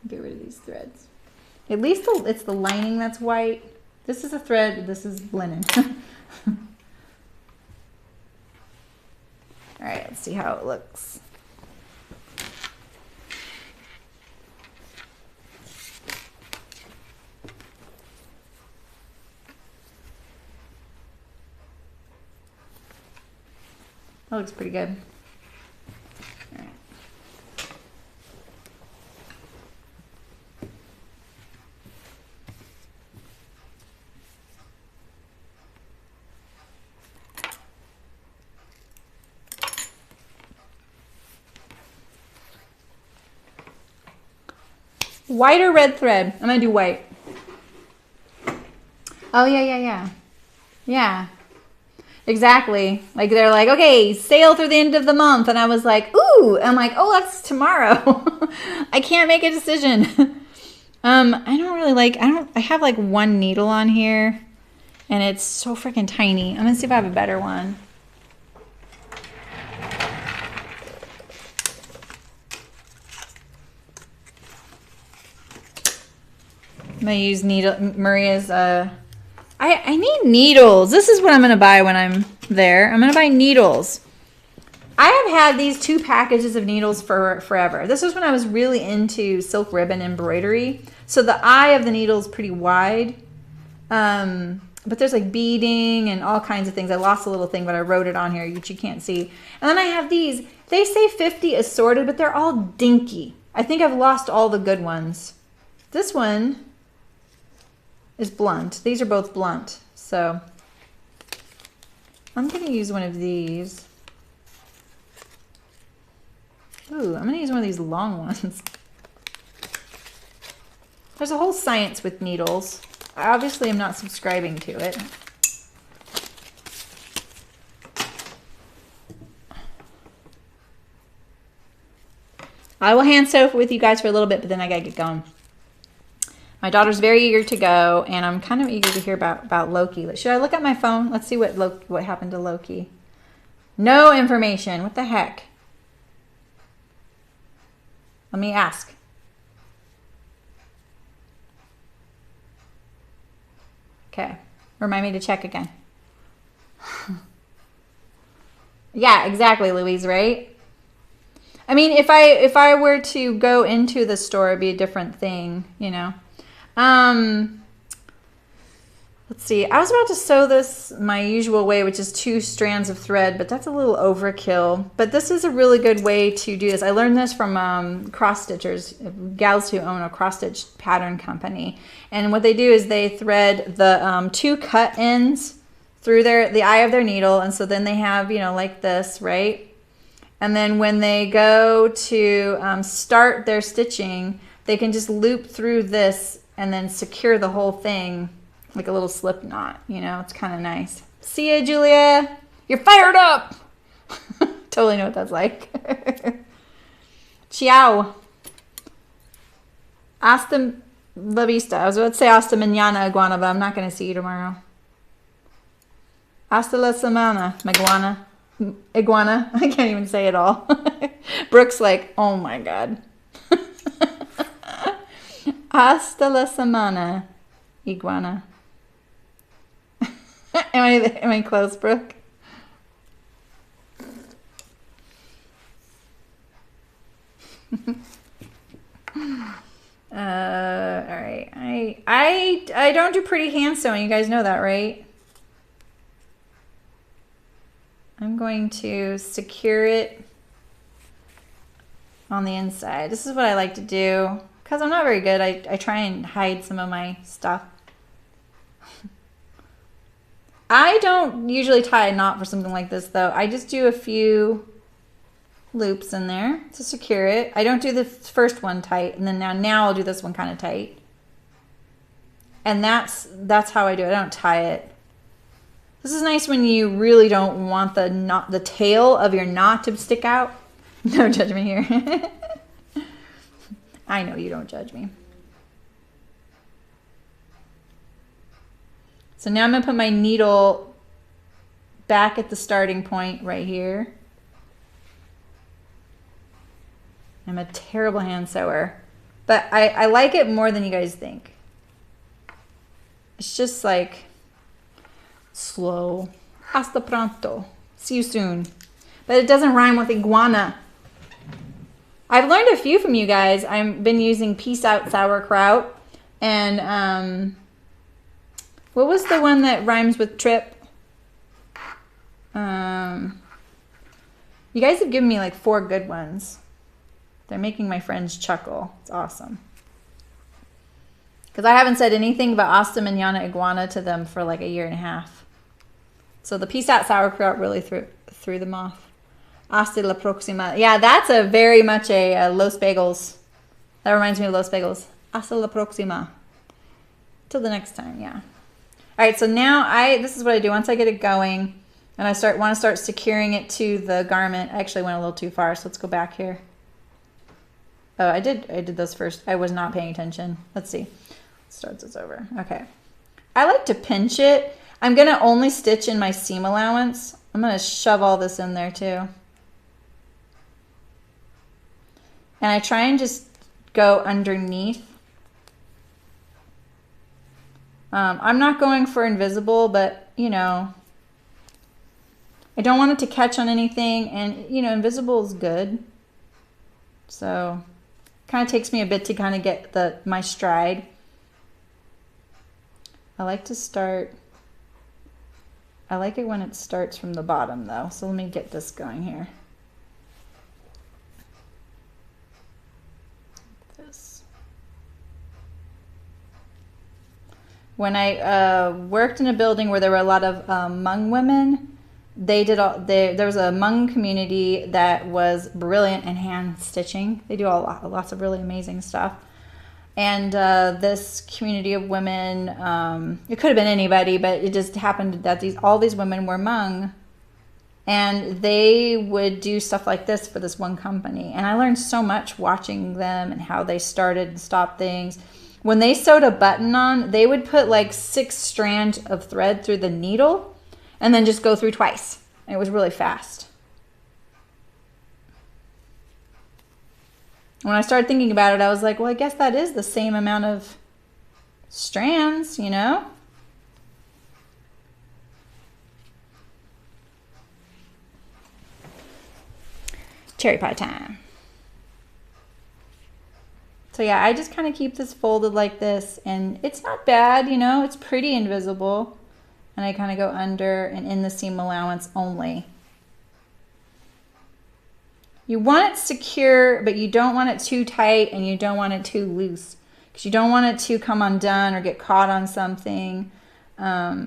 Get rid of these threads. At least it's the lining that's white. This is a thread, this is linen. All right, let's see how it looks. That looks pretty good. All right. White or red thread? I'm gonna do white. Oh yeah. Yeah. Exactly. Like they're like, okay, sale through the end of the month. And I was like, ooh, I'm like, oh, that's tomorrow. I can't make a decision. I don't really like, I have like one needle on here and it's so freaking tiny. I'm gonna see if I have a better one. I'm gonna use Maria's, I need needles. This is what I'm going to buy when I'm there. I'm going to buy needles. I have had these 2 packages of needles for forever. This was when I was really into silk ribbon embroidery. So the eye of the needle is pretty wide. But there's like beading and all kinds of things. I lost a little thing, but I wrote it on here, which you can't see. And then I have these. They say 50 assorted, but they're all dinky. I think I've lost all the good ones. This one is blunt. These are both blunt. So I'm going to use one of these. Ooh, I'm going to use one of these long ones. There's a whole science with needles. I obviously am not subscribing to it. I will hand sew with you guys for a little bit, but then I got to get going. My daughter's very eager to go, and I'm kind of eager to hear about Loki. Should I look at my phone? Let's see what happened to Loki. No information. What the heck? Let me ask. Okay. Remind me to check again. Yeah, exactly, Louise, right? I mean, if I were to go into the store, it'd be a different thing, you know. Let's see. I was about to sew this my usual way, which is 2 strands of thread, but that's a little overkill. But this is a really good way to do this. I learned this from cross stitchers, gals who own a cross stitch pattern company. And what they do is they thread the 2 cut ends through the eye of their needle, and so then they have, you know, like this, right? And then when they go to start their stitching, they can just loop through this and then secure the whole thing like a little slip knot. You know, it's kind of nice. See ya, Julia. You're fired up. Totally know what that's like. Ciao. Hasta la vista. I was about to say hasta mañana, iguana, but I'm not going to see you tomorrow. Hasta la semana, iguana. Iguana. I can't even say it all. Brooke's like, oh my God. Hasta la semana, iguana. Am I close, Brooke? All right. I don't do pretty hand sewing. You guys know that, right? I'm going to secure it on the inside. This is what I like to do. Because I'm not very good, I try and hide some of my stuff. I don't usually tie a knot for something like this though. I just do a few loops in there to secure it. I don't do the first one tight, and then now I'll do this one kind of tight. And that's how I do it. I don't tie it. This is nice when you really don't want the tail of your knot to stick out. No judgment here. I know you don't judge me. So now I'm going to put my needle back at the starting point right here. I'm a terrible hand sewer, but I like it more than you guys think. It's just like slow. Hasta pronto. See you soon. But it doesn't rhyme with iguana. I've learned a few from you guys. I've been using Peace Out Sauerkraut. And what was the one that rhymes with trip? You guys have given me like 4 good ones. They're making my friends chuckle. It's awesome. Because I haven't said anything about Hasta Mañana Iguana to them for like a year and a half. So the Peace Out Sauerkraut really threw them off. Hasta la próxima. Yeah, that's a very much a Los Bagels. That reminds me of Los Bagels. Hasta la próxima. Till the next time, yeah. All right, so now this is what I do. Once I get it going and I want to start securing it to the garment. I actually went a little too far, so let's go back here. Oh, I did those first. I was not paying attention. Let's see. Start this over. Okay. I like to pinch it. I'm going to only stitch in my seam allowance. I'm going to shove all this in there too. And I try and just go underneath. I'm not going for invisible, but you know, I don't want it to catch on anything, and you know, invisible is good. So kind of takes me a bit to kind of get my stride. I like it when it starts from the bottom though. So let me get this going here. When I worked in a building where there were a lot of Hmong women, there was a Hmong community that was brilliant in hand stitching. They do lots of really amazing stuff. And this community of women, it could have been anybody, but it just happened that all these women were Hmong. And they would do stuff like this for this one company. And I learned so much watching them and how they started and stopped things. When they sewed a button on, they would put like 6 strands of thread through the needle and then just go through twice. And it was really fast. When I started thinking about it, I was like, well, I guess that is the same amount of strands, you know? Cherry pie time. So yeah, I just kind of keep this folded like this, and it's not bad, you know, it's pretty invisible. And I kind of go under and in the seam allowance only. You want it secure, but you don't want it too tight and you don't want it too loose, because you don't want it to come undone or get caught on something. Yeah.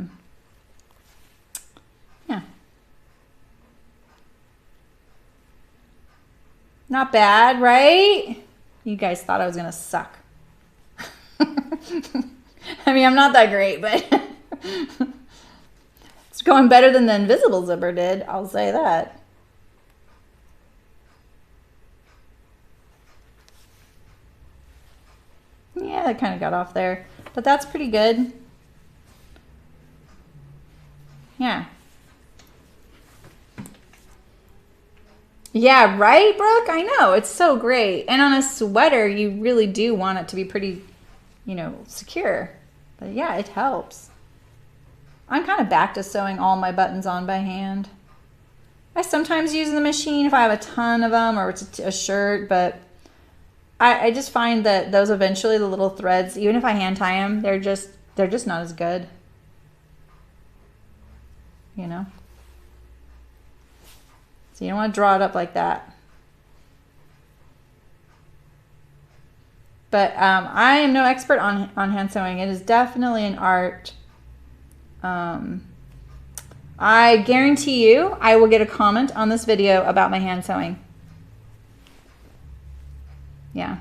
Not bad, right? You guys thought I was going to suck. I mean, I'm not that great, but it's going better than the invisible zipper did. I'll say that. Yeah, that kind of got off there, but that's pretty good. Yeah. Yeah, right, Brooke? I know. It's so great. And on a sweater, you really do want it to be pretty, you know, secure. But yeah, it helps. I'm kind of back to sewing all my buttons on by hand. I sometimes use the machine if I have a ton of them or it's a shirt, but I just find that those eventually, the little threads, even if I hand tie them, they're just not as good. You know? So you don't want to draw it up like that. But I am no expert on hand sewing. It is definitely an art. I guarantee you I will get a comment on this video about my hand sewing. Yeah.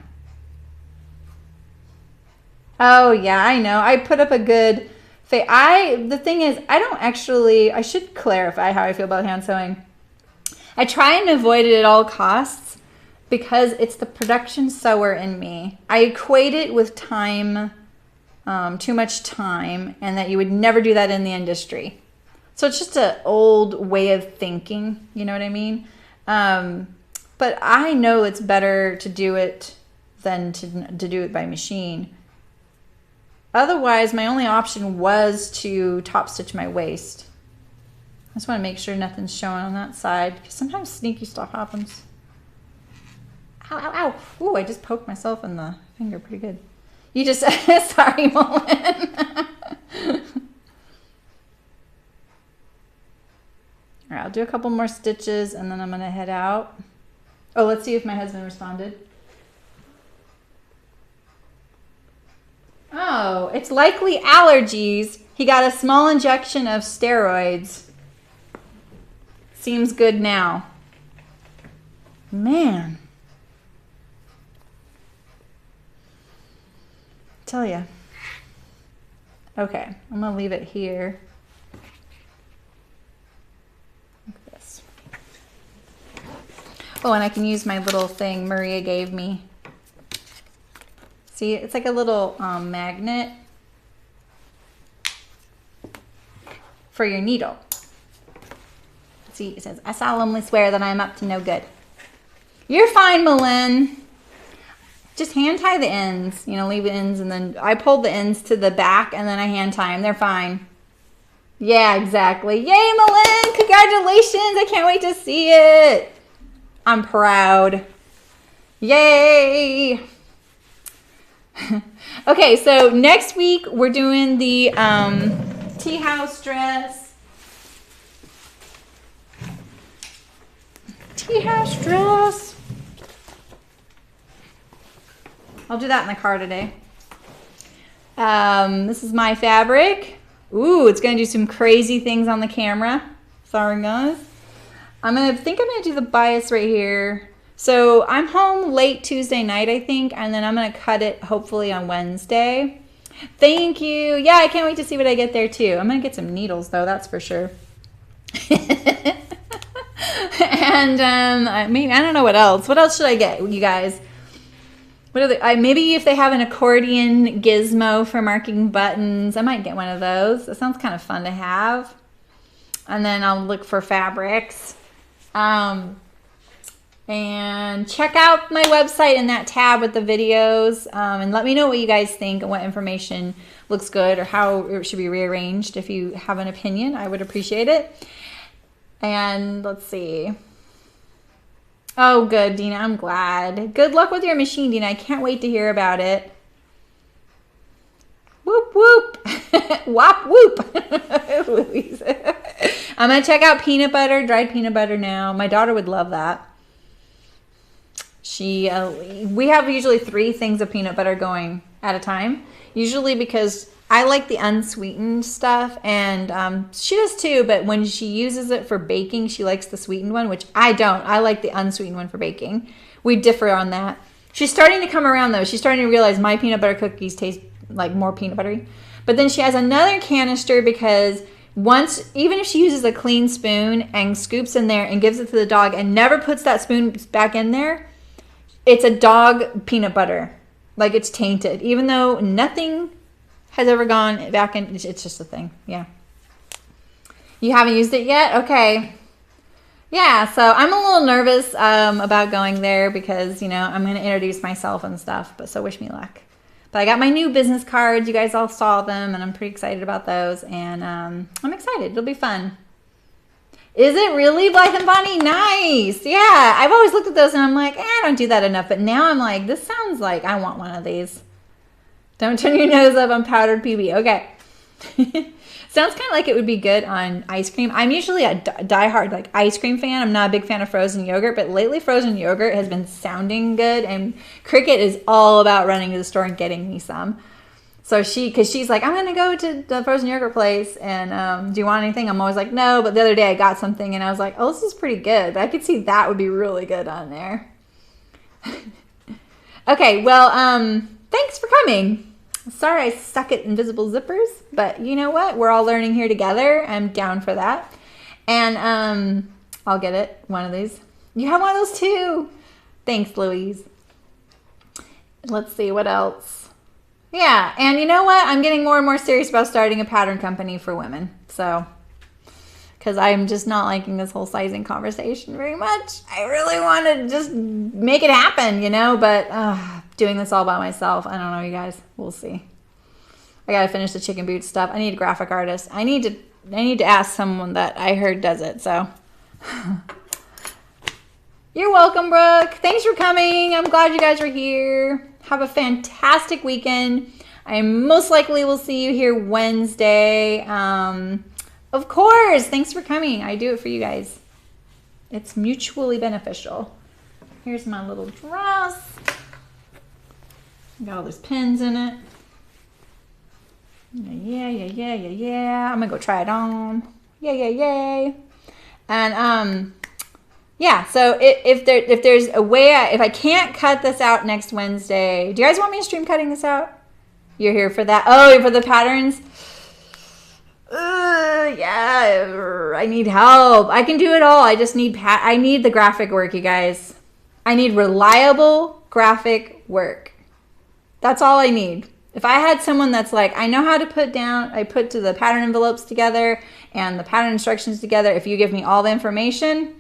Oh yeah, I know. I put up a good the thing is, I should clarify how I feel about hand sewing. I try and avoid it at all costs because it's the production sewer in me. I equate it with time, too much time, and that you would never do that in the industry. So it's just an old way of thinking, you know what I mean? But I know it's better to do it than to do it by machine. Otherwise, my only option was to top stitch my waist. I just want to make sure nothing's showing on that side because sometimes sneaky stuff happens. Ow, ow, ow. Ooh, I just poked myself in the finger pretty good. You just, sorry, Mullen. All right, I'll do a couple more stitches and then I'm going to head out. Oh, let's see if my husband responded. Oh, it's likely allergies. He got a small injection of steroids. Seems good now. Man. Tell ya. Okay, I'm gonna leave it here. Look at this. Oh, and I can use my little thing Maria gave me. See, it's like a little magnet for your needle. See, it says, I solemnly swear that I am up to no good. You're fine, Malin. Just hand tie the ends, you know, leave the ends, and then I pulled the ends to the back and then I hand tie them. They're fine. Yeah, exactly. Yay, Malin! Congratulations! I can't wait to see it. I'm proud. Yay! Okay, so next week we're doing the tea house dress. Tea house dress. I'll do that in the car today. This is my fabric. Ooh, it's gonna do some crazy things on the camera. Sorry, guys. I'm gonna do the bias right here. So I'm home late Tuesday night, I think, and then I'm going to cut it hopefully on Wednesday. Thank you. Yeah, I can't wait to see what I get there too. I'm going to get some needles though, that's for sure. And I mean, I don't know what else. What else should I get, you guys? What are the, maybe if they have an accordion gizmo for marking buttons, I might get one of those. That sounds kind of fun to have. And then I'll look for fabrics. And check out my website in that tab with the videos, and let me know what you guys think and what information looks good or how it should be rearranged. If you have an opinion, I would appreciate it. And let's see. Oh, good, Dina. I'm glad. Good luck with your machine, Dina. I can't wait to hear about it. Whoop, whoop. Wop, whoop. I'm going to check out peanut butter, dried peanut butter now. My daughter would love that. We have usually 3 things of peanut butter going at a time, usually because I like the unsweetened stuff, and she does too, but when she uses it for baking, she likes the sweetened one, which I don't. I like the unsweetened one for baking. We differ on that. She's starting to come around though. She's starting to realize my peanut butter cookies taste like more peanut buttery. But then she has another canister because even if she uses a clean spoon and scoops in there and gives it to the dog and never puts that spoon back in there, it's a dog peanut butter. Like it's tainted. Even though nothing has ever gone back in. It's just a thing. Yeah. You haven't used it yet? Okay. Yeah, so I'm a little nervous about going there because, you know, I'm going to introduce myself and stuff. But so wish me luck. But I got my new business cards. You guys all saw them. And I'm pretty excited about those. And I'm excited. It'll be fun. Is it really, Blythe and Bonnie? Nice. Yeah, I've always looked at those and I'm like, I don't do that enough. But now I'm like, this sounds like I want one of these. Don't turn your nose up on powdered PB. Okay. Sounds kind of like it would be good on ice cream. I'm usually a diehard like ice cream fan. I'm not a big fan of frozen yogurt, but lately frozen yogurt has been sounding good. And Cricket is all about running to the store and getting me some. So because she's like, I'm going to go to the frozen yogurt place and do you want anything? I'm always like, no. But the other day I got something and I was like, oh, this is pretty good. But I could see that would be really good on there. Okay, well, thanks for coming. Sorry I suck at invisible zippers, but you know what? We're all learning here together. I'm down for that. And I'll get it, one of these. You have one of those too. Thanks, Louise. Let's see, what else? Yeah, and you know what? I'm getting more and more serious about starting a pattern company for women. So, because I'm just not liking this whole sizing conversation very much. I really want to just make it happen, you know, but doing this all by myself, I don't know, you guys. We'll see. I got to finish the chicken boot stuff. I need a graphic artist. I need to ask someone that I heard does it, so. You're welcome, Brooke. Thanks for coming. I'm glad you guys are here. Have a fantastic weekend. I most likely will see you here Wednesday. Of course. Thanks for coming. I do it for you guys. It's mutually beneficial. Here's my little dress. Got all those pins in it. Yeah. I'm gonna go try it on. Yay. And yeah, so if there's a way, if I can't cut this out next Wednesday, do you guys want me to stream cutting this out? You're here for that? Oh, for the patterns? Yeah, I need help. I can do it all. I just need I need the graphic work, you guys. I need reliable graphic work. That's all I need. If I had someone that's like, I know how to put down, I put to the pattern envelopes together and the pattern instructions together. If you give me all the information,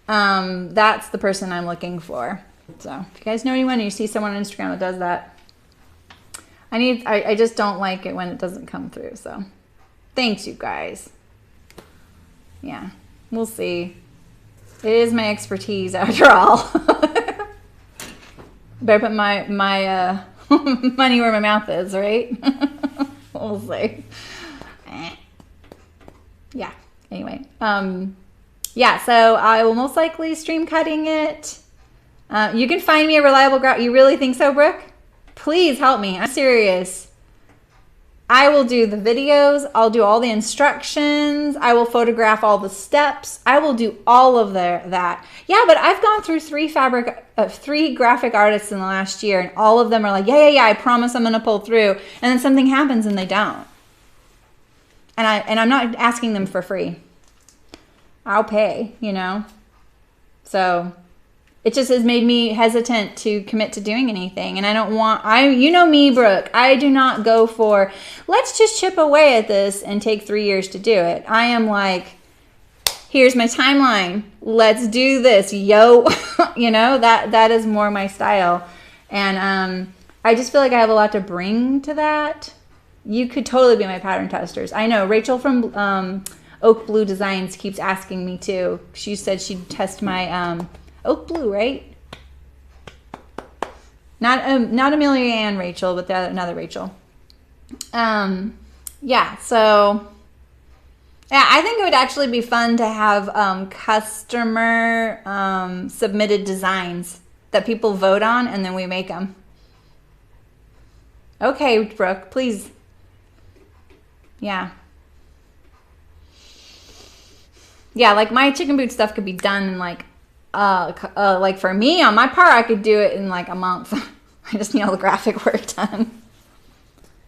that's the person I'm looking for. So if you guys know anyone and you see someone on Instagram that does that, I just don't like it when it doesn't come through. So thanks, you guys. Yeah, we'll see. It is my expertise after all. Better put my money where my mouth is, right? We'll see. Yeah, anyway. Yeah, so I will most likely stream cutting it. You can find me a reliable You really think so, Brooke? Please help me. I'm serious. I will do the videos. I'll do all the instructions. I will photograph all the steps. I will do all of that. Yeah, but I've gone through three graphic artists in the last year, and all of them are like, yeah, I promise I'm going to pull through. And then something happens and they don't. And I'm not asking them for free. I'll pay, you know. So it just has made me hesitant to commit to doing anything. And I don't want, you know me, Brooke, I do not go for, let's just chip away at this and take 3 years to do it. I am like, here's my timeline. Let's do this, yo. You know, that is more my style. And I just feel like I have a lot to bring to that. You could totally be my pattern testers. I know Rachel from Oak Blue Designs keeps asking me too. She said she'd test my Oak Blue, right? Not Amelia and Rachel, but another Rachel. Yeah, so yeah, I think it would actually be fun to have customer submitted designs that people vote on, and then we make them. Okay, Brooke, please. Yeah. Yeah, like my chicken boot stuff could be done in like for me, on my part, I could do it in like a month. I just need all the graphic work done.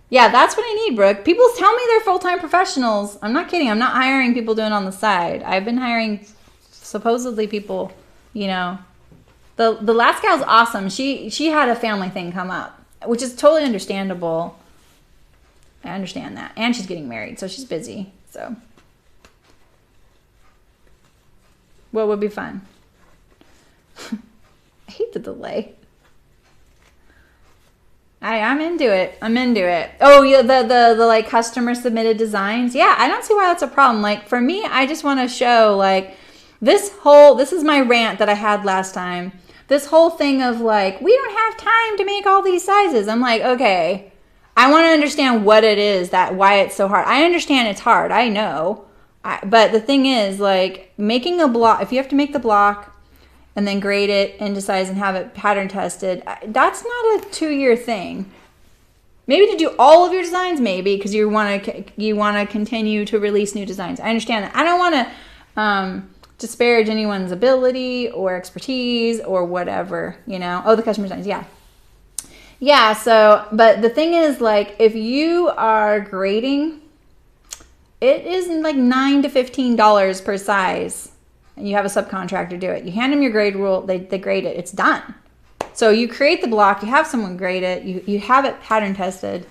Yeah, that's what I need, Brooke. People tell me they're full-time professionals. I'm not kidding. I'm not hiring people doing it on the side. I've been hiring supposedly people, you know. The last gal's awesome. She had a family thing come up, which is totally understandable. I understand that. And she's getting married, so she's busy. So what would be fun? I hate the delay. I'm into it. I'm into it. Oh, yeah, the like customer submitted designs. Yeah, I don't see why that's a problem. Like for me, I just want to show like this is my rant that I had last time. This whole thing of like, we don't have time to make all these sizes. I'm like, okay, I want to understand what it is, why it's so hard. I understand it's hard. I know. But the thing is, like, making a block, if you have to make the block and then grade it into size and have it pattern tested, that's not a 2-year thing. Maybe to do all of your designs, maybe, because you want to continue to release new designs. I understand that. I don't want to disparage anyone's ability or expertise or whatever, you know. Oh, the custom designs, yeah. Yeah, so, but the thing is, like, if you are grading, it is like $9 to $15 per size, and you have a subcontractor do it. You hand them your grade rule, they grade it, it's done. So you create the block, you have someone grade it, you have it pattern tested.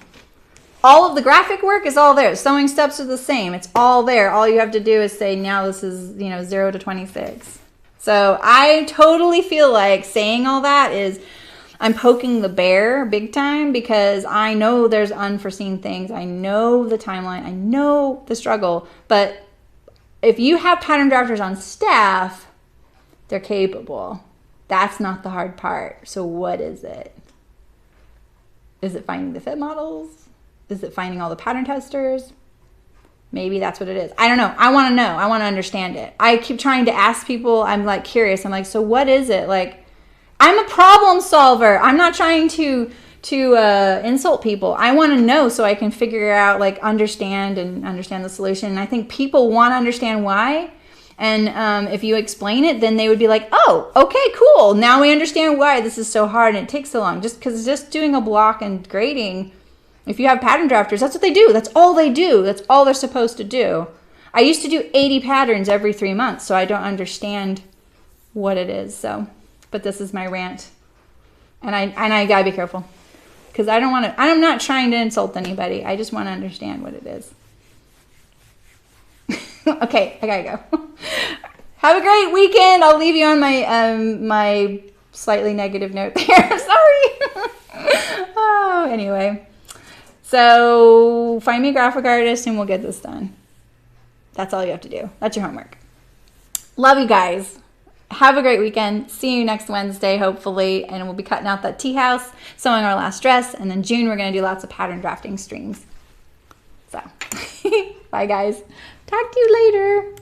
All of the graphic work is all there. Sewing steps are the same. It's all there. All you have to do is say, now this is, you know, 0 to 26. So I totally feel like saying all that is, I'm poking the bear big time, because I know there's unforeseen things. I know the timeline. I know the struggle. But if you have pattern drafters on staff, they're capable. That's not the hard part. So what is it? Is it finding the fit models? Is it finding all the pattern testers? Maybe that's what it is. I don't know. I want to know. I want to understand it. I keep trying to ask people. I'm like curious. I'm like, so what is it? Like, I'm a problem solver. I'm not trying to insult people. I want to know so I can figure out, like, understand the solution. And I think people want to understand why. And if you explain it, then they would be like, oh, okay, cool. Now we understand why this is so hard and it takes so long. Just doing a block and grading, if you have pattern drafters, that's what they do. That's all they do. That's all they're supposed to do. I used to do 80 patterns every 3 months, so I don't understand what it is. So, but this is my rant. And I gotta be careful, because I'm not trying to insult anybody. I just want to understand what it is. Okay, I gotta go. Have a great weekend. I'll leave you on my my slightly negative note there. I'm sorry. Oh, anyway. So find me a graphic artist and we'll get this done. That's all you have to do. That's your homework. Love you guys. Have a great weekend. See you next Wednesday, hopefully. And we'll be cutting out that tea house, sewing our last dress. And then June, we're going to do lots of pattern drafting streams. So, bye guys. Talk to you later.